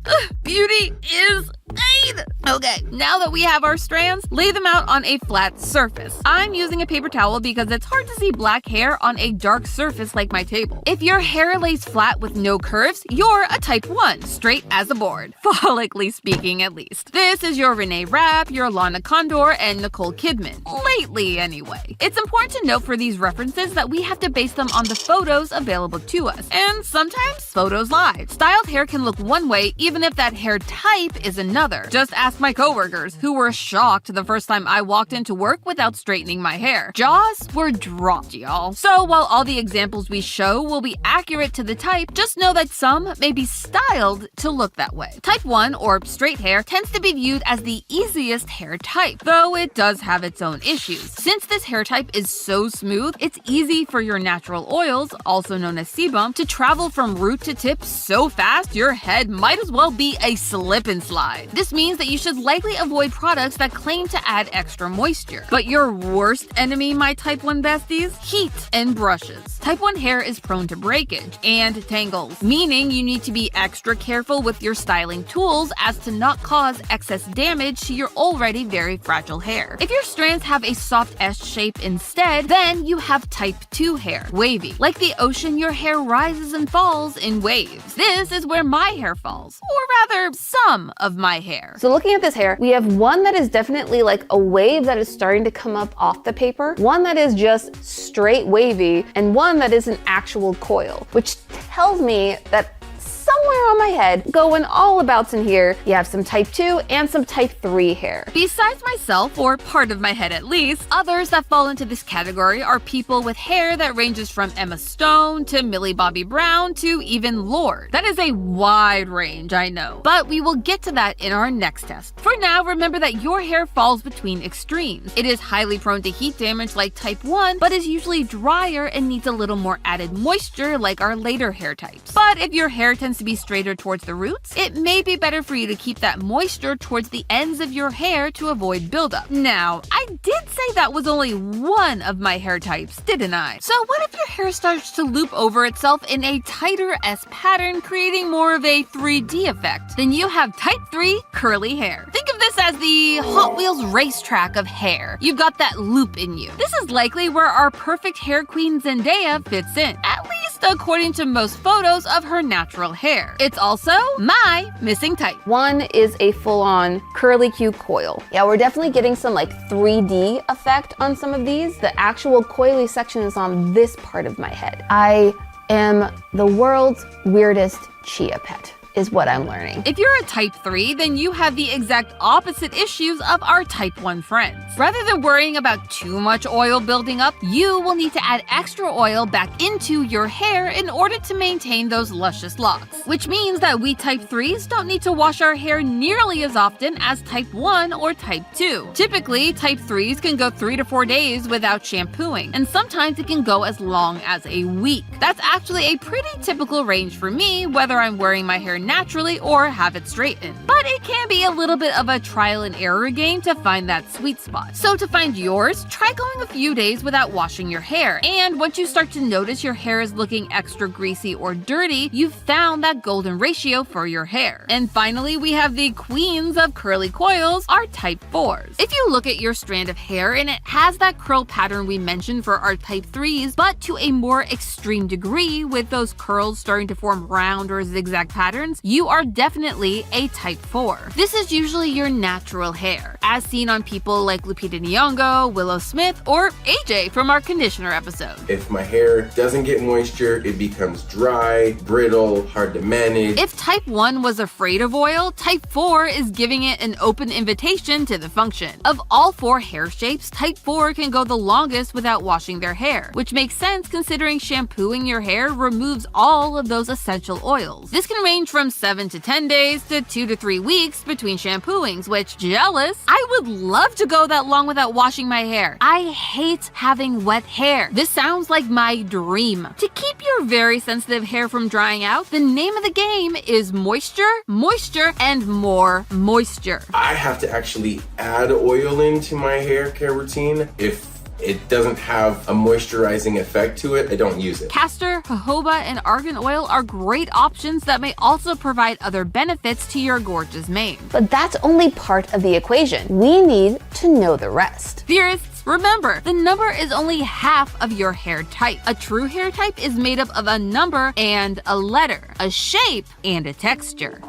Beauty is pain. Okay, now that we have our strands, lay them out on a flat surface. I'm using a paper towel because it's hard to see black hair on a dark surface like my table. If your hair lays flat with no curves, you're a type 1, straight as a board. Follically speaking, at least. This is your Renee Rapp, your Lana Condor, and Nicole Kidman. Lately, anyway. It's important to note for these references that we have to base them on the photos available to us. And sometimes, photos lie. Styled hair can look one way even if that hair type is another. Just ask my coworkers, who were shocked the first time I walked into work without straightening my hair. Jaws were dropped, y'all. So while all the examples we show will be accurate to the type, just know that some may be styled to look that way. Type 1, or straight hair, tends to be viewed as the easiest hair type, though it does have its own issues. Since this hair type is so smooth, it's easy for your natural oils, also known as sebum, to travel from root to tip so fast your head might as well be a slip and slide. This means that you should likely avoid products that claim to add extra moisture. But your worst enemy, my type 1 besties? Heat and brushes. Type 1 hair is prone to breakage and tangles, meaning you need to be extra careful with your styling tools as to not cause excess damage to your already very fragile hair. If your strands have a soft S shape instead, then you have type 2 hair, wavy. Like the ocean, your hair rises and falls in waves. This is where my hair falls, or rather, some of my hair. So looking at this hair, we have one that is definitely like a wave that is starting to come up off the paper, one that is just straight wavy, and one that is an actual coil, which tells me that somewhere on my head, going all abouts in here, you have some type 2 and some type 3 hair. Besides myself, or part of my head at least, others that fall into this category are people with hair that ranges from Emma Stone to Millie Bobby Brown to even Lorde. That is a wide range, I know, but we will get to that in our next test. For now, remember that your hair falls between extremes. It is highly prone to heat damage like type 1, but is usually drier and needs a little more added moisture like our later hair types. But if your hair tends to be straighter towards the roots, it may be better for you to keep that moisture towards the ends of your hair to avoid buildup. Now, I did say that was only one of my hair types, didn't I? So what if your hair starts to loop over itself in a tighter S pattern, creating more of a 3D effect? Then you have type 3 curly hair. Think of this as the Hot Wheels racetrack of hair. You've got that loop in you. This is likely where our perfect hair queen Zendaya fits in. At least least according to most photos of her natural hair. It's also my missing type. One is a full-on curly Q coil. Yeah, we're definitely getting some like 3D effect on some of these. The actual coily section is on this part of my head. I am the world's weirdest chia pet, is what I'm learning. If you're a type 3, then you have the exact opposite issues of our type 1 friends. Rather than worrying about too much oil building up, you will need to add extra oil back into your hair in order to maintain those luscious locks. Which means that we type 3s don't need to wash our hair nearly as often as type 1 or type 2. Typically, type 3s can go 3 to 4 days without shampooing, and sometimes it can go as long as a week. That's actually a pretty typical range for me, whether I'm wearing my hair naturally or have it straightened. But it can be a little bit of a trial and error game to find that sweet spot. So to find yours, try going a few days without washing your hair. And once you start to notice your hair is looking extra greasy or dirty, you've found that golden ratio for your hair. And finally, we have the queens of curly coils, our type 4s. If you look at your strand of hair and it has that curl pattern we mentioned for our type 3s, but to a more extreme degree with those curls starting to form round or zigzag patterns, you are definitely a type 4. This is usually your natural hair, as seen on people like Lupita Nyong'o, Willow Smith, or AJ from our conditioner episode. If my hair doesn't get moisture, it becomes dry, brittle, hard to manage. If type 1 was afraid of oil, type 4 is giving it an open invitation to the function. Of all 4 hair shapes, type 4 can go the longest without washing their hair, which makes sense considering shampooing your hair removes all of those essential oils. This can range from 7 to 10 days to 2 to 3 weeks between shampooings, which, jealous, I would love to go that long without washing my hair. I hate having wet hair. This sounds like my dream. To keep your very sensitive hair from drying out, the name of the game is moisture, moisture, and more moisture. I have to actually add oil into my hair care routine. If it doesn't have a moisturizing effect to it, I don't use it. Castor, jojoba, and argan oil are great options that may also provide other benefits to your gorgeous mane. But that's only part of the equation. We need to know the rest. Theorists, remember, the number is only half of your hair type. A true hair type is made up of a number and a letter, a shape, and a texture.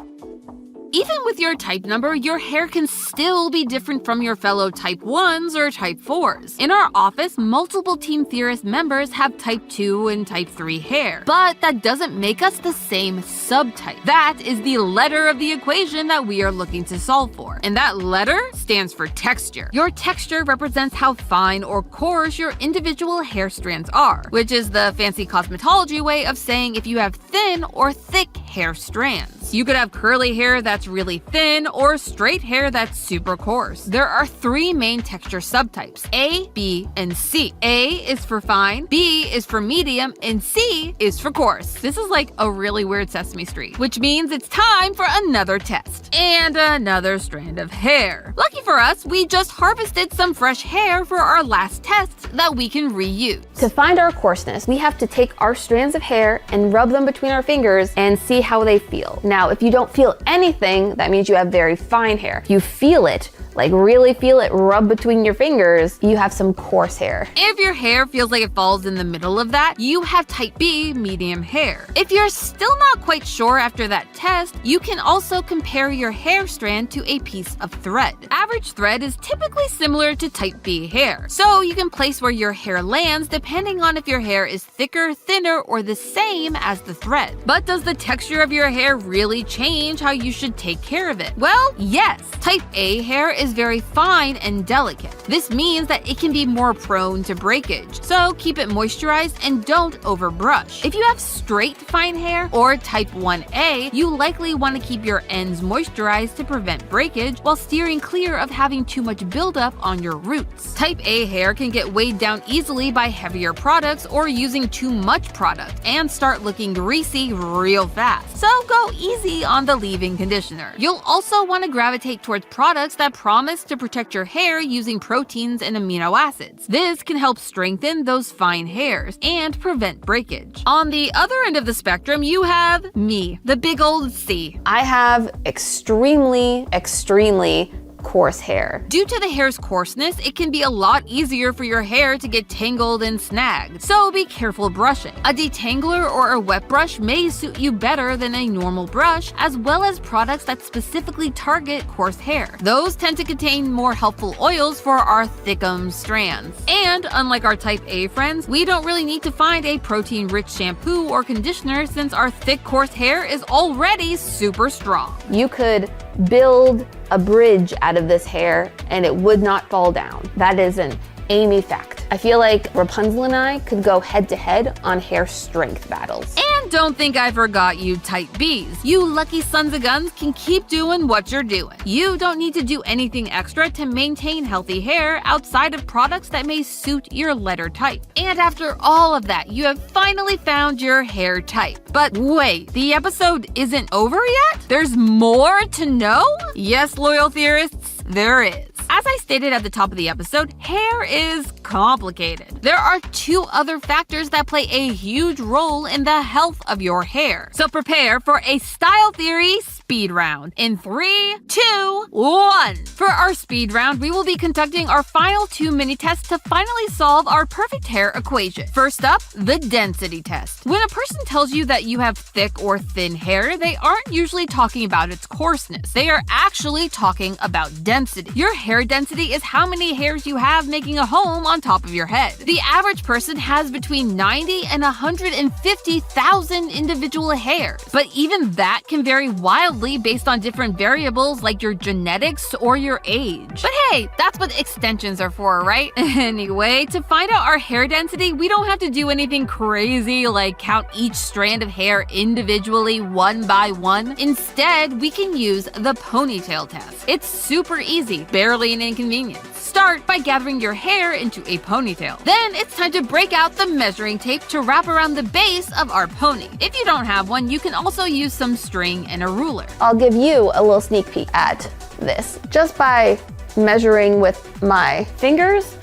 Even with your type number, your hair can still be different from your fellow type 1s or type 4s. In our office, multiple Team Theorist members have type 2 and type 3 hair, but that doesn't make us the same subtype. That is the letter of the equation that we are looking to solve for, and that letter stands for texture. Your texture represents how fine or coarse your individual hair strands are, which is the fancy cosmetology way of saying if you have thin or thick hair strands. You could have curly hair that's really thin or straight hair that's super coarse. There are 3 main texture subtypes, A, B, and C. A is for fine, B is for medium, and C is for coarse. This is like a really weird Sesame Street, which means it's time for another test and another strand of hair. Lucky for us, we just harvested some fresh hair for our last test that we can reuse. To find our coarseness, we have to take our strands of hair and rub them between our fingers and see how they feel. Now, if you don't feel anything, that means you have very fine hair. If you feel it, like really feel it rub between your fingers, you have some coarse hair. If your hair feels like it falls in the middle of that, you have type B, medium hair. If you're still not quite sure after that test, you can also compare your hair strand to a piece of thread. Average thread is typically similar to type B hair, so you can place where your hair lands depending on if your hair is thicker, thinner, or the same as the thread. But does the texture of your hair really change how you should take care of it? Well, yes. Type A hair is very fine and delicate. This means that it can be more prone to breakage, so keep it moisturized and don't overbrush. If you have straight fine hair or type 1A, you likely want to keep your ends moisturized to prevent breakage while steering clear of having too much buildup on your roots. Type A hair can get weighed down easily by heavier products or using too much product and start looking greasy real fast, so go easy on the leave-in conditioner. You'll also want to gravitate towards products that promise to protect your hair using proteins and amino acids. This can help strengthen those fine hairs and prevent breakage. On the other end of the spectrum, you have me, the big old C. I have extremely coarse hair. Due to the hair's coarseness, it can be a lot easier for your hair to get tangled and snagged, so be careful brushing. A detangler or a wet brush may suit you better than a normal brush, as well as products that specifically target coarse hair. Those tend to contain more helpful oils for our thickum strands. And unlike our type A friends, we don't really need to find a protein-rich shampoo or conditioner since our thick, coarse hair is already super strong. You could build a bridge out of this hair and it would not fall down. That is an Amy fact. I feel like Rapunzel and I could go head to head on hair strength battles. And don't think I forgot you type Bs. You lucky sons of guns can keep doing what you're doing. You don't need to do anything extra to maintain healthy hair outside of products that may suit your letter type. And after all of that, you have finally found your hair type. But wait, the episode isn't over yet? There's more to know? Yes, loyal theorists, there is. As I stated at the top of the episode, hair is complicated. There are 2 other factors that play a huge role in the health of your hair. So prepare for a style theory speed round in 3, 2, 1. For our speed round, we will be conducting our final 2 mini tests to finally solve our perfect hair equation. First up, the density test. When a person tells you that you have thick or thin hair, they aren't usually talking about its coarseness. They are actually talking about density. Your hair density is how many hairs you have making a home on top of your head. The average person has between 90 and 150,000 individual hairs, but even that can vary wildly based on different variables like your genetics or your age. But hey, that's what extensions are for, right? Anyway, to find out our hair density, we don't have to do anything crazy like count each strand of hair individually one by one. Instead, we can use the ponytail test. It's super easy, barely an inconvenience. Start by gathering your hair into a ponytail. Then it's time to break out the measuring tape to wrap around the base of our pony. If you don't have one, you can also use some string and a ruler. I'll give you a little sneak peek at this. Just by measuring with my fingers,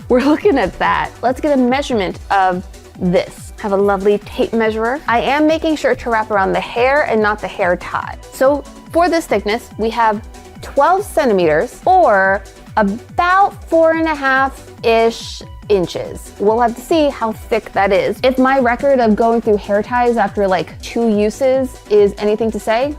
we're looking at that. Let's get a measurement of this. Have a lovely tape measurer. I am making sure to wrap around the hair and not the hair tie. So for this thickness, we have 12 centimeters or about 4.5-ish inches. We'll have to see how thick that is. If my record of going through hair ties after like 2 uses is anything to say,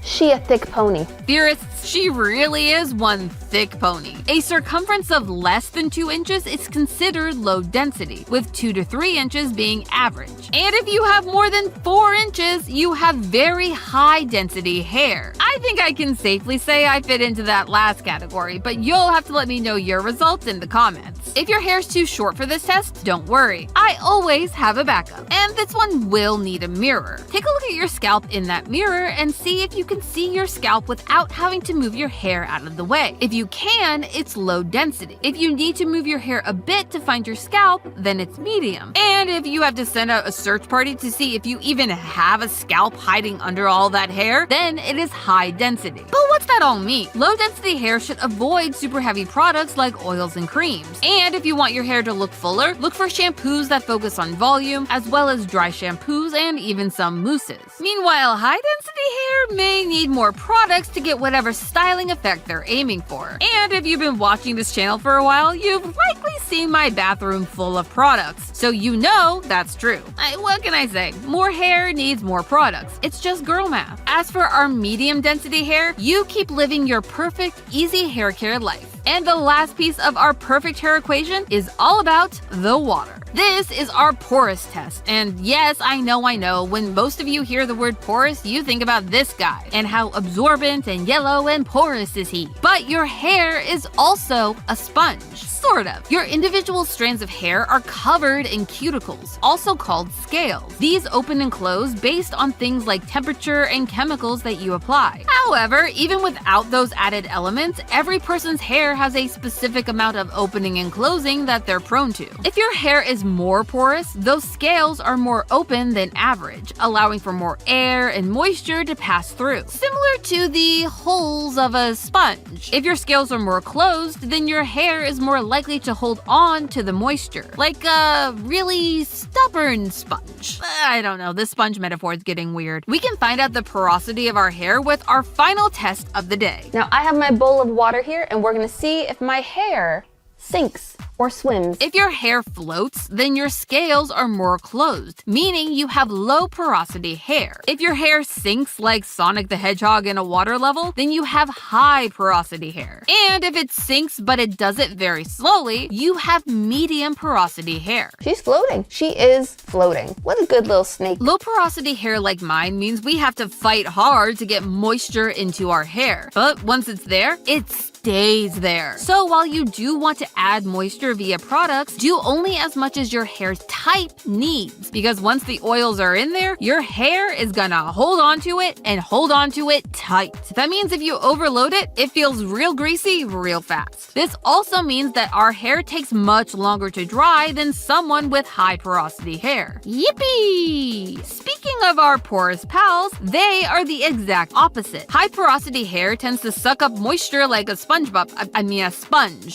she a thick pony. Theorists, she really is one thick pony. A circumference of less than 2 inches is considered low density, with 2 to 3 inches being average. And if you have more than 4 inches, you have very high density hair. I think I can safely say I fit into that last category, but you'll have to let me know your results in the comments. If your hair's too short for this test, don't worry. I always have a backup. And this one will need a mirror. Take a look at your scalp in that mirror and see if you can see your scalp without having to move your hair out of the way. If you can, it's low density. If you need to move your hair a bit to find your scalp, then it's medium. And if you have to send out a search party to see if you even have a scalp hiding under all that hair, then it is high density. But what's that all mean? Low density hair should avoid super heavy products like oils and creams. And if you want your hair to look fuller, look for shampoos that focus on volume, as well as dry shampoos and even some mousses. Meanwhile, high density hair may need more products to get whatever styling effect they're aiming for. And if you've been watching this channel for a while, you've likely seen my bathroom full of products, so you know that's true. What can I say? More hair needs more products. It's just girl math. As for our medium density hair, you keep living your perfect, easy hair care life. And the last piece of our perfect hair equation is all about the water. This is our porous test. And yes, I know, when most of you hear the word porous, you think about this guy and how absorbent and yellow and porous is he. But your hair is also a sponge. Sort of. Your individual strands of hair are covered in cuticles, also called scales. These open and close based on things like temperature and chemicals that you apply. However, even without those added elements, every person's hair has a specific amount of opening and closing that they're prone to. If your hair is more porous, those scales are more open than average, allowing for more air and moisture to pass through, similar to the holes of a sponge. If your scales are more closed, then your hair is more likely to hold on to the moisture, like a really stubborn sponge. I don't know, this sponge metaphor is getting weird. We can find out the porosity of our hair with our final test of the day. Now I have my bowl of water here, and we're gonna see if my hair sinks or swims. If your hair floats, then your scales are more closed, meaning you have low porosity hair. If your hair sinks like Sonic the Hedgehog in a water level, then you have high porosity hair. And if it sinks but it does it very slowly, you have medium porosity hair. She's floating. She is floating. What a good little snake. Low porosity hair like mine means we have to fight hard to get moisture into our hair. But once it's there, it stays there. So while you do want to add moisture via products, do only as much as your hair type needs, because once the oils are in there, your hair is gonna hold on to it and hold on to it tight. That means if you overload it, it feels real greasy real fast. This also means that our hair takes much longer to dry than someone with high porosity hair. Yippee! Speaking of our porous pals, they are the exact opposite. High porosity hair tends to suck up moisture like a sponge,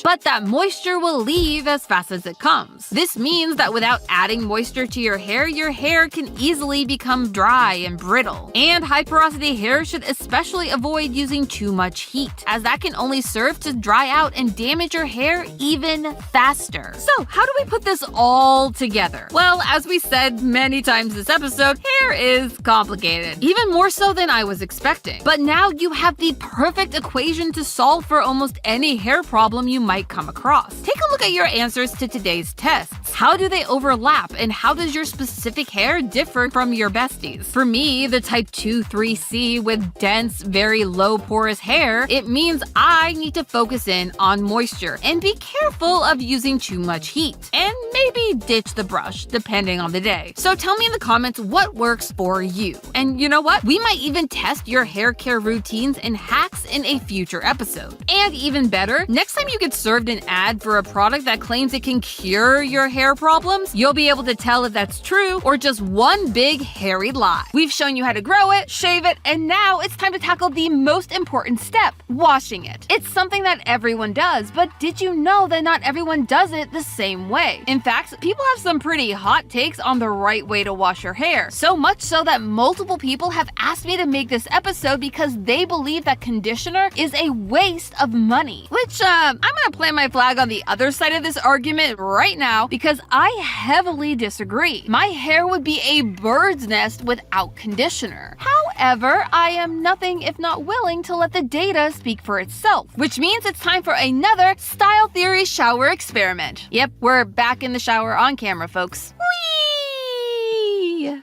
but that moisture will leave as fast as it comes. This means that without adding moisture to your hair can easily become dry and brittle. And high porosity hair should especially avoid using too much heat, as that can only serve to dry out and damage your hair even faster. So how do we put this all together? Well, as we said many times this episode, hair is complicated, even more so than I was expecting. But now you have the perfect equation to solve for almost any hair problem you might come across. Take a look at your answers to today's tests. How do they overlap, and how does your specific hair differ from your besties? For me, the type 2-3C with dense, very low porous hair, it means I need to focus in on moisture and be careful of using too much heat, and maybe ditch the brush depending on the day. So tell me in the comments what works for you. And you know what? We might even test your hair care routines and hacks in a future episode. And even better, next time you get served an ad for a product that claims it can cure your hair problems, you'll be able to tell if that's true or just one big hairy lie. We've shown you how to grow it, shave it, and now it's time to tackle the most important step, washing it. It's something that everyone does, but did you know that not everyone does it the same way? In fact, people have some pretty hot takes on the right way to wash your hair. So much so that multiple people have asked me to make this episode because they believe that conditioner is a waste of money. Which, I'm gonna plant my flag on the other side of this argument right now because I heavily disagree. My hair would be a bird's nest without conditioner. However, I am nothing if not willing to let the data speak for itself, which means it's time for another Style Theory shower experiment. Yep, we're back in the shower on camera, folks.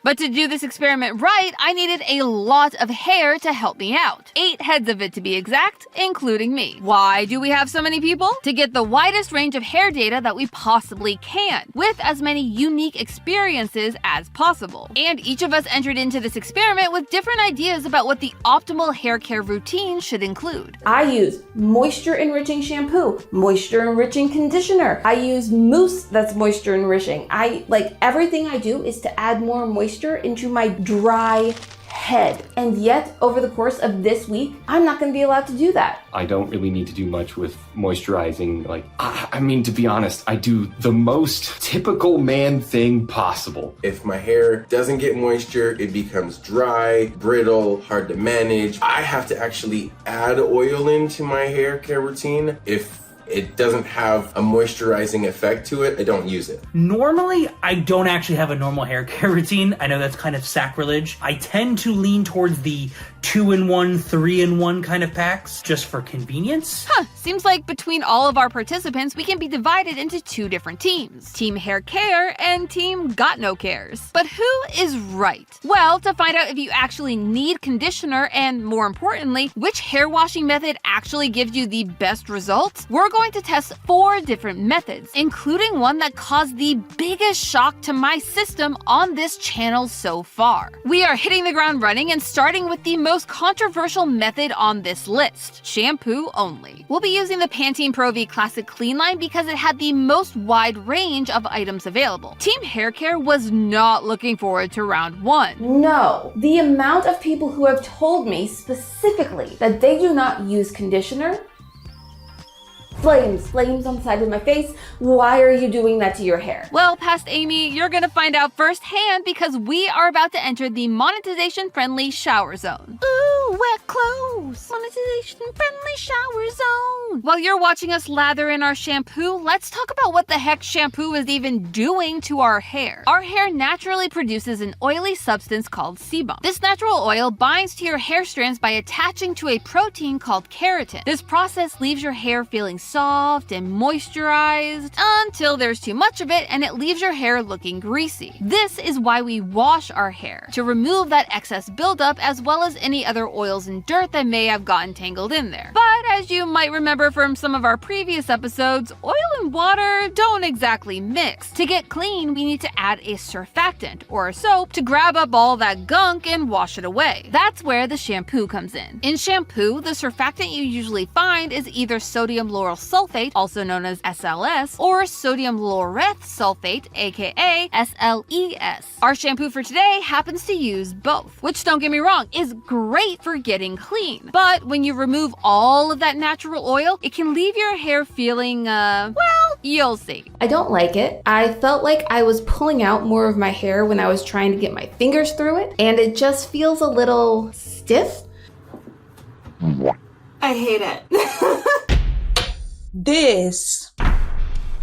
But to do this experiment right, I needed a lot of hair to help me out. 8 heads of it to be exact, including me. Why do we have so many people? To get the widest range of hair data that we possibly can, with as many unique experiences as possible. And each of us entered into this experiment with different ideas about what the optimal hair care routine should include. I use moisture enriching shampoo, moisture enriching conditioner. I use mousse that's moisture enriching. Everything I do is to add more moisture into my dry head. And yet, over the course of this week, I'm not going to be allowed to do that. I don't really need to do much with moisturizing. To be honest, I do the most typical man thing possible. If my hair doesn't get moisture, it becomes dry, brittle, hard to manage. I have to actually add oil into my hair care routine. If it doesn't have a moisturizing effect to it, I don't use it. Normally, I don't actually have a normal hair care routine. I know that's kind of sacrilege. I tend to lean towards the 2-in-1, 3-in-1 kind of packs, just for convenience. Seems like between all of our participants, we can be divided into 2 different teams. Team Hair Care and Team Got No Cares. But who is right? Well, to find out if you actually need conditioner and, more importantly, which hair washing method actually gives you the best results, we're going going to test 4 different methods, including one that caused the biggest shock to my system on this channel so far. We are hitting the ground running and starting with the most controversial method on this list, shampoo only. We'll be using the Pantene Pro V Classic Clean line because it had the most wide range of items available. Team Hair Care was not looking forward to round 1. No, the amount of people who have told me specifically that they do not use conditioner. Flames on the side of my face. Why are you doing that to your hair? Well, past Amy, you're gonna find out firsthand because we are about to enter the monetization-friendly shower zone. Ooh, wet clothes. Monetization-friendly shower zone. While you're watching us lather in our shampoo, let's talk about what the heck shampoo is even doing to our hair. Our hair naturally produces an oily substance called sebum. This natural oil binds to your hair strands by attaching to a protein called keratin. This process leaves your hair feeling soft and moisturized until there's too much of it and it leaves your hair looking greasy. This is why we wash our hair, to remove that excess buildup as well as any other oils and dirt that may have gotten tangled in there. But as you might remember from some of our previous episodes, oil and water don't exactly mix. To get clean, we need to add a surfactant or a soap to grab up all that gunk and wash it away. That's where the shampoo comes in. In shampoo, the surfactant you usually find is either sodium lauryl sulfate, also known as SLS, or sodium laureth sulfate, aka SLES. Our shampoo for today happens to use both, which, don't get me wrong, is great for getting clean. But when you remove all of that natural oil, it can leave your hair feeling, well, you'll see. I don't like it. I felt like I was pulling out more of my hair when I was trying to get my fingers through it, and it just feels a little stiff. I hate it. This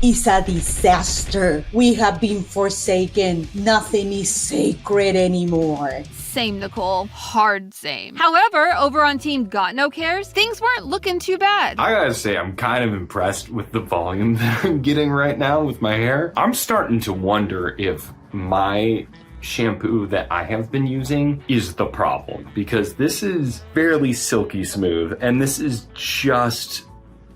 is a disaster. We have been forsaken. Nothing is sacred anymore. Same, Nicole. Hard same. However, over on Team Got No Cares, things weren't looking too bad. I gotta say, I'm kind of impressed with the volume that I'm getting right now with my hair. I'm starting to wonder if my shampoo that I have been using is the problem, because this is fairly silky smooth and this is just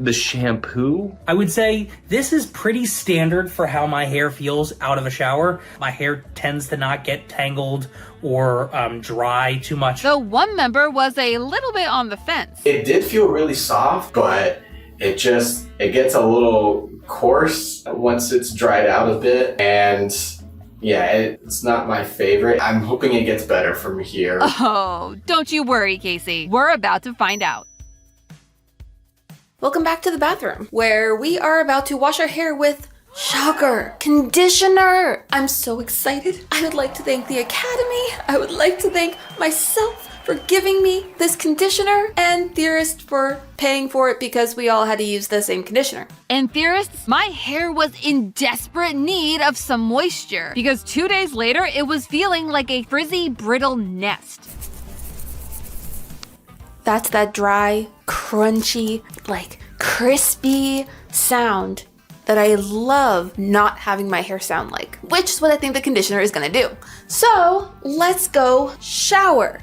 the shampoo. I would say this is pretty standard for how my hair feels out of a shower. My hair tends to not get tangled or dry too much. Though one member was a little bit on the fence. It did feel really soft, but it gets a little coarse once it's dried out a bit, and yeah, it's not my favorite. I'm hoping it gets better from here. Oh, don't you worry, Casey. We're about to find out. Welcome back to the bathroom, where we are about to wash our hair with, shocker, conditioner. I'm so excited. I would like to thank the Academy. I would like to thank myself for giving me this conditioner, and Theorist for paying for it because we all had to use the same conditioner. And Theorists, my hair was in desperate need of some moisture because 2 days later, it was feeling like a frizzy, brittle nest. That's that dry, crunchy, like crispy sound that I love not having my hair sound like, which is what I think the conditioner is gonna do. So let's go shower,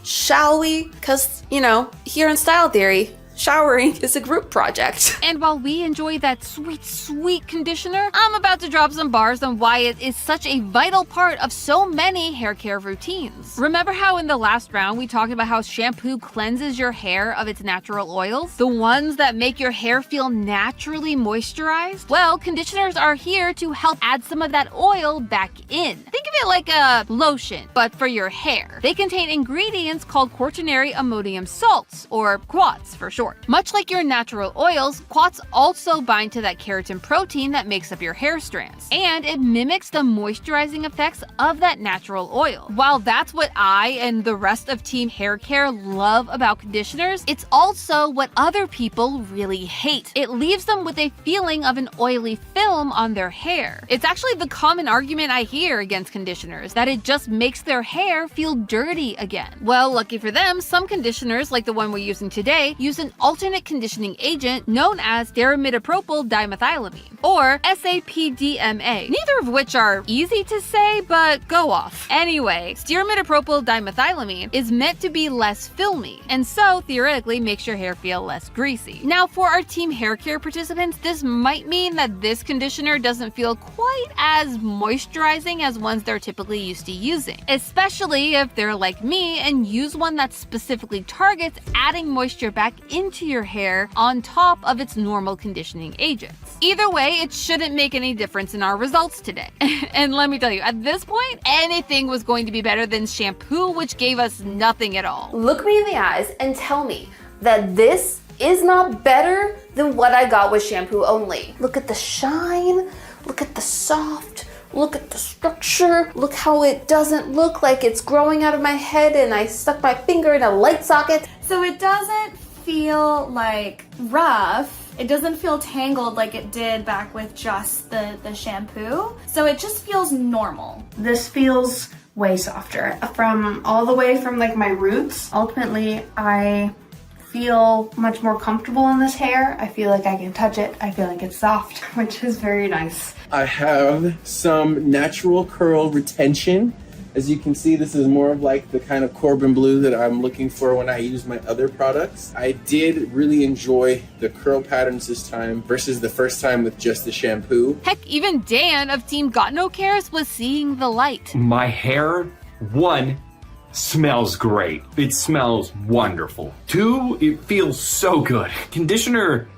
shall we? Because, you know, here in Style Theory, showering is a group project. And while we enjoy that sweet, sweet conditioner, I'm about to drop some bars on why it is such a vital part of so many hair care routines. Remember how in the last round we talked about how shampoo cleanses your hair of its natural oils? The ones that make your hair feel naturally moisturized? Well, conditioners are here to help add some of that oil back in. Think of it like a lotion, but for your hair. They contain ingredients called quaternary ammonium salts, or quats for short. Much like your natural oils, quats also bind to that keratin protein that makes up your hair strands, and it mimics the moisturizing effects of that natural oil. While that's what I and the rest of Team Hair Care love about conditioners, it's also what other people really hate. It leaves them with a feeling of an oily film on their hair. It's actually the common argument I hear against conditioners, that it just makes their hair feel dirty again. Well, lucky for them, some conditioners, like the one we're using today, use an an alternate conditioning agent known as stearimidopropyl dimethylamine, or SAPDMA, neither of which are easy to say, but go off. Anyway, stearimidopropyl dimethylamine is meant to be less filmy, and so theoretically makes your hair feel less greasy. Now, for our team hair care participants, this might mean that this conditioner doesn't feel quite as moisturizing as ones they're typically used to using, especially if they're like me and use one that specifically targets adding moisture back into your hair on top of its normal conditioning agents. Either way, it shouldn't make any difference in our results today. And let me tell you, at this point, anything was going to be better than shampoo, which gave us nothing at all. Look me in the eyes and tell me that this is not better than what I got with shampoo only. Look at the shine, look at the soft, look at the structure, look how it doesn't look like it's growing out of my head and I stuck my finger in a light socket. So it doesn't feel like rough. It doesn't feel tangled like it did back with just the shampoo. So it just feels normal. This feels way softer. From all the way from like my roots, ultimately I feel much more comfortable in this hair. I feel like I can touch it. I feel like it's soft, which is very nice. I have some natural curl retention. As you can see, this is more of like the kind of Corbin blue that I'm looking for when I use my other products. I did really enjoy the curl patterns this time versus the first time with just the shampoo. Heck, even Dan of Team Got No Cares was seeing the light. My hair, 1, smells great. It smells wonderful. 2, it feels so good. Conditioner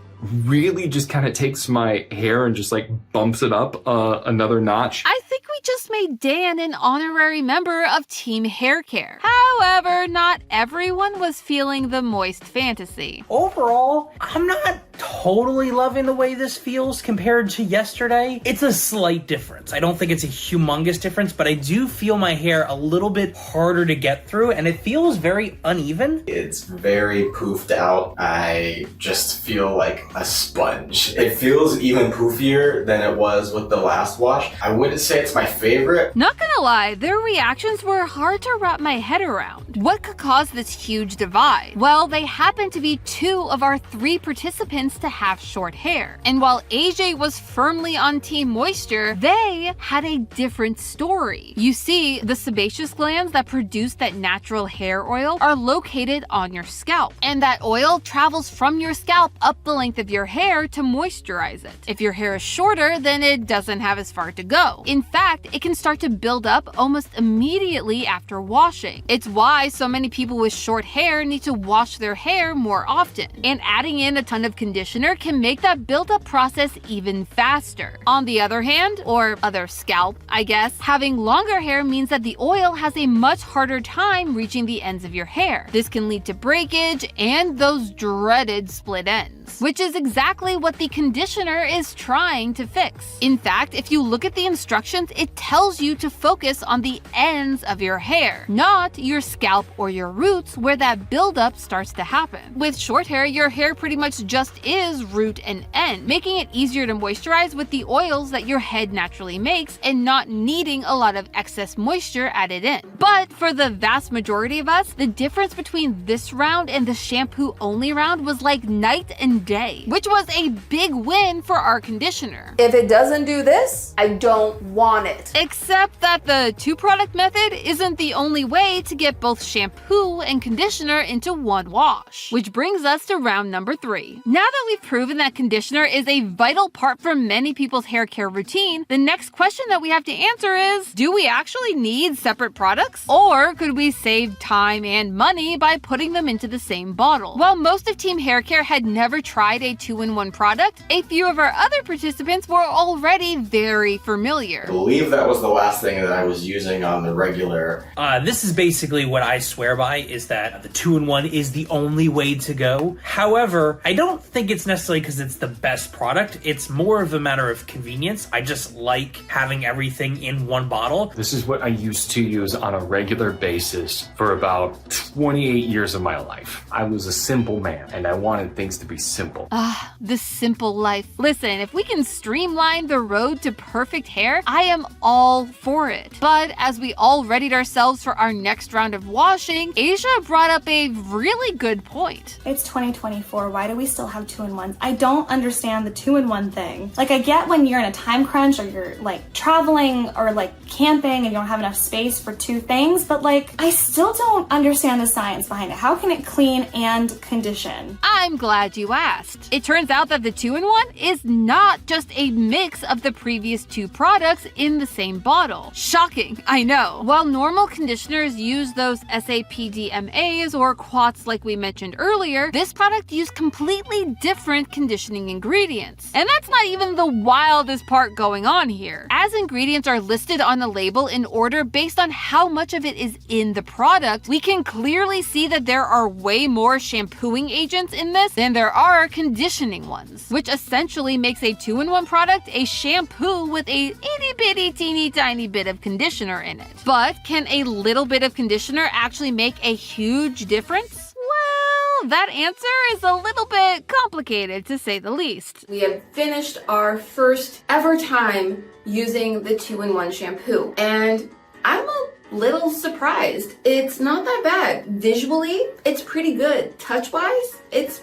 really just kind of takes my hair and just like bumps it up another notch. I think we just made Dan an honorary member of Team Hair Care. However, not everyone was feeling the moist fantasy. Overall, I'm not totally loving the way this feels compared to yesterday. It's a slight difference. I don't think it's a humongous difference, but I do feel my hair a little bit harder to get through, and it feels very uneven. It's very poofed out. I just feel like a sponge. It feels even poofier than it was with the last wash. I wouldn't say it's my favorite. Not gonna lie, their reactions were hard to wrap my head around. What could cause this huge divide? Well, they happen to be 2 of our 3 participants to have short hair. And while AJ was firmly on Team Moisture, they had a different story. You see, the sebaceous glands that produce that natural hair oil are located on your scalp, and that oil travels from your scalp up the length of your hair to moisturize it. If your hair is shorter, then it doesn't have as far to go. In fact, it can start to build up almost immediately after washing. It's why so many people with short hair need to wash their hair more often, and adding in a ton of conditioner can make that build-up process even faster. On the other hand, or other scalp, I guess, having longer hair means that the oil has a much harder time reaching the ends of your hair. This can lead to breakage and those dreaded split ends, which is exactly what the conditioner is trying to fix. In fact, if you look at the instructions, it tells you to focus on the ends of your hair, not your scalp or your roots where that buildup starts to happen. With short hair, your hair pretty much just is root and end, making it easier to moisturize with the oils that your head naturally makes and not needing a lot of excess moisture added in. But for the vast majority of us, the difference between this round and the shampoo only round was like night and day, which was a big win for our conditioner. If it doesn't do this, I don't want it. Except that the 2-product method isn't the only way to get both shampoo and conditioner into one wash. Which brings us to round number 3. Now that we've proven that conditioner is a vital part for many people's hair care routine, the next question that we have to answer is, do we actually need separate products? Or could we save time and money by putting them into the same bottle? While most of Team Hair Care had never tried a 2-in-1 product, a few of our other participants were already very familiar. I believe that was the last thing that I was using on the regular. This is basically what I swear by, is that the 2-in-1 is the only way to go. However, I don't think think it's necessarily because it's the best product. It's more of a matter of convenience. I just like having everything in one bottle. This is what I used to use on a regular basis for about 28 years of my life. I was a simple man and I wanted things to be simple. Ah, the simple life. Listen, if we can streamline the road to perfect hair, I am all for it. But as we all readied ourselves for our next round of washing, Asia brought up a really good point. It's 2024. Why do we still have 2-in-1s? I don't understand the 2-in-1 thing. Like, I get when you're in a time crunch or you're like traveling or like camping and you don't have enough space for two things, but like, I still don't understand the science behind it. How can it clean and condition? I'm glad you asked. It turns out that the 2-in-1 is not just a mix of the previous two products in the same bottle. Shocking, I know. While normal conditioners use those SAPDMAs or quats like we mentioned earlier, this product used completely different conditioning ingredients. And that's not even the wildest part going on here. As ingredients are listed on the label in order based on how much of it is in the product, we can clearly see that there are way more shampooing agents in this than there are conditioning ones, which essentially makes a 2-in-1 product a shampoo with a itty bitty teeny tiny bit of conditioner in it. But can a little bit of conditioner actually make a huge difference? Well, that answer is a little bit complicated to say the least. We have finished our first ever time using the 2-in-1 shampoo, and I'm a little surprised. It's not that bad. Visually, it's pretty good. Touch-wise, it's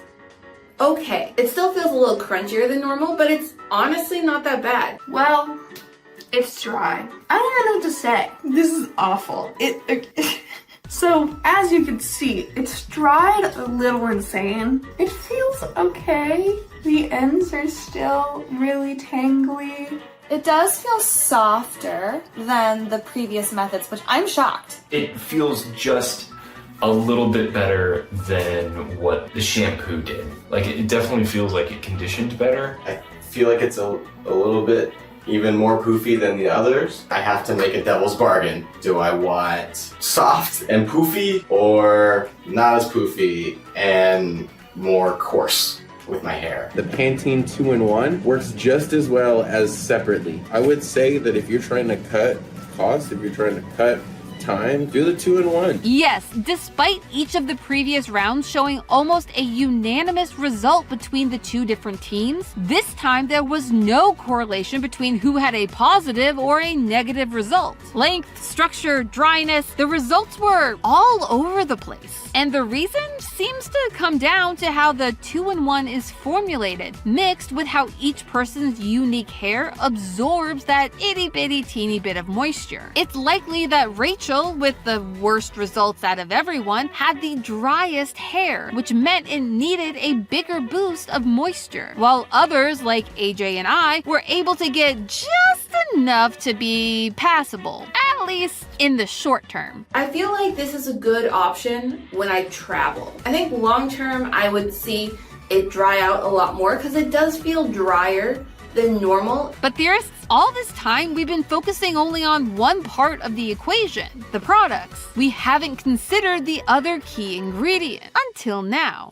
okay. It still feels a little crunchier than normal, but it's honestly not that bad. Well, it's dry. I don't even know what to say. This is awful. So, as you can see, it's dried a little insane. It feels okay. The ends are still really tangly. It does feel softer than the previous methods, which I'm shocked. It feels just a little bit better than what the shampoo did. Like, it definitely feels like it conditioned better. I feel like it's a little bit even more poofy than the others. I have to make a devil's bargain. Do I want soft and poofy or not as poofy and more coarse with my hair? The Pantene 2-in-1 works just as well as separately. I would say that if you're trying to cut cost, if you're trying to cut time, do the 2-in-1. Yes, despite each of the previous rounds showing almost a unanimous result between the two different teams, this time there was no correlation between who had a positive or a negative result. Length, structure, dryness, the results were all over the place. And the reason seems to come down to how the 2-in-1 is formulated, mixed with how each person's unique hair absorbs that itty bitty teeny bit of moisture. It's likely that Rachel, with the worst results out of everyone, had the driest hair, which meant it needed a bigger boost of moisture, while others like AJ and I were able to get just enough to be passable, at least in the short term. I feel like this is a good option when I travel. I think long term I would see it dry out a lot more because it does feel drier than normal. But theorists, all this time we've been focusing only on one part of the equation, the products. We haven't considered the other key ingredient until now.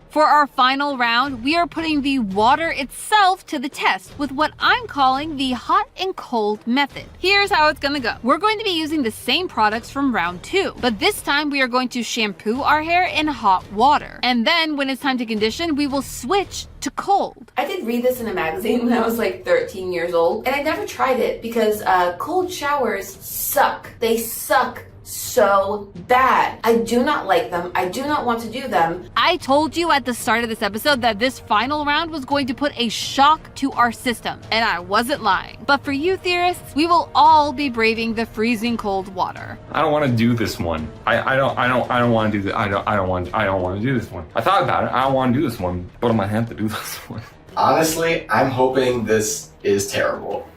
For our final round, we are putting the water itself to the test with what I'm calling the hot and cold method. Here's how it's gonna go. We're going to be using the same products from round 2, but this time we are going to shampoo our hair in hot water. And then when it's time to condition, we will switch to cold. I did read this in a magazine when I was like 13 years old, and I never tried it because cold showers suck. They suck so bad. I do not like them. I do not want to do them. I told you at the start of this episode that this final round was going to put a shock to our system, and I wasn't lying. But for you theorists, we will all be braving the freezing cold water. I don't want to do this one. I don't want to do this. I don't want to do this one. I thought about it. I don't want to do this one, but I'm gonna have to do this one. Honestly, I'm hoping this is terrible.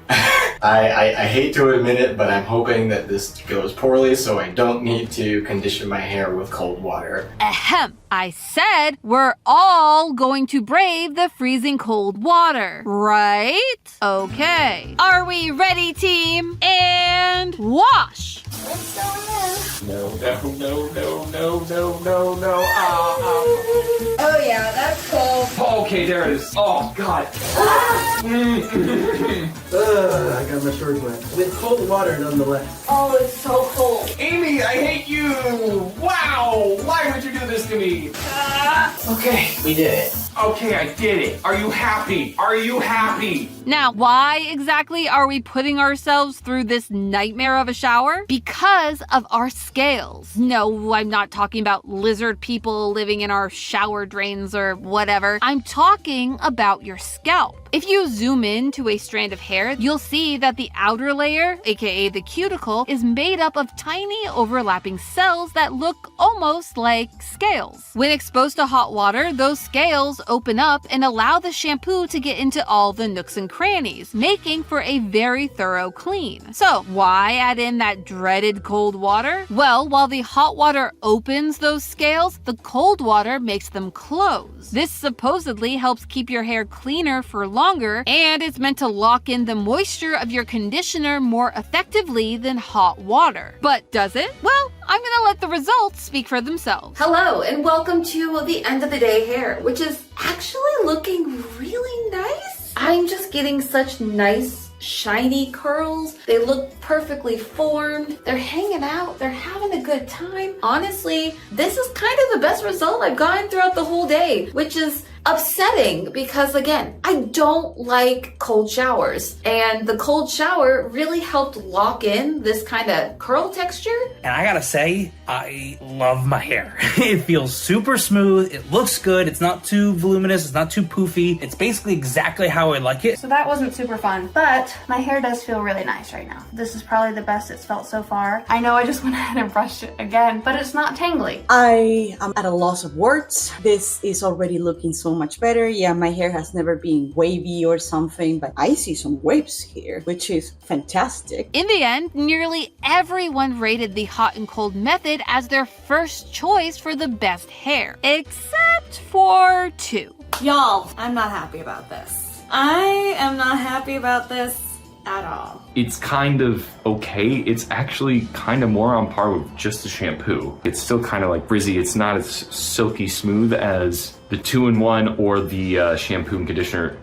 I hate to admit it, but I'm hoping that this goes poorly so I don't need to condition my hair with cold water. Ahem. I said we're all going to brave the freezing cold water, right? Okay. Are we ready, team? And wash! No. Oh yeah, that's Okay, there it is. Oh, God. I got my shorts wet. With cold water, nonetheless. Oh, it's so cold. Amy, I hate you. Wow. Why would you do this to me? Okay. We did it. Okay, I did it. Are you happy? Are you happy? Now, why exactly are we putting ourselves through this nightmare of a shower? Because of our scales. No, I'm not talking about lizard people living in our shower drains or whatever. I'm talking about your scalp. If you zoom in to a strand of hair, you'll see that the outer layer, aka the cuticle, is made up of tiny overlapping cells that look almost like scales. When exposed to hot water, those scales open up and allow the shampoo to get into all the nooks and crannies, making for a very thorough clean. So, why add in that dreaded cold water? Well, while the hot water opens those scales, the cold water makes them close. This supposedly helps keep your hair cleaner for longer, and it's meant to lock in the moisture of your conditioner more effectively than hot water. But does it? Well, I'm gonna let the results speak for themselves. Hello, and welcome to the end of the day hair, which is actually looking really nice. I'm just getting such nice, shiny curls. They look perfectly formed. They're hanging out. They're having a good time. Honestly, this is kind of the best result I've gotten throughout the whole day, which is upsetting because, again, I don't like cold showers, and the cold shower really helped lock in this kind of curl texture. And I gotta say, I love my hair. It feels super smooth, it looks good, it's not too voluminous, it's not too poofy. It's basically exactly how I like it. So that wasn't super fun, but my hair does feel really nice right now. This is probably the best it's felt so far. I know I just went ahead and brushed it again, but it's not tangly. I am at a loss of words. This is already looking so much better. Yeah, my hair has never been wavy or something, but I see some waves here, which is fantastic. In the end, nearly everyone rated the hot and cold method as their first choice for the best hair, except for 2. Y'all, I'm not happy about this. I am not happy about this at all. It's kind of okay. It's actually kind of more on par with just the shampoo. It's still kind of like frizzy. It's not as silky smooth as the 2-in-1 or the shampoo and conditioner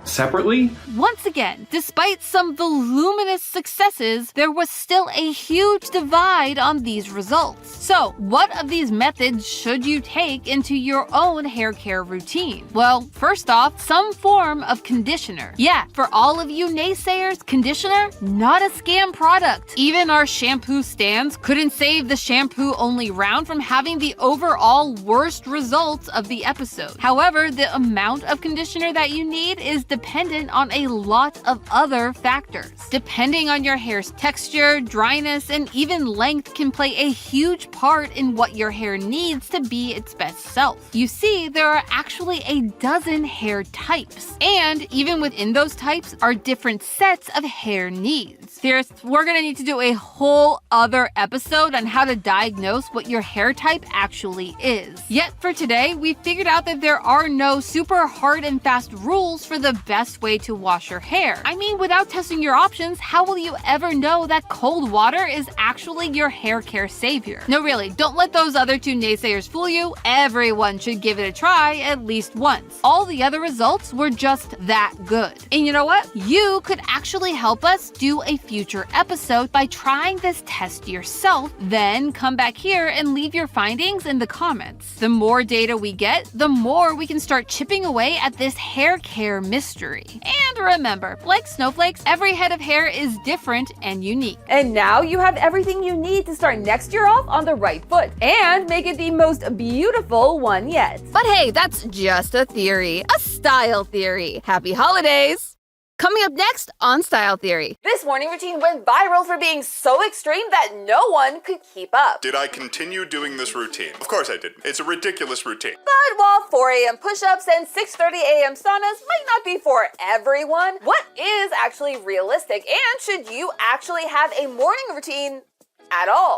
separately. Once again, despite some voluminous successes, there was still a huge divide on these results. So, what of these methods should you take into your own hair care routine? Well, first off, some form of conditioner. Yeah, for all of you naysayers, conditioner, not a scam product. Even our shampoo stands couldn't save the shampoo-only round from having the overall worst results of the episode. However, the amount of conditioner that you need is dependent on a lot of other factors. Depending on your hair's texture, dryness, and even length can play a huge part in what your hair needs to be its best self. You see, there are actually a dozen hair types, and even within those types are different sets of hair needs. We're gonna need to do a whole other episode on how to diagnose what your hair type actually is. Yet for today, we figured out that there are no super hard and fast rules for the best way to wash your hair. I mean, without testing your options, how will you ever know that cold water is actually your hair care savior? No, really, don't let those other 2 naysayers fool you. Everyone should give it a try at least once. All the other results were just that good. And you know what? You could actually help us do a future episode by trying this test yourself, then come back here and leave your findings in the comments. The more data we get, the more we can start chipping away at this hair care mystery. And remember, like snowflakes, every head of hair is different and unique. And now you have everything you need to start next year off on the right foot and make it the most beautiful one yet. But hey, that's just a theory, a style theory. Happy holidays! Coming up next on Style Theory. This morning routine went viral for being so extreme that no one could keep up. Did I continue doing this routine? Of course I did. It's a ridiculous routine. But while 4 a.m. push-ups and 6:30 a.m. saunas might not be for everyone, what is actually realistic, and should you actually have a morning routine at all?